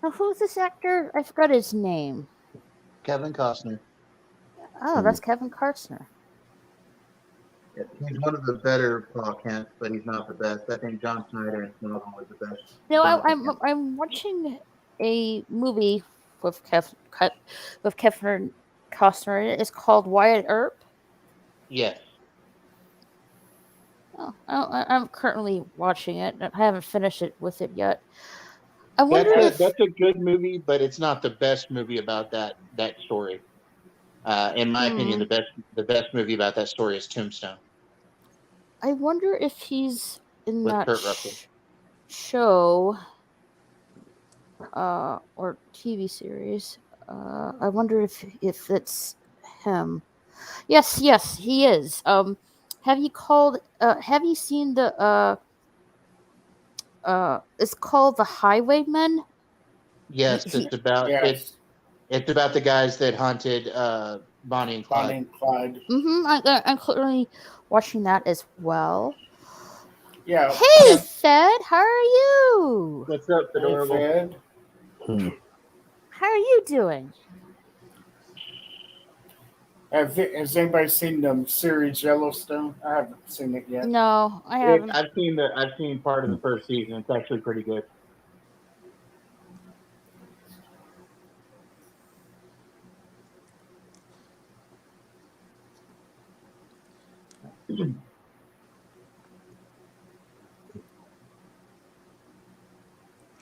Now, who's this actor? I forgot his name. Kevin Costner. Oh, that's Kevin Costner. He's one of the better Paul Kents, but he's not the best. I think John Snyder and Snowden was the best. No, Jonathan Kent. I'm watching a movie with Kevin Costner. It's called Wyatt Earp. Yes. Oh, I'm currently watching it. I haven't finished it with it yet. I wonder if That's a good movie, but it's not the best movie about that story. In my opinion, the best movie about that story is Tombstone I wonder if he's in with that Kurt Russell. show or TV series. I wonder if it's him. Yes, he is. Have you seen the it's called The Highwaymen? Yes, Yes, it's about the guys that hunted Bonnie and Clyde. Bonnie and Clyde. I'm currently watching that as well. Yeah. Hey, Fed, how are you? What's up, Hey, adorable? Fed. How are you doing? Has anybody seen the series Yellowstone? I haven't seen it yet. No, I haven't. I've seen part of the first season. It's actually pretty good.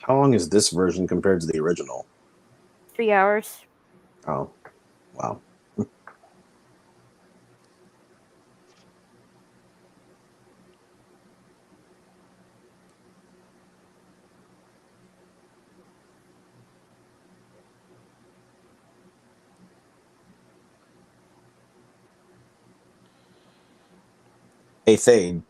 How long is this version compared to the original? 3 hours. Oh, wow. Hey, Thade.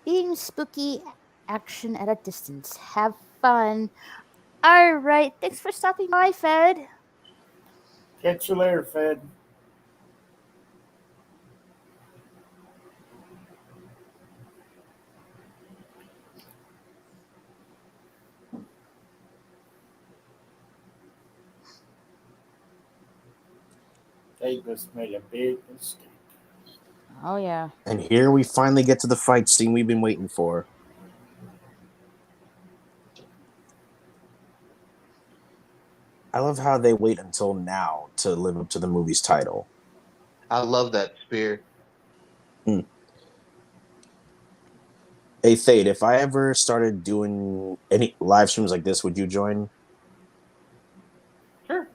Being spooky action at a distance. Have fun. All right. Thanks for stopping by, Fed. Catch you later, Fed. They just made a big mistake. Oh, yeah. And here we finally get to the fight scene we've been waiting for. I love how they wait until now to live up to the movie's title. I love that spear. Hey, Thade, if I ever started doing any live streams like this, would you join? Sure.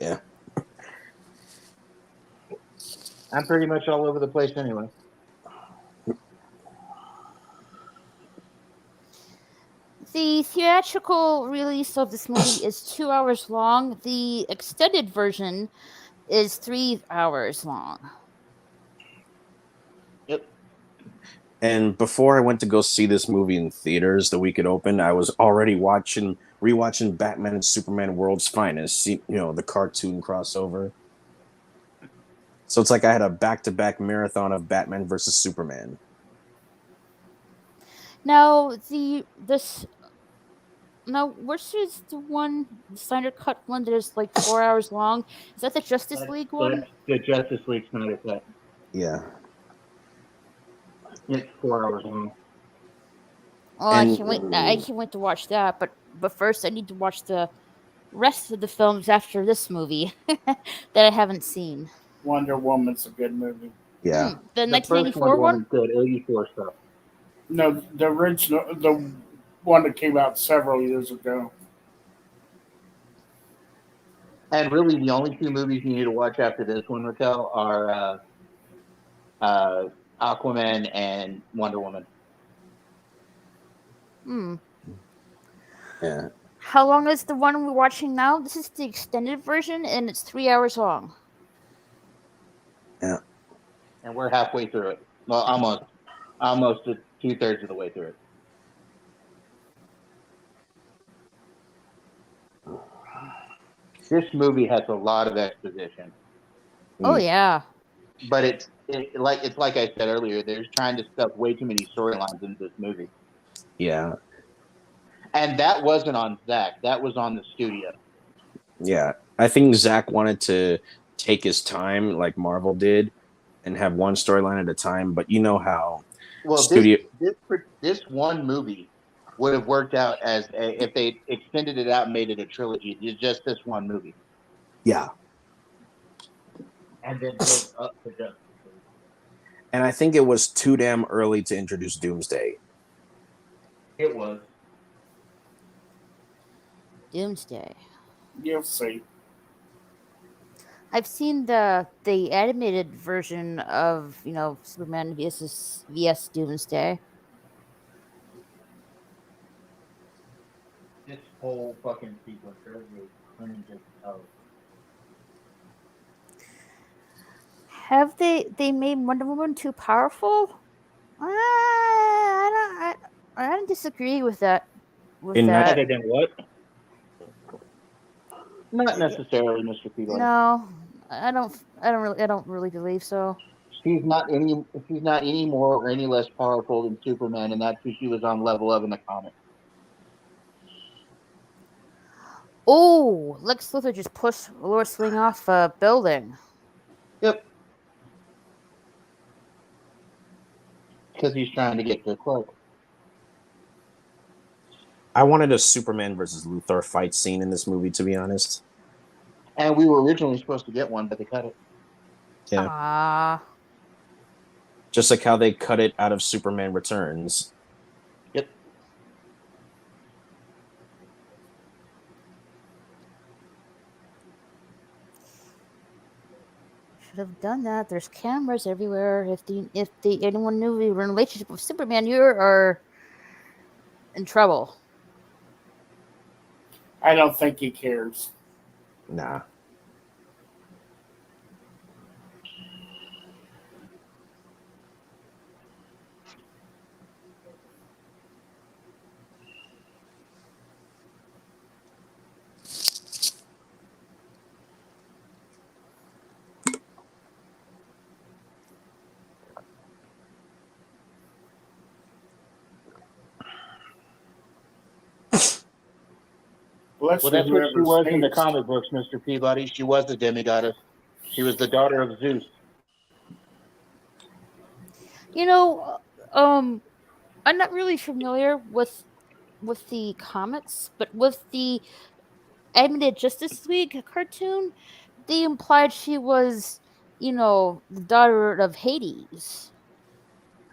Yeah. I'm pretty much all over the place anyway. The theatrical release of this movie is 2 hours long. The extended version is 3 hours long. Yep. And before I went to go see this movie in theaters the week it opened, I was already rewatching Batman and Superman World's Finest, the cartoon crossover. So it's like I had a back-to-back marathon of Batman versus Superman. Now, which is the Snyder Cut one that is like 4 hours long? Is that the Justice League one? That's the Justice League Snyder Cut. Yeah. It's 4 hours long. Oh, I can't wait! I can't wait to watch that. But first, I need to watch the rest of the films after this movie that I haven't seen. Wonder Woman's a good movie. Yeah. The first 1984 one? is good. 84 stuff. No, the original, the one that came out several years ago. And really, the only two movies you need to watch after this one, Raquel, are Aquaman and Wonder Woman. Hmm. Yeah. How long is the one we're watching now? This is the extended version, and it's 3 hours long. Yeah. And we're halfway through it. Well, almost 2/3 of the way through it. This movie has a lot of exposition, Oh yeah. but it's like I said earlier. They're trying to stuff way too many storylines into this movie, Yeah. and that wasn't on Zach. That was on the studio. Yeah. I think Zach wanted to take his time like Marvel did and have one storyline at a time, but you know how Well, studio this one movie would have worked out as if they extended it out and made it a trilogy. It's just this one movie, yeah. and then built up to Justice League. And I think it was too damn early to introduce Doomsday. It was. Doomsday. You'll see. I've seen the animated version of Superman vs Doomsday. This whole fucking sequence is cringe as hell. Have they made Wonder Woman too powerful? I don't disagree with that. In that- Other than what? Not necessarily, Mr. Peabody. No, I don't really believe so. She's not any more or any less powerful than Superman, and that's who she was on level of in the comic. Oh, Lex Luthor just pushed Lois Lane off a building. Yep. Because he's trying to get to Clark. I wanted a Superman versus Luthor fight scene in this movie, to be honest. And we were originally supposed to get one, but they cut it. Yeah. Ah. Just like how they cut it out of Superman Returns. Yep. Should have done that. There's cameras everywhere. If anyone knew we were in a relationship with Superman, you are in trouble. I don't think he cares. Nah. Well, that's what she was in the comic books, Mr. Peabody. She was a demigoddess. She was the daughter of Zeus. I'm not really familiar with the comics, but with the animated Justice League cartoon, they implied she was, the daughter of Hades.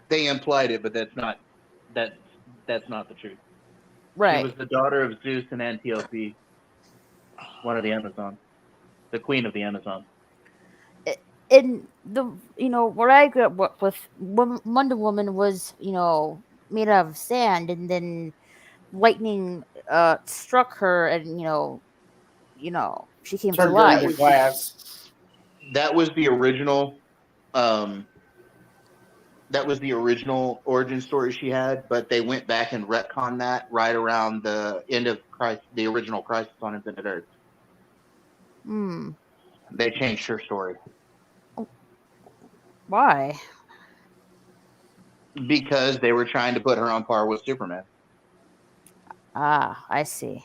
They implied it, but that's not the truth. Right. She was the daughter of Zeus and Antiope, one of the Amazons, the queen of the Amazon. And where I grew up with Wonder Woman was, made out of sand, and then lightning struck her, and she came to Turned her into life. glass. That was the original. That was the original origin story she had, but they went back and retconned that right around the end of the original Crisis on Infinite Earth. They changed her story. Why? Because they were trying to put her on par with Superman. Ah, I see.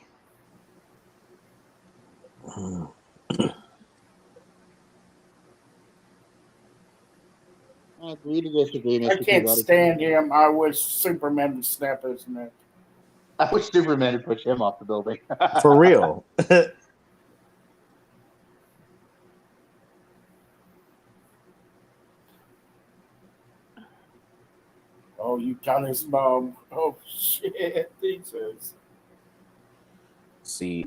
I agree to disagree, Mr. I can't Peabody. stand him. I wish Superman would snap his neck. I wish Superman would push him off the building. For real. Oh, you got his mom. Oh, shit. Jesus. See,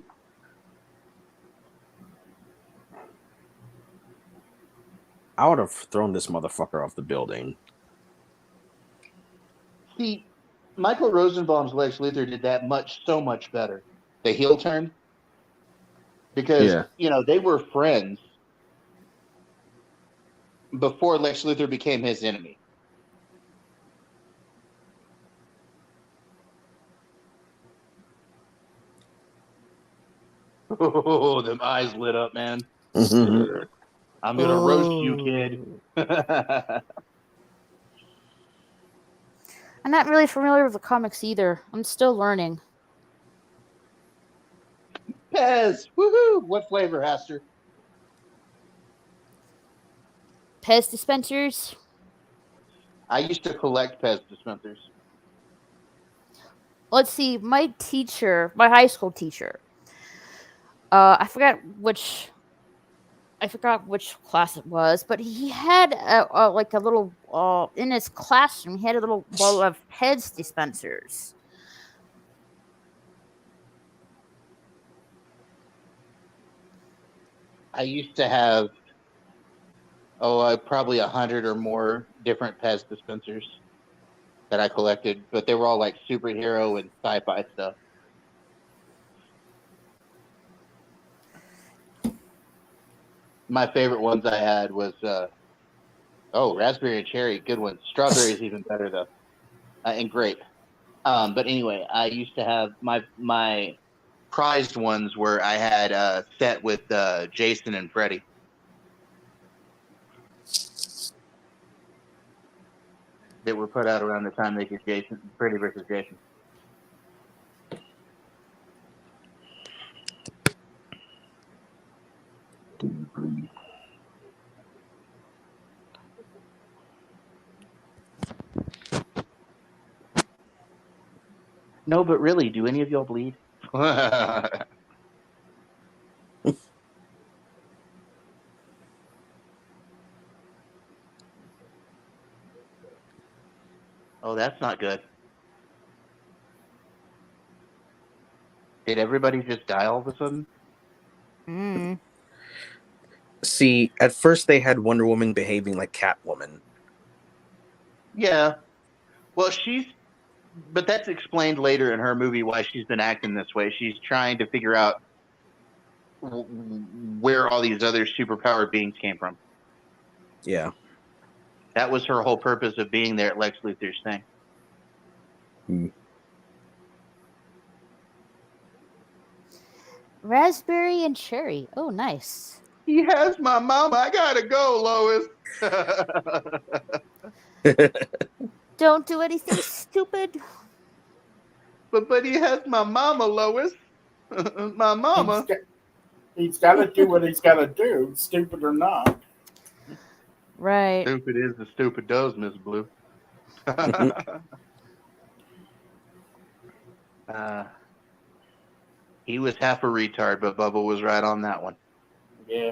I would have thrown this motherfucker off the building. See, Michael Rosenbaum's Lex Luthor did that so much better. The heel turn, because Yeah. they were friends before Lex Luthor became his enemy. Oh, them eyes lit up, man. Mhm. I'm gonna roast you, kid. I'm not really familiar with the comics either. I'm still learning. Pez, woohoo! What flavor, Aster? Pez dispensers. I used to collect Pez dispensers. Let's see. My high school teacher. I forgot which class it was, but he had like a little in his classroom. He had a little bowl of Pez dispensers. I used to have probably 100 or more different Pez dispensers that I collected, but they were all like superhero and sci-fi stuff. My favorite ones I had was raspberry and cherry, good ones. Strawberry is even better though, and grape. But anyway, I used to have my prized ones where I had a set with Jason and Freddy. That were put out around the time they did Freddy versus Jason. No, but really, do any of y'all bleed? Oh, that's not good. Did everybody just die all of a sudden? Mm. See, at first they had Wonder Woman behaving like Catwoman. Yeah. Well, but that's explained later in her movie why she's been acting this way. She's trying to figure out where all these other superpowered beings came from. Yeah. That was her whole purpose of being there at Lex Luthor's thing. Raspberry and cherry. Oh, nice. He has my mama. I gotta go, Lois. Don't do anything stupid. But he has my mama, Lois. My mama. He's got to do what he's got to do, stupid or not. Right. Stupid is the stupid does, Miss Blue. He was half a retard, but Bubba was right on that one. Yeah.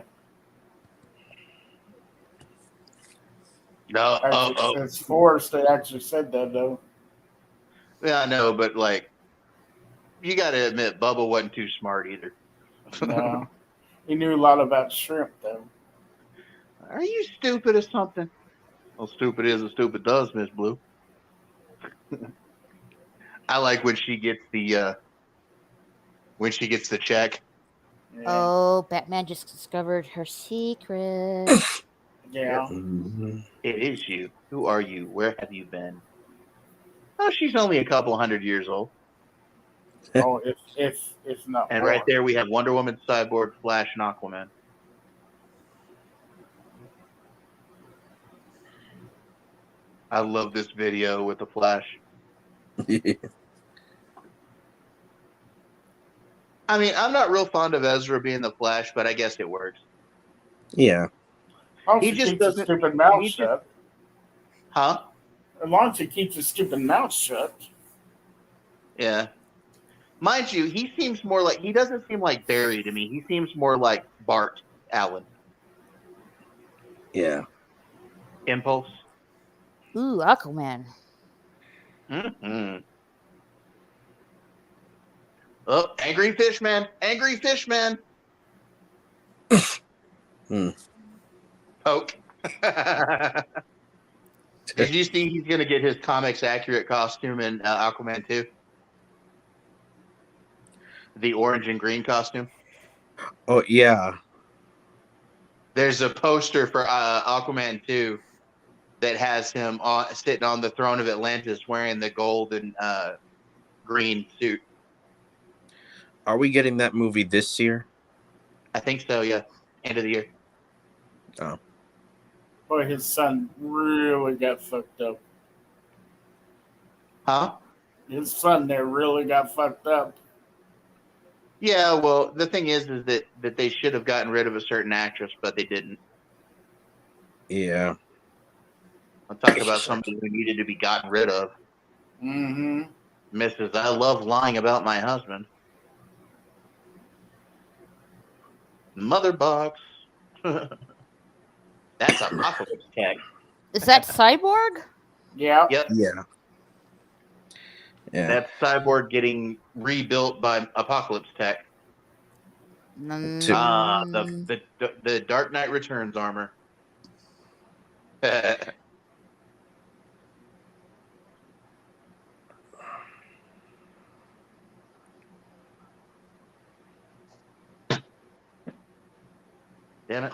No, It's forced. They actually said that though. Yeah, I know, but like, you got to admit, Bubba wasn't too smart either. No, he knew a lot about shrimp though. Are you stupid or something? Well, stupid is as stupid does, Miss Blue. I like when she gets the check. Yeah. Oh, Batman just discovered her secret. Yeah. It is you. Who are you? Where have you been? Oh, she's only a couple 100 years old. Oh, if not. And more. right there we have Wonder Woman, Cyborg, Flash, and Aquaman. I love this video with the Flash. I mean, I'm not real fond of Ezra being the Flash, but I guess it works. Yeah. He just keeps his stupid mouth shut. Huh? As long as he keeps his stupid mouth shut. Yeah. Mind you, he seems more like, he doesn't seem like Barry to me. He seems more like Bart Allen. Yeah. Impulse. Ooh, Aquaman. Mm-hmm. Oh, Angry Fishman. Angry Fishman. Poke. Did you see he's going to get his comics accurate costume in Aquaman 2? The orange and green costume. Oh yeah. There's a poster for Aquaman 2 that has him sitting on the throne of Atlantis wearing the gold and green suit. Are we getting that movie this year? I think so, yeah. End of the year. Oh. Boy, his son really got fucked up. Huh? His son there really got fucked up. Yeah, well, the thing is that they should have gotten rid of a certain actress, but they didn't. Yeah. I'll talk about somebody who needed to be gotten rid of. Mm-hmm. Mrs. I love lying about my husband. Mother box. That's Apocalypse Tech. Is that Cyborg? Yeah. Yep. Yeah. Yeah. That's Cyborg getting rebuilt by Apocalypse Tech. The Dark Knight Returns armor. Damn it.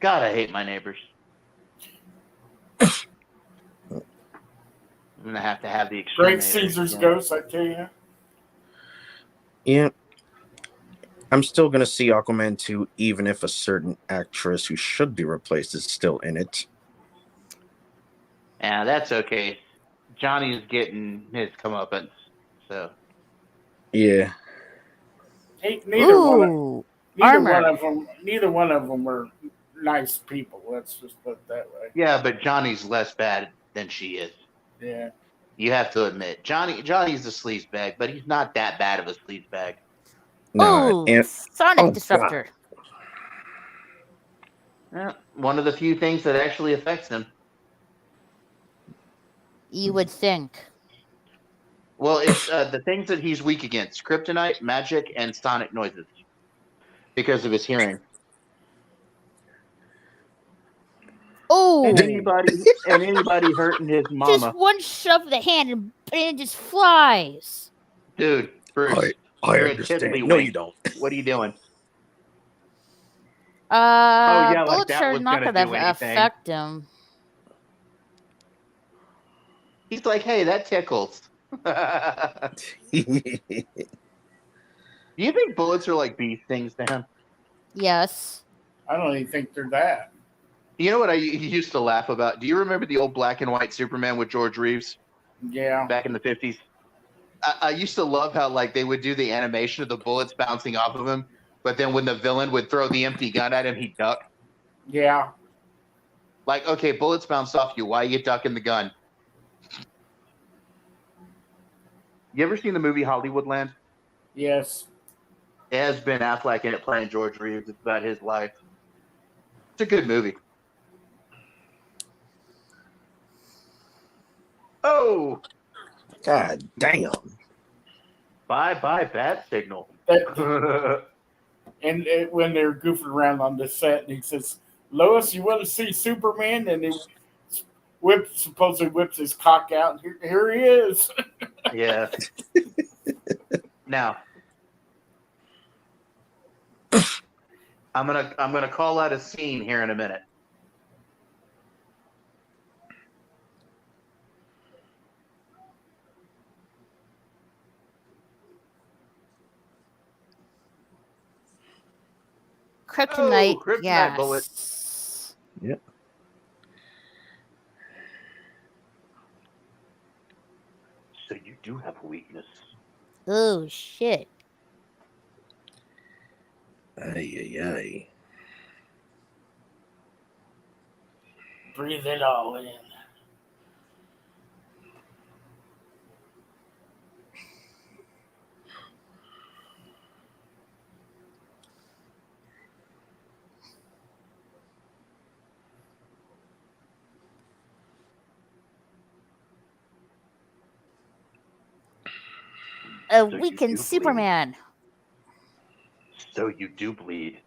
God, I hate my neighbors. I'm going to have the Great exterminator. Caesar's ghost, I tell you. Yeah. I'm still gonna see Aquaman 2, even if a certain actress who should be replaced is still in it. Yeah, that's okay. Johnny's getting his comeuppance, so. Yeah. Hey, Ooh, armor. Neither one of them were nice people. Let's just put it that way. Yeah, but Johnny's less bad than she is. Yeah. You have to admit, Johnny's a sleazebag, but he's not that bad of a sleazebag. Oh, and Sonic Disruptor. Yeah, one of the few things that actually affects him. You would think. Well, it's the things that he's weak against: kryptonite, magic, and sonic noises, because of his hearing. Oh, Anybody hurting his mama, just one shove of the hand and it just flies. dude. Bruce, I you're a understand. tiddlywink. No, you don't. What are you doing? Bullets like that are was not gonna going do to anything. affect him. He's like, hey, that tickles. Do you think bullets are like bee stings to him? Yes. I don't even think they're that. You know what I used to laugh about? Do you remember the old black and white Superman with George Reeves Yeah. back in the 50s? I used to love how like they would do the animation of the bullets bouncing off of him, but then when the villain would throw the empty gun at him, he'd duck. Yeah. Like, okay, bullets bounced off you. Why are you ducking the gun? You ever seen the movie Hollywoodland? Yes. It has Ben Affleck in it playing George Reeves. It's about his life. It's a good movie. Oh! God damn. Bye bat signal. And when they're goofing around on the set, and he says, "Lois, you want to see Superman?" And he supposedly whips his cock out. And here he is. Yeah. Now, I'm gonna call out a scene here in a minute. Kryptonite, kryptonite yes. bullet. Yep. So you do have a weakness. Oh, shit. Ay. Breathe it all in. A So you weakened do Superman. So you do bleed.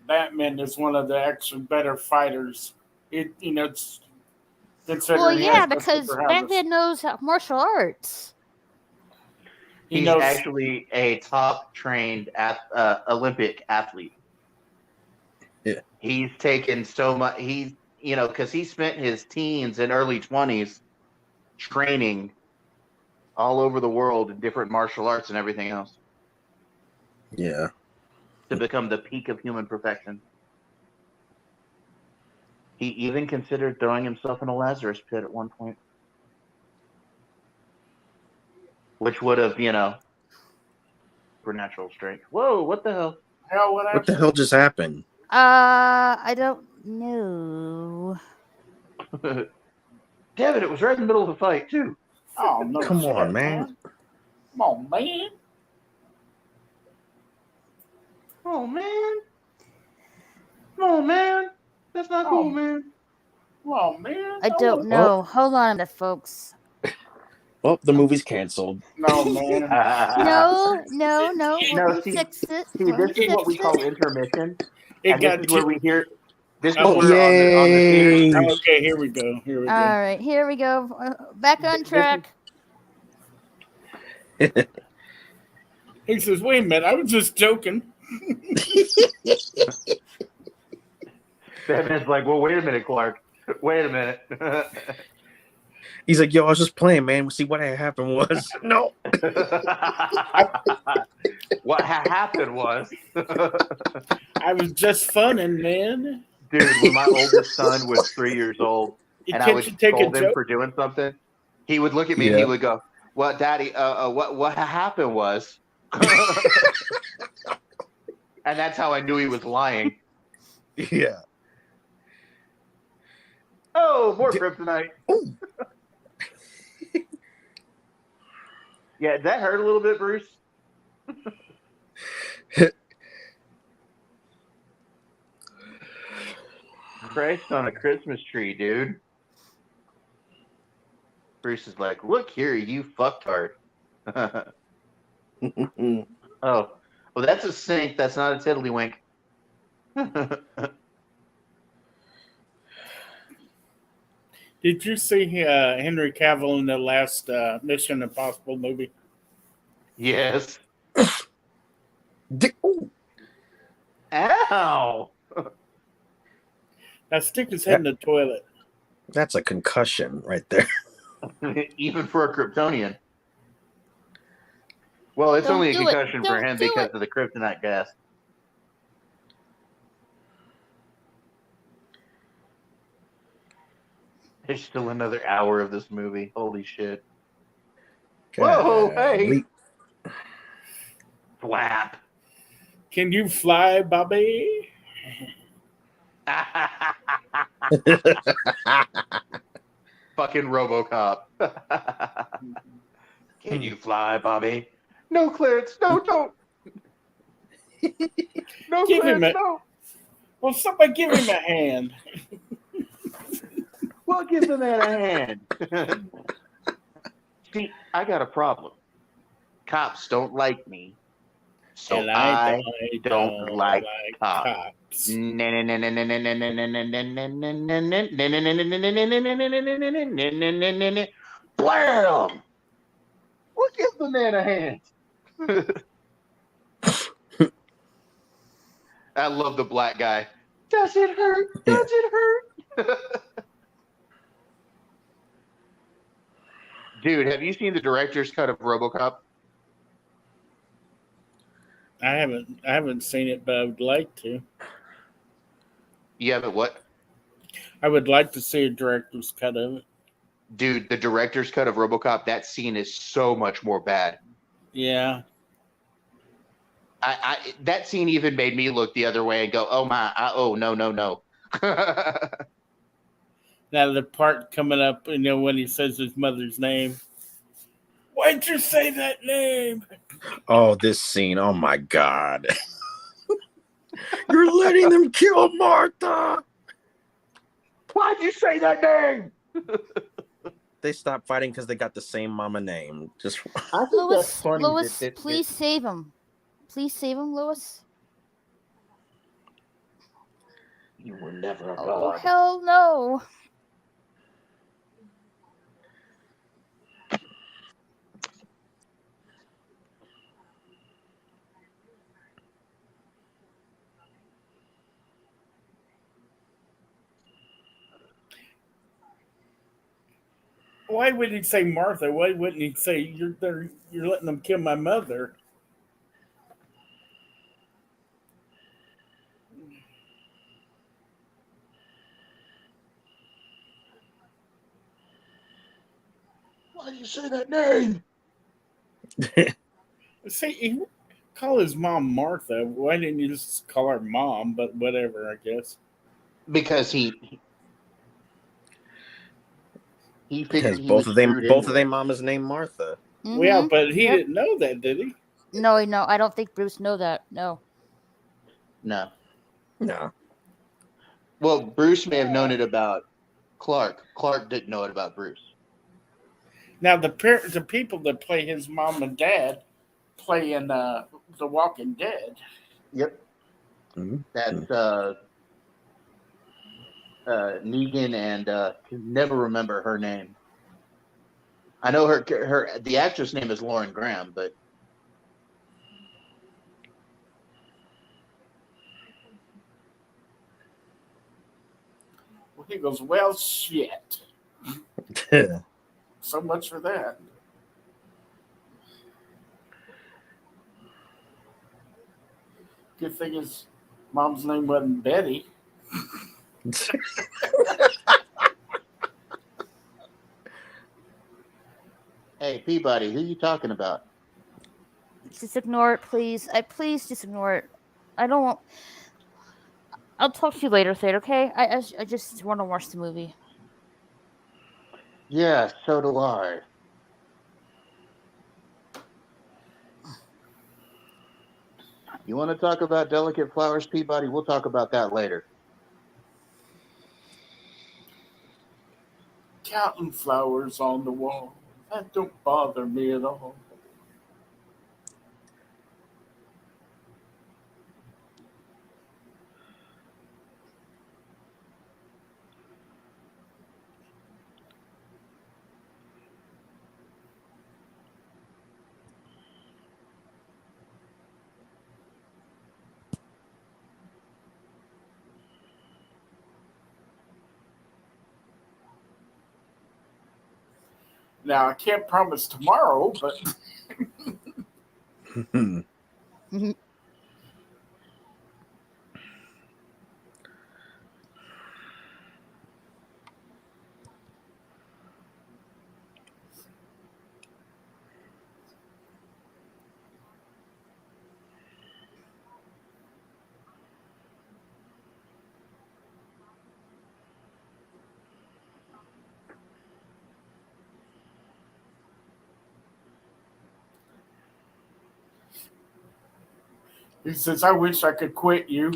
Batman is one of the actually better fighters. It's Well, considering he yeah, has the because super habits. Batman knows martial arts. He He's knows. actually a top trained Olympic athlete. Yeah. He's taken so much. Because he spent his teens and early 20s training all over the world in different martial arts and everything else Yeah. to become the peak of human perfection. He even considered throwing himself in a Lazarus pit at one point, which would have, supernatural strength. Whoa, what the hell? Hell, What the hell just happened? I don't know. Damn it, it was right in the middle of the fight, too. Oh no! Come shit, on, man. Come on, man. Oh, man. Come on, man. That's not cool, man. Come on, man. I don't know. Hold on a minute, folks. Well, the movie's canceled. No, man. No. No, We'll see, fix it. See, this is what we call intermission. It And got this is where we hear. This is Oh, where on the theater. yay! Okay, here we go. All right, here we go. Back on track. He says, "Wait a minute, I was just joking." Batman's like, well, wait a minute, Clark. Wait a minute. He's like, yo, I was just playing, man. See, what had happened was... No. What happened was... I was just funning, man. Dude, when my oldest son was 3 years old, and I would scold him for doing something, he would look at me and he would go, well, Daddy, what happened was... And that's how I knew he was lying. Yeah. Oh, more kryptonite. Yeah, that hurt a little bit, Bruce. Christ on a Christmas tree, dude. Bruce is like, look here, you fucktard. Oh, well, that's a sink. That's not a tiddlywink. Did you see Henry Cavill in the last Mission Impossible movie? Yes. Ooh. Ow! Now stick his head in the toilet. That's a concussion right there. Even for a Kryptonian. Well, it's Don't only a do it. concussion for Don't him do because it. of the kryptonite gas. There's still another hour of this movie. Holy shit. Whoa, hey! Flap. Can you fly, Bobby? Fucking RoboCop. Can you fly, Bobby? No, Clarence. No, don't. No, Give Clarence, him it. no. Well, somebody give him a hand. Well, give the man a hand. See, I got a problem. Cops don't like me. So And I don't like cops. cops. Blam! Well, give the man a hand. I love the black guy. Does it hurt? Does it hurt? Dude, have you seen the director's cut of RoboCop? I haven't seen it, but I would like to. You haven't what? I would like to see a director's cut of it. Dude, the director's cut of RoboCop, that scene is so much more bad. Yeah. I that scene even made me look the other way and go, oh my, oh no. Now the part coming up, when he says his mother's name. Why'd you say that name? Oh, this scene. Oh my God. You're letting them kill Martha. Why'd you say that name? They stopped fighting because they got the same mama name. Just I think that's Lois, funny. Lois, please save him. Please save him, Lois. You were never a Oh, god. hell no. Why would he say Martha? Why wouldn't he say you're letting them kill my mother? Why did you say that name? See, he call his mom Martha. Why didn't you just call her mom? But whatever, I guess. Because he Because figured he was screwed both into of it. their mamas named Martha. Well, yeah, Mhm. but he Yep. didn't know that, did he? No, I don't think Bruce know that. No. No. No. Well, Bruce may have known it about Clark. Clark didn't know it about Bruce. Now the people that play his mom and dad play in The Walking Dead. Yep. Mm-hmm. That's Negan and can never remember her name. I know the actress name is Lauren Graham, but Well, he goes, well, shit. So much for that. Good thing his mom's name wasn't Betty. hey, Peabody, who you talking about? Just ignore it, please. Please just ignore it. I don't. I'll talk to you later, Thade. Okay? I just want to watch the movie. Yeah, so do I. You want to talk about delicate flowers, Peabody? We'll talk about that later. Counting flowers on the wall. That don't bother me at all. Now I can't promise tomorrow, but he says, I wish I could quit you.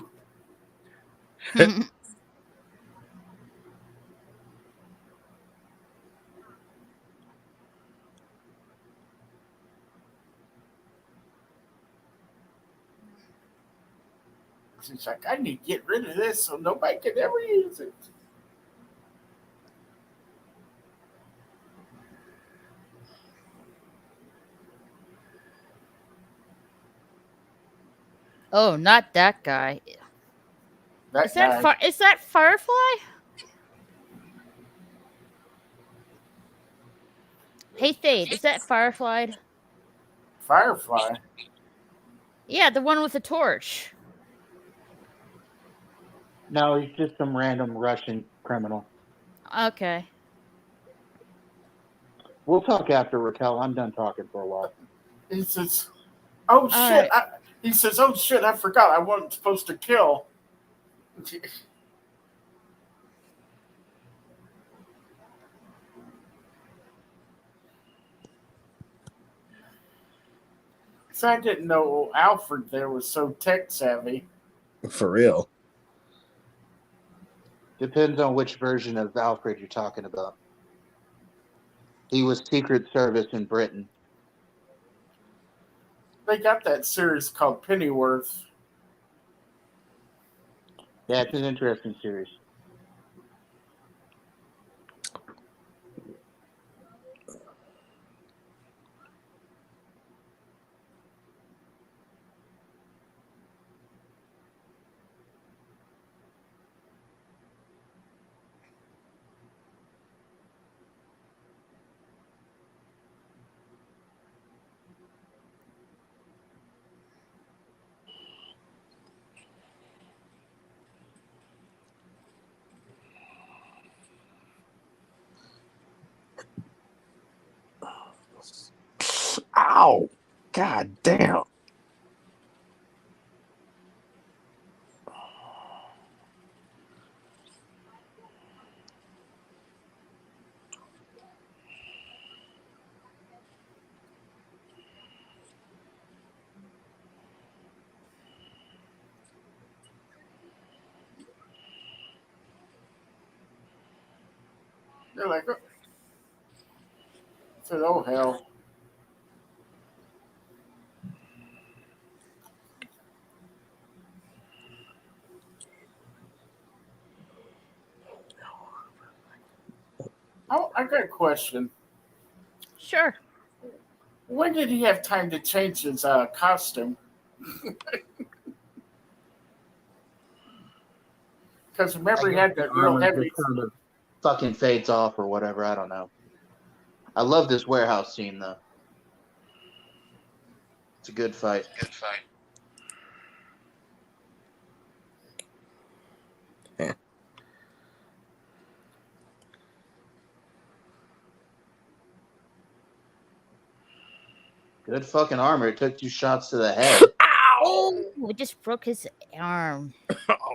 She's like, I need to get rid of this so nobody can ever use it. Oh, not that guy. That guy. Is that Firefly? Hey, Thade, is that Firefly? Firefly. Yeah, the one with the torch. No, he's just some random Russian criminal. Okay. We'll talk after, Raquel. I'm done talking for a while. He says, oh shit. Right. He says, oh shit, I forgot I wasn't supposed to kill. So I didn't know Alfred there was so tech savvy. For real. Depends on which version of Alfred you're talking about. He was Secret Service in Britain. They got that series called Pennyworth. Yeah, it's an interesting series. Ow! God damn! They're like, oh. I said, oh hell. I got a question. Sure. When did he have time to change his costume? Because remember, he had that real heavy. Kind of fucking fades off or whatever. I don't know. I love this warehouse scene though. It's a good fight. Yeah. Good fucking armor. It took 2 shots to the head. Oh, it just broke his arm.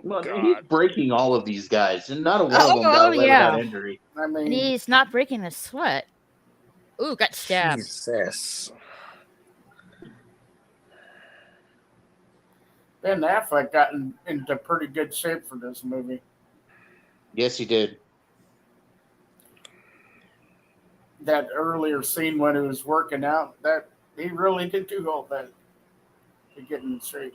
Well, he's breaking all of these guys, and not a one of them got away without injury. I And mean, he's not breaking a sweat. Ooh, got stabbed. Jesus. Ben Affleck got into pretty good shape for this movie. Yes, he did. That earlier scene when he was working out, that he really did do all that to get in shape.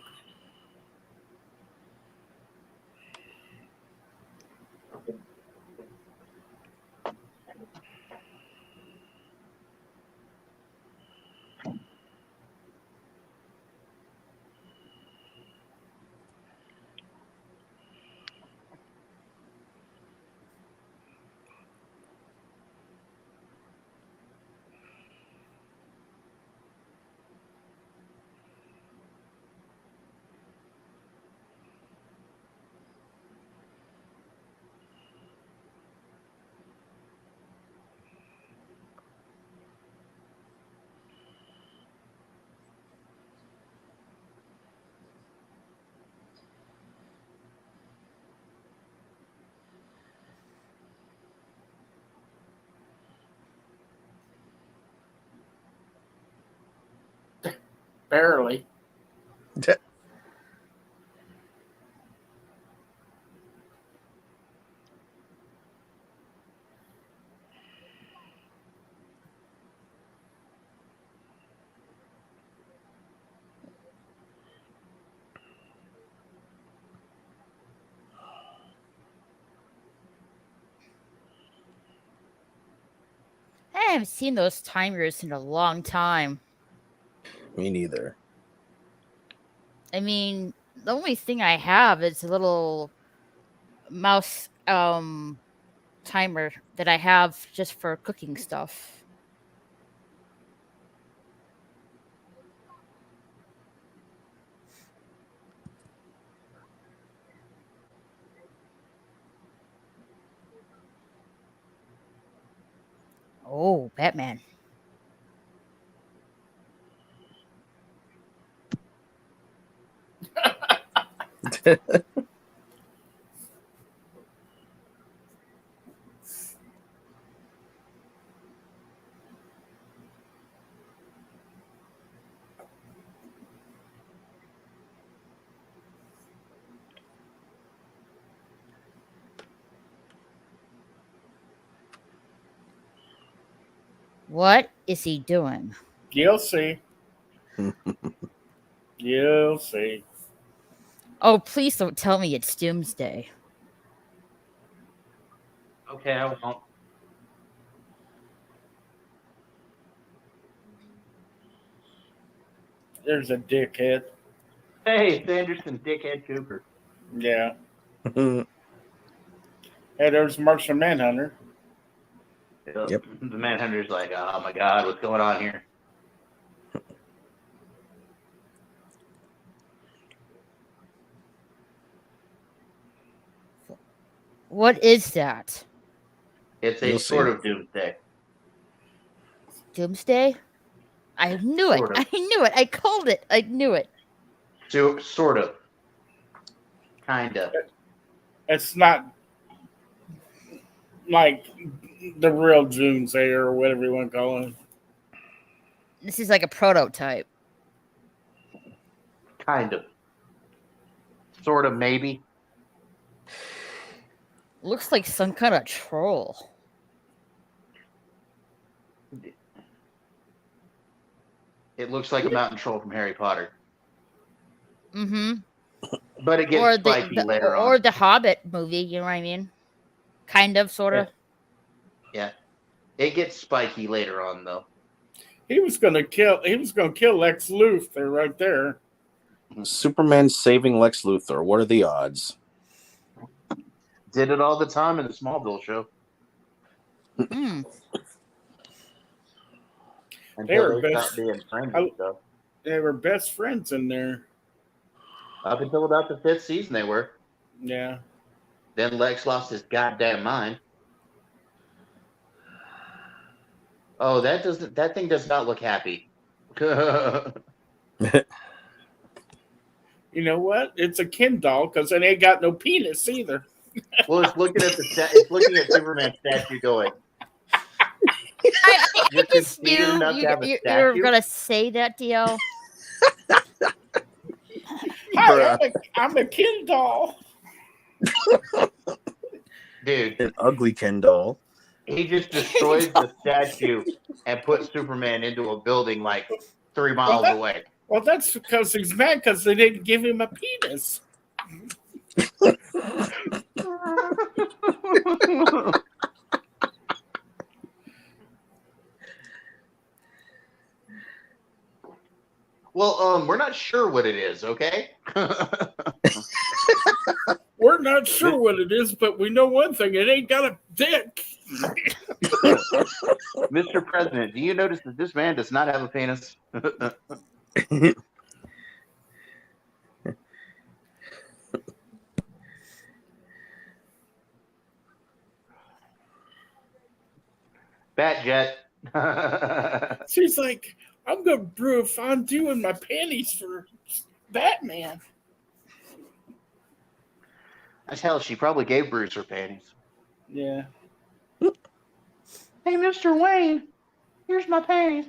Barely. I haven't seen those timers in a long time. Me neither. I mean, the only thing I have is a little mouse timer that I have just for cooking stuff. Oh, Batman. What is he doing? You'll see. You'll see. Oh, please don't tell me it's Doomsday. Okay, I won't. There's a dickhead. Hey, Sanderson, dickhead Cooper. Yeah. Hey, there's Martian Manhunter. Yep. The Manhunter's like, oh my god, what's going on here? What is that? It's a You'll sort see. of doomsday. Doomsday? I knew it. Sort of. I knew it. I called it. I knew it. So, sort of. Kind of. It's not like the real Doomsday or whatever you want to call it. This is like a prototype. Kind of. Sort of, maybe. Looks like some kind of troll. It looks like a mountain troll from Harry Potter. Mm-hmm. But it gets Or spiky later or on. the Hobbit movie, you know what I mean? Kind of, sort of. Yeah. It gets spiky later on, though. He was gonna kill Lex Luthor right there. Superman saving Lex Luthor. What are the odds? Did it all the time in the Smallville show. Mm. They were Until they best- stopped being friends and stuff. They were best friends in there. Up until about the 5th season, they were. Yeah. Then Lex lost his goddamn mind. Oh, that thing does not look happy. You know what? It's a Ken doll because it ain't got no penis either. Well, it's looking at Superman's statue going. I You're just conceited knew enough to have a you were statue? gonna say that, DL. Hi, I'm a Ken doll. Dude, An ugly Ken doll. he just destroys the statue and puts Superman into a building like 3 miles away. Well, that's because he's mad because they didn't give him a penis. Well, we're not sure what it is, okay? We're not sure what it is, but we know one thing: it ain't got a dick. Mr. President, do you notice that this man does not have a penis? Bat Jet. She's like, I'm gonna brew a fondue in my panties for Batman. Hell, she probably gave Bruce her panties. Yeah. Hey, Mr. Wayne, here's my panties.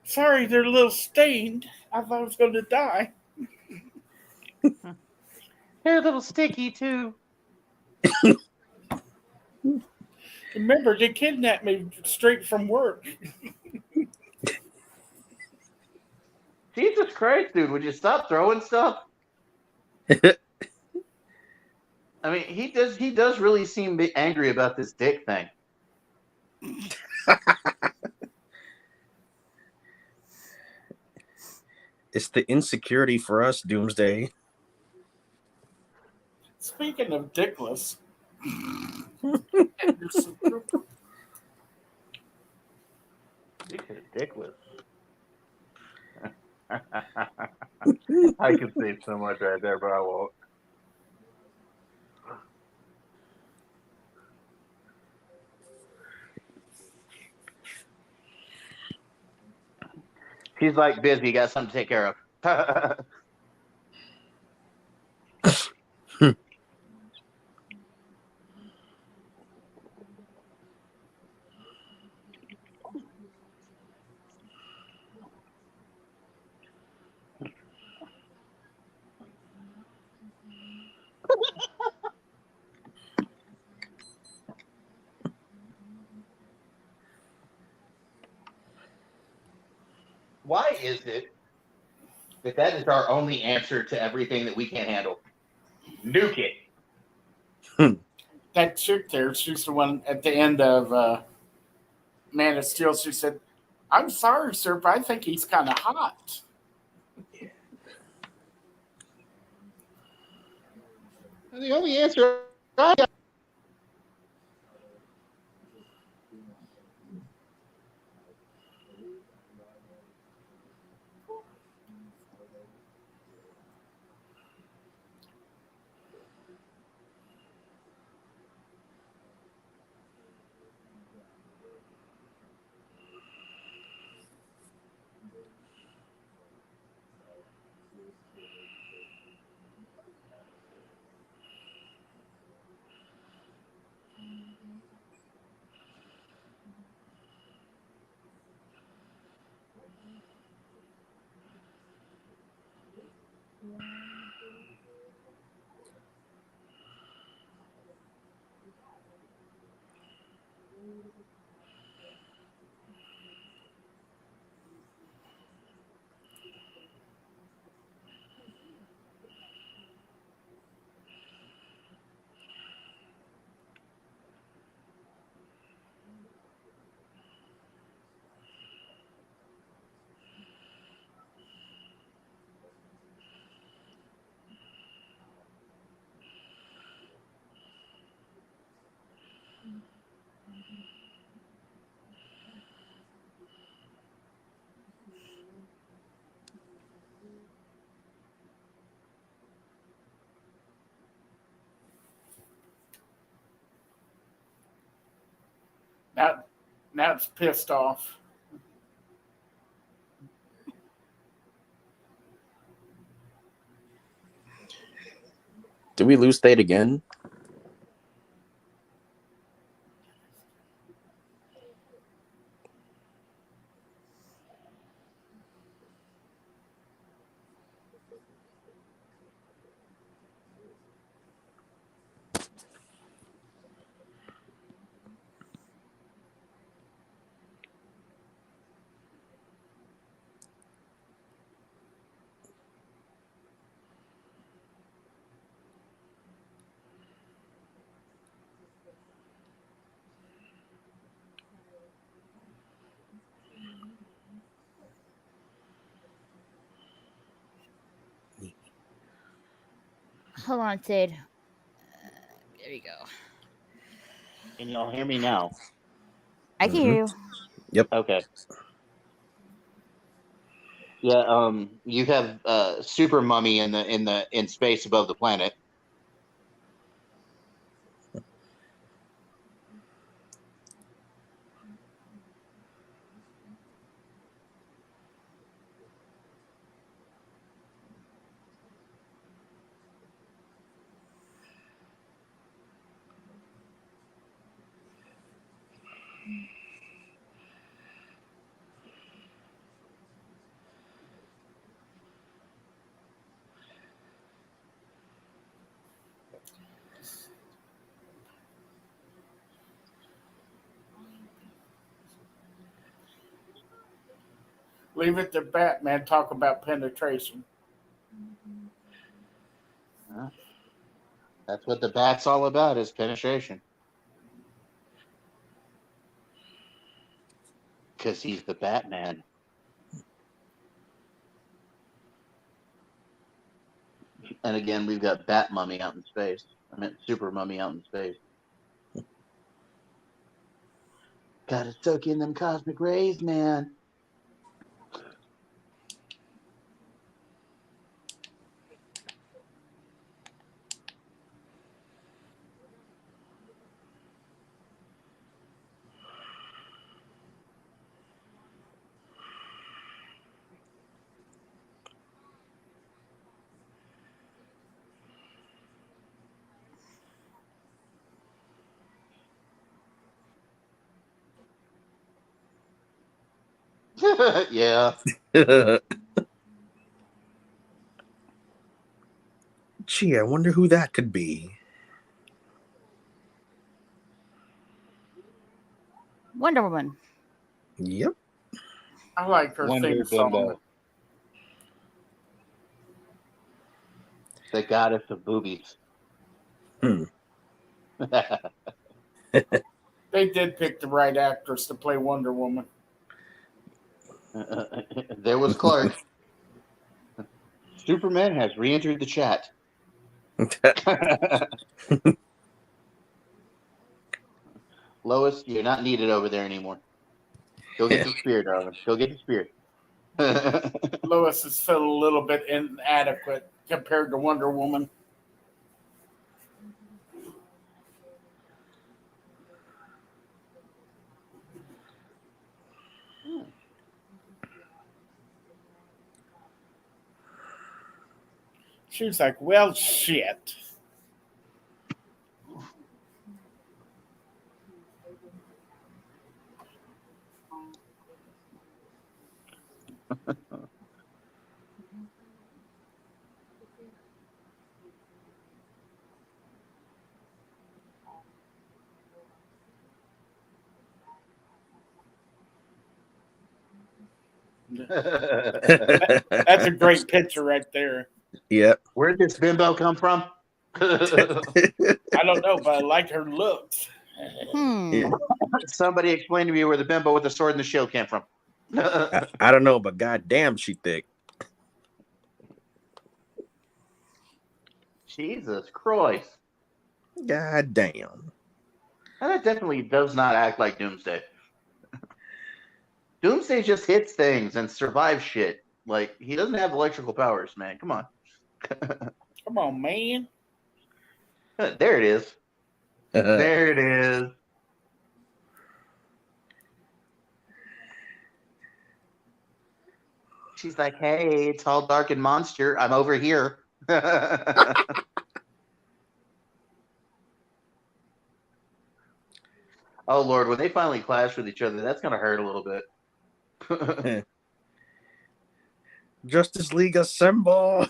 Sorry, they're a little stained. I thought I was gonna die. They're a little sticky, too. Remember, they kidnapped me straight from work. Jesus Christ, dude, would you stop throwing stuff? I mean, he does really seem angry about this dick thing. It's the insecurity for us, Doomsday. Speaking of dickless, Dickless. I could say so much right there, but I won't. He's like busy, got something to take care of. Why is it If that is our only answer to everything that we can't handle, nuke it. That chick there, she's the one at the end of Man of Steel. She said, "I'm sorry, sir, but I think he's kind of hot." The only answer I got. Now, now it's pissed off. Did we lose Thade again? Hold on, Thade. There you go. Can y'all hear me now? I can hear you. Yep. Okay. Yeah, you have super mummy in space above the planet. Leave it to Batman. Talk about penetration. That's what the bat's all about, is penetration. Because he's the Batman. And again, we've got Bat Mummy out in space. I meant Super Mummy out in space. Gotta soak in them cosmic rays, man. Yeah. Gee, I wonder who that could be. Wonder Woman. Yep. I like her Wonder theme song. Bimbo. The goddess of boobies. Hmm. They did pick the right actress to play Wonder Woman. There was Clark. Superman has re-entered the chat. Lois, you're not needed over there anymore. Go get some spear, darling. Go get the spear. Lois is felt a little bit inadequate compared to Wonder Woman. She was like, well, shit. That's a great picture right there. Yep. Where did this bimbo come from? I don't know, but I like her looks. Hmm. Somebody explain to me where the bimbo with the sword and the shield came from. I don't know, but goddamn, she thick. Jesus Christ. God damn. And that definitely does not act like Doomsday. Doomsday just hits things and survives shit. Like, he doesn't have electrical powers, man. Come on. Come on, man. There it is. There it is. She's like, hey, tall, dark, and monster. I'm over here. Oh, Lord, when they finally clash with each other, that's going to hurt a little bit. Justice League assemble.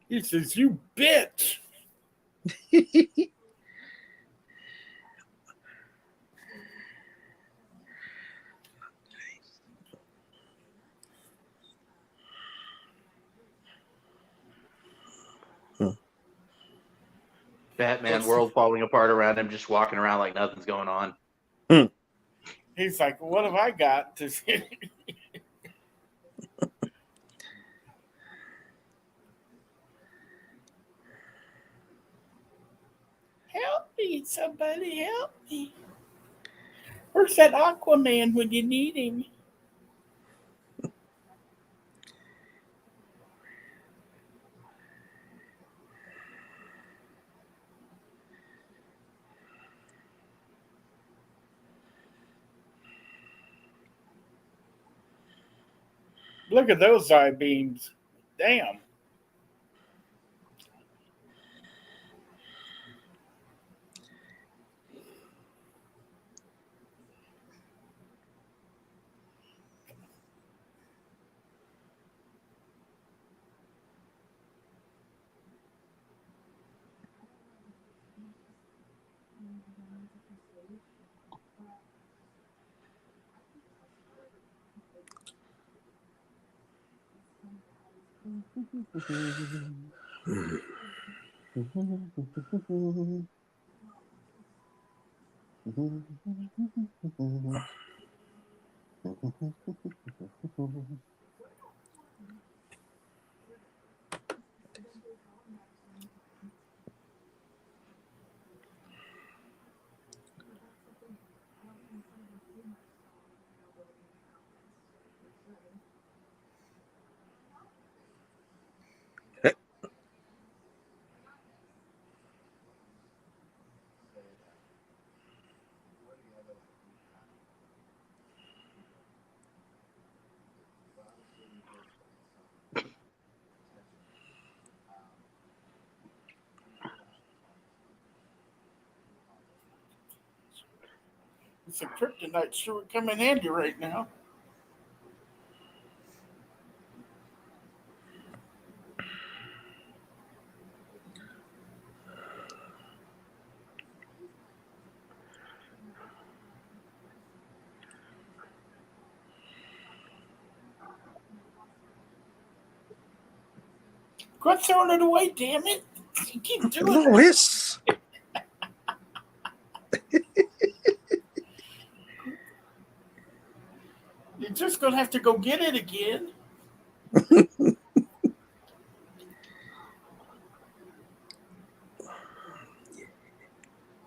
He says, you bitch. Batman world falling apart around him, just walking around like nothing's going on. He's like, what have I got to help me, somebody help me. Where's that Aquaman when you need him? Look at those eye beams. Damn. It's a kryptonite sure would come in handy right now. Quit throwing it away, damn it! You keep doing it. Lois. You're just gonna have to go get it again.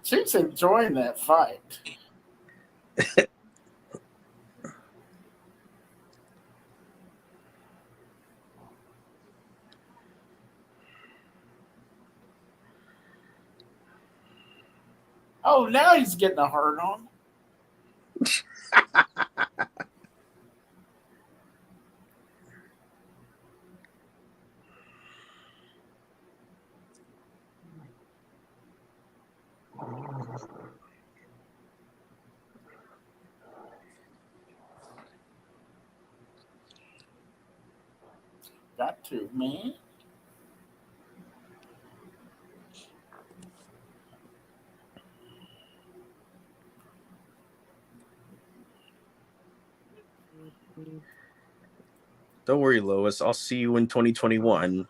She's enjoying that fight. Oh, now he's getting a hard on. Got to, man. Don't worry, Lois. I'll see you in 2021.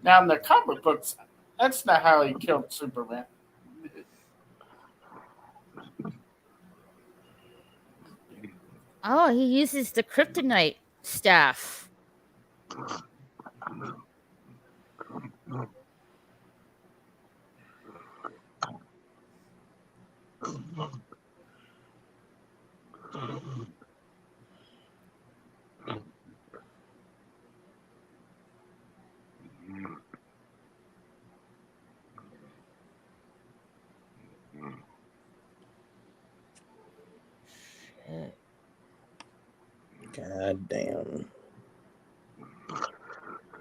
Now in the comic books, that's not how he killed Superman. Oh, he uses the kryptonite staff. God damn.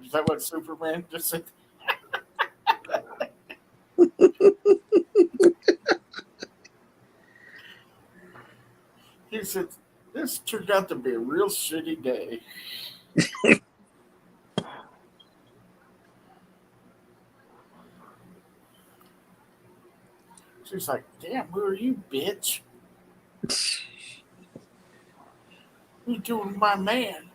Is that what Superman just said? He said, "This turned out to be a real shitty day." She's like, "Damn, who are you, bitch? What you doing with my man?"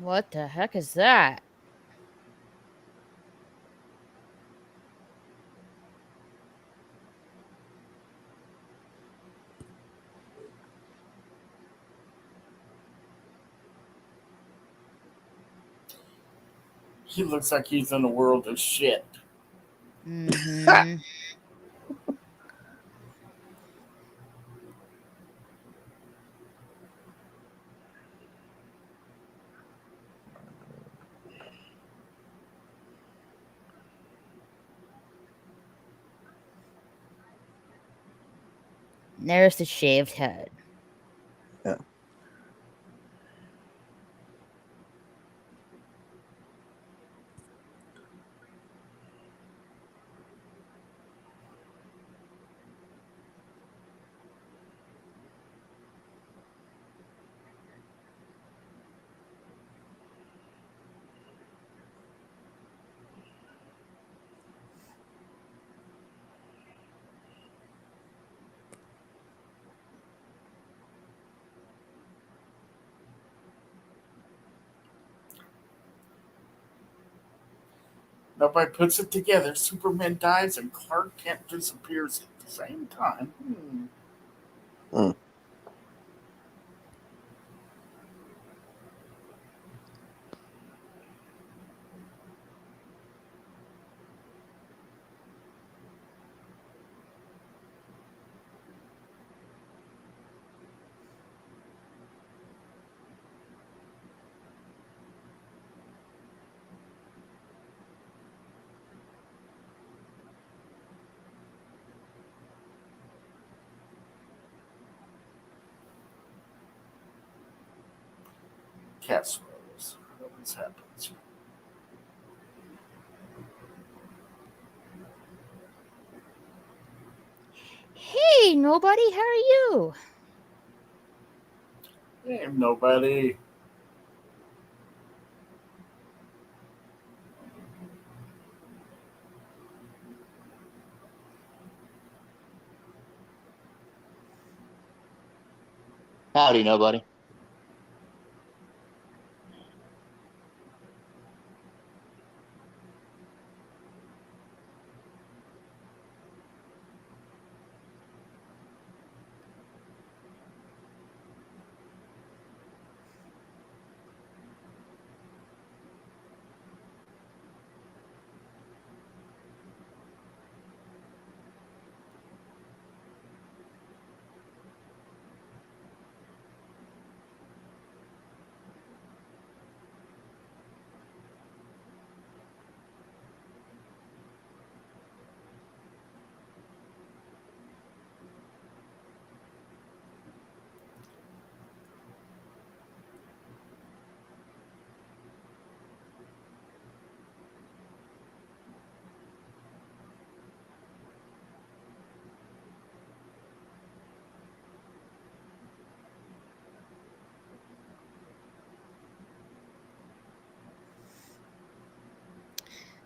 What the heck is that? He looks like he's in a world of shit. Mm-hmm. There's the shaved head. Yeah. Nobody puts it together. Superman dies and Clark Kent disappears at the same time. Casseroles. That always happens. Hey, nobody, how are you? Ain't nobody. Howdy, nobody.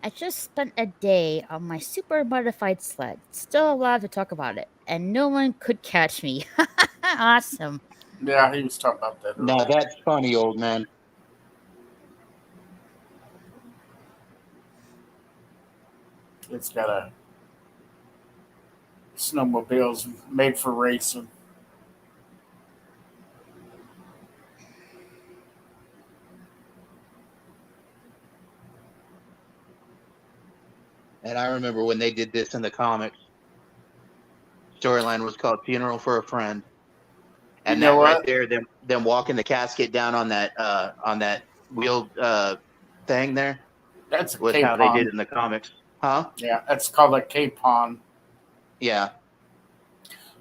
I just spent a day on my super modified sled, still allowed to talk about it, and no one could catch me. Awesome. Yeah, he was talking about that Now earlier. that's funny, old man. It's got a snowmobiles made for racing. And I remember when they did this in the comics. Storyline was called "Funeral for a Friend," You and know that right what? there, them walking the casket down on that wheeled thing there That's a was how they did capon. it in the comics, huh? Yeah, that's called a capon. Yeah.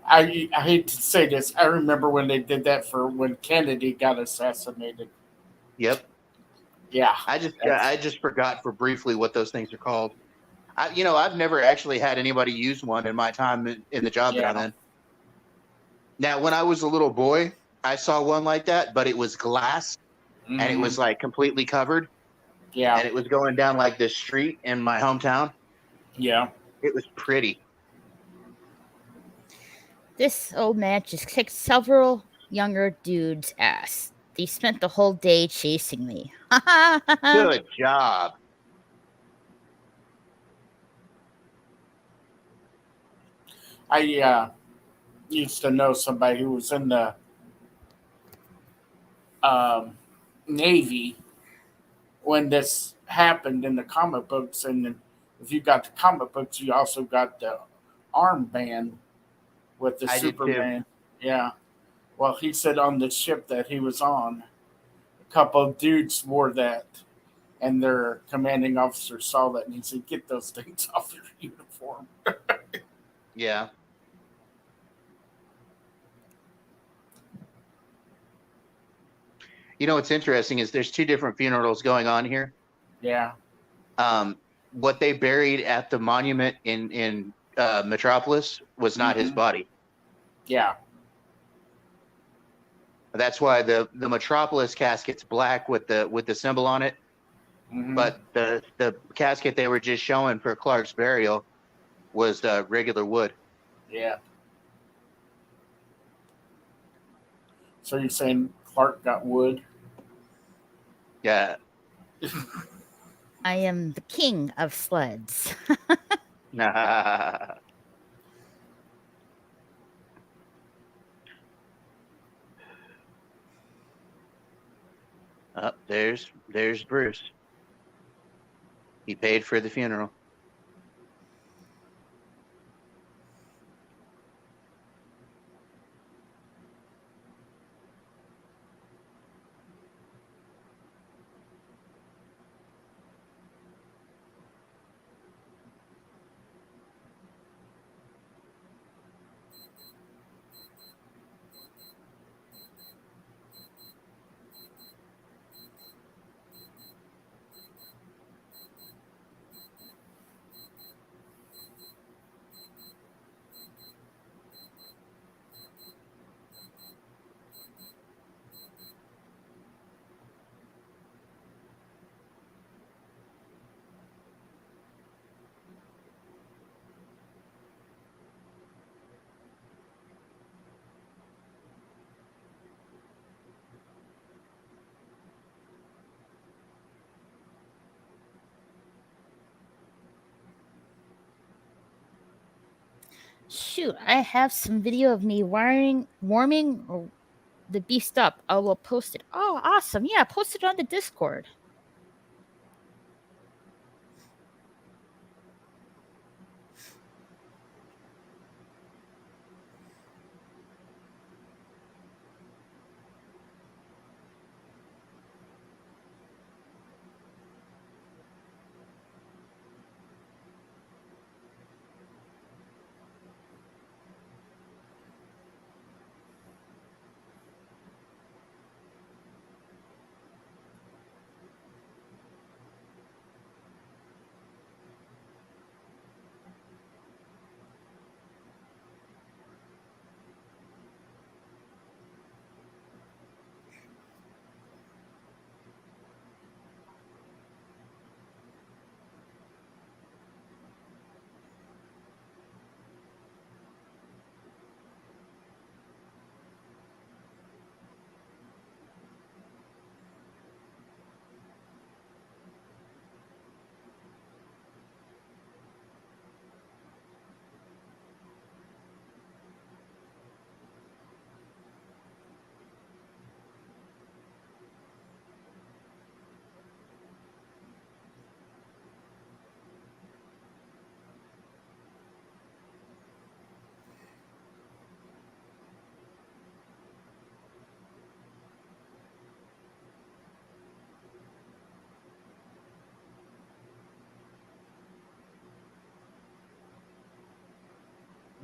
I hate to say this. I remember when they did that for when Kennedy got assassinated. Yep. Yeah, that's I just forgot for briefly what those things are called. I've never actually had anybody use one in my time in the job that I'm yeah. in. Now, when I was a little boy, I saw one like that, but it was glass and it Hmm. was like completely covered Yeah, and it was going down like this street in my hometown. yeah. It was pretty. This old man just kicked several younger dudes' ass. They spent the whole day chasing me. Good job. I used to know somebody who was in the um, Navy when this happened in the comic books, and if you got the comic books, you also got the armband with the I did too. Superman. Yeah. Well, he said on the ship that he was on, a couple of dudes wore that, and their commanding officer saw that, and he said, "Get those things off your uniform." Yeah. You know what's interesting is there's two different funerals going on here. Yeah. What they buried at the monument in Metropolis was not his Mhm. body. Yeah. That's why the Metropolis casket's black with the symbol on it. Mhm. But the casket they were just showing for Clark's burial was regular wood. Yeah. So you're saying Clark got wood? Yeah. I am the king of sleds. There's Bruce. He paid for the funeral. Shoot, I have some video of me warming the beast up. I will post it. Oh, awesome. Yeah, post it on the Discord.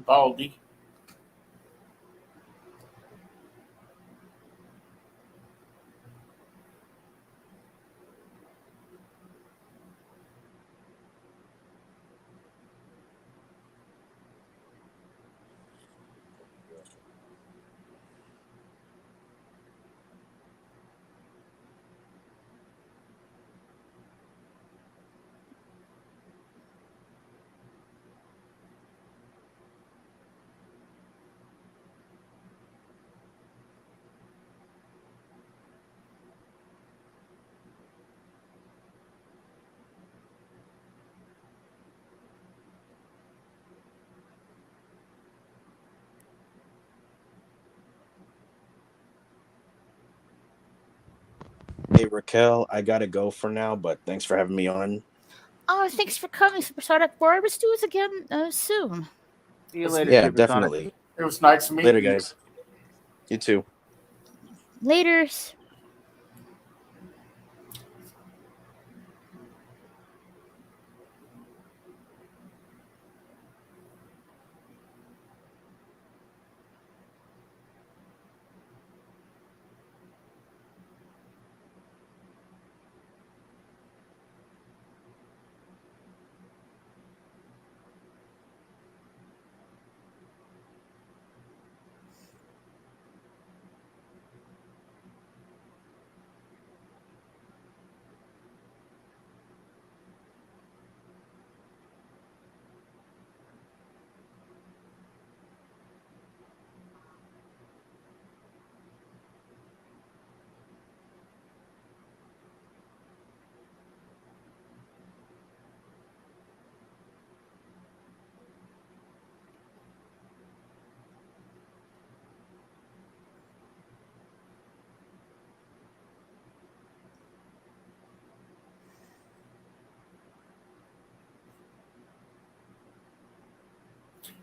Baldy. Hey Raquel, I gotta go for now, but thanks for having me on. Oh, thanks for coming, Supersonic Boy. Let's do this again soon. See you later, Yeah, Supersonic. definitely. It was nice meeting Later, you. guys. You too. Laters.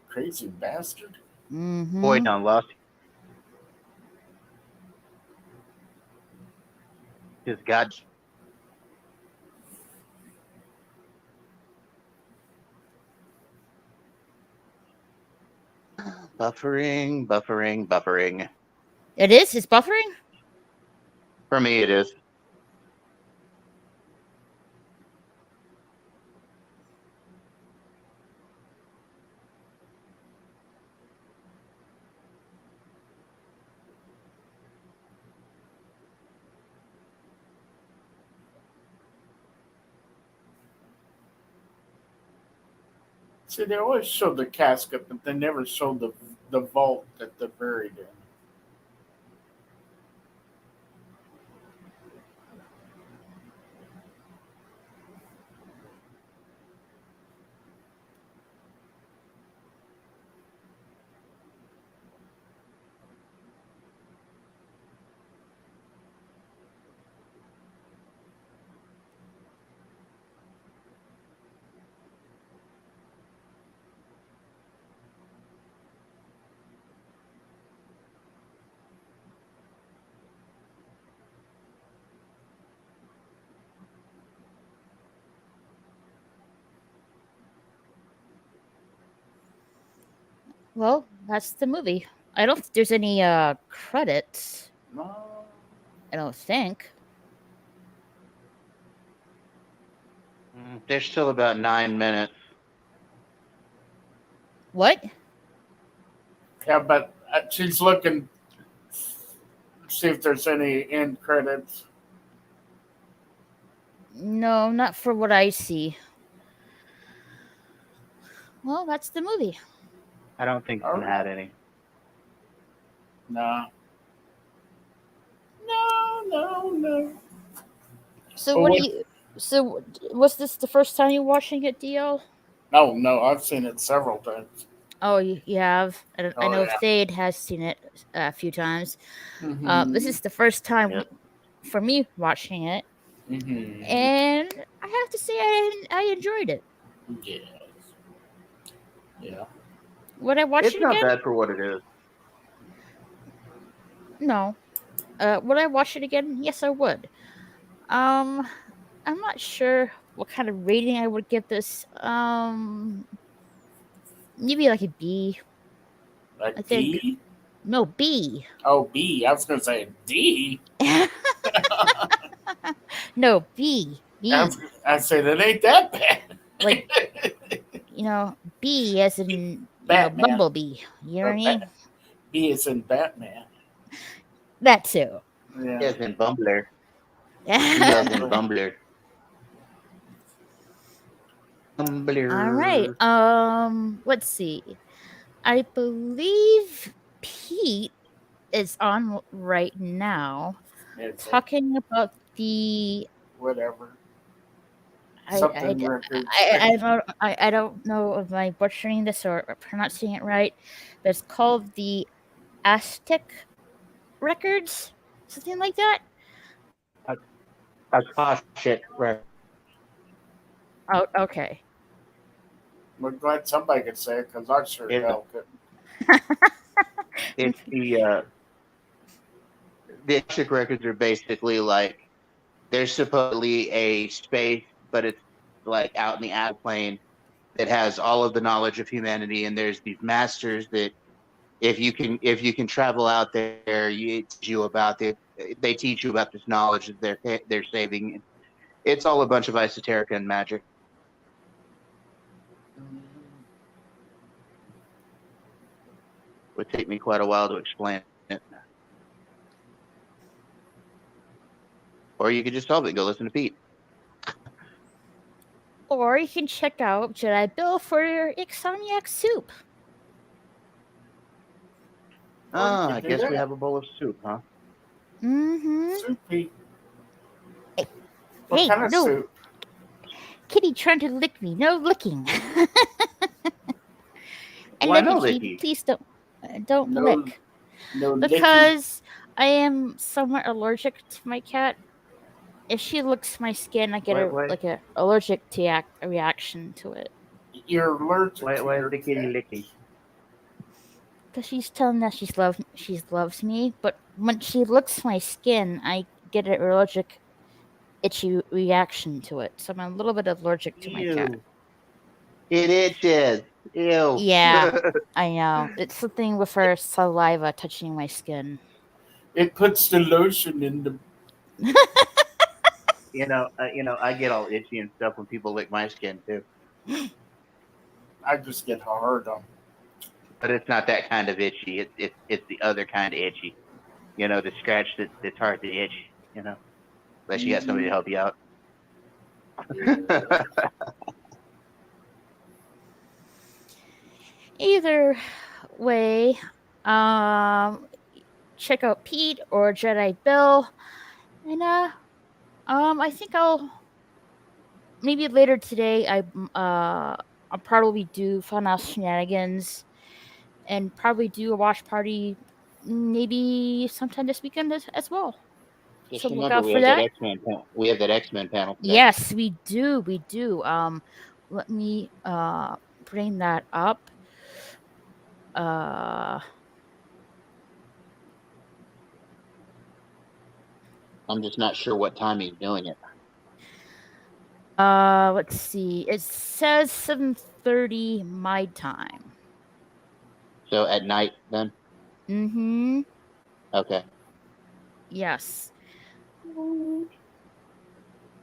Crazy bastard. Mm-hmm. Boy done lost his god. Buffering. It is? It's buffering? For me, it is. See, they always show the casket, but they never show the vault that they're buried in. Well, that's the movie. I don't think there's any credits. No. I don't think. There's still about 9 minutes. What? Yeah, but she's looking see if there's any end credits. No, not for what I see. Well, that's the movie. I don't think All one right. had any. No. No. So Well, what what- do you? So was this the first time you're watching it, DL? No, I've seen it several times. Oh, you have. I Oh, know yeah. Thade has seen it a few times. Mm-hmm. This is the first time Yep. for me watching it, Mm-hmm. and I have to say I enjoyed it. Yes. Yeah. Would I watch It's it not again? bad for what it is. No. Would I watch it again? Yes, I would. I'm not sure what kind of rating I would give this. Maybe like a B. Like I think. D? No, B. Oh, B. I was going to say D. No, B. B. I said it ain't that bad. Like, B as in Batman. Bumblebee. You know what I mean? B is in Batman. That too. Yeah. Yes, in Bumbler. Yes, in Bumbler. Bumbler. All right. Let's see. I believe Pete is on right now, It's talking about the. whatever. I Something records. I don't know if I'm butchering this or pronouncing it right. But it's called the Aztec Records, something like that. That's posh shit, right? Oh, okay. We're glad somebody could say it because I sure It, hell couldn't. it's the Akashic records are basically like there's supposedly a space, but it's like out in the plane that has all of the knowledge of humanity, and there's these masters that if you can travel out there, they teach you about this knowledge that they're saving. It's all a bunch of esoteric and magic. Would take me quite a while to explain it. Or you could just solve it and go listen to Pete. Or you can check out Jedi Bill for your Insomniac soup. Or you I could do guess we that. have a bowl of soup, huh? Mm-hmm. Soupy. Hey, What hey, kind of no. soup? Kitty trying to lick me. No licking. And Why then no Kitty, licky? please don't No, lick. no licky. Because I am somewhat allergic to my cat. If she licks my skin, I get a allergic reaction to it. You're allergic Why to is your the kitty cat. licking? Because she's telling that she loves me, but when she licks my skin, I get an allergic, itchy reaction to it. So I'm a little bit allergic to my cat. Ew. It itches. Ew. Yeah, I know. It's something with her saliva touching my skin. It puts the lotion in the. I get all itchy and stuff when people lick my skin too. I just get hard on. But it's not that kind of itchy. It's the other kind of itchy. The scratch that's hard to itch. Unless you got somebody to help you out. Either way, check out Pete or Jedi Bill, and I think I'll maybe later today. I'll probably do Funhouse Shenanigans, and probably do a watch party, maybe sometime this weekend as well. Just So look remember, out for that. We have that X-Men panel. Today. Yes, we do. We do. Let me bring that up. I'm just not sure what time he's doing it. Let's see. It says 7:30 my time. So at night then? Mm-hmm. Okay. Yes.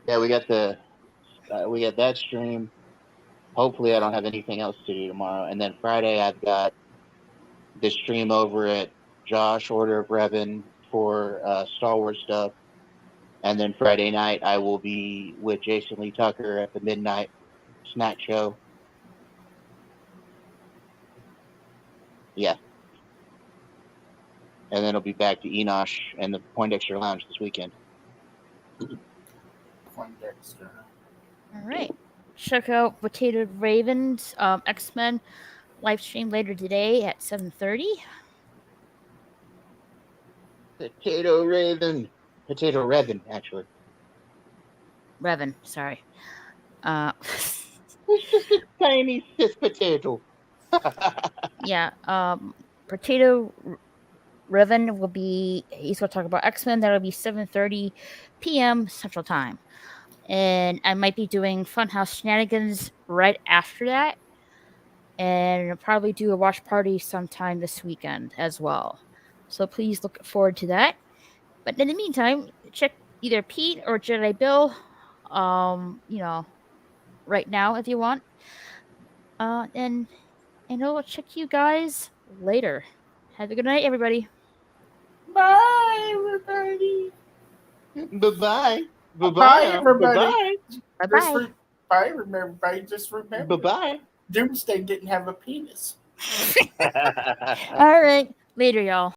Yeah, we got that stream. Hopefully I don't have anything else to do tomorrow. And then Friday I've got the stream over at Josh Order of Revan for Star Wars stuff. And then Friday night I will be with Jason Lee Tucker at the midnight snack show. Yeah. And then I'll be back to Enosh and the Poindexter Lounge this weekend. Poindexter. All right. Check out Potato Raven's X-Men live stream later today at 7:30. Potato Revan, actually. Revan, sorry. It's just a tiny Sith potato. Yeah. Potato Revan will be. He's going to talk about X-Men. That'll be 7:30 p.m. Central Time, and I might be doing Funhouse Shenanigans right after that, and I'll probably do a watch party sometime this weekend as well. So please look forward to that. But in the meantime, check either Pete or Jedi Bill, right now if you want. And I'll check you guys later. Have a good night, everybody. Bye, everybody. Bye-bye. Bye, everybody. Bye-bye. Bye-bye. Everybody. Just remember. Bye-bye. Doomsday didn't have a penis. All right. Later, y'all.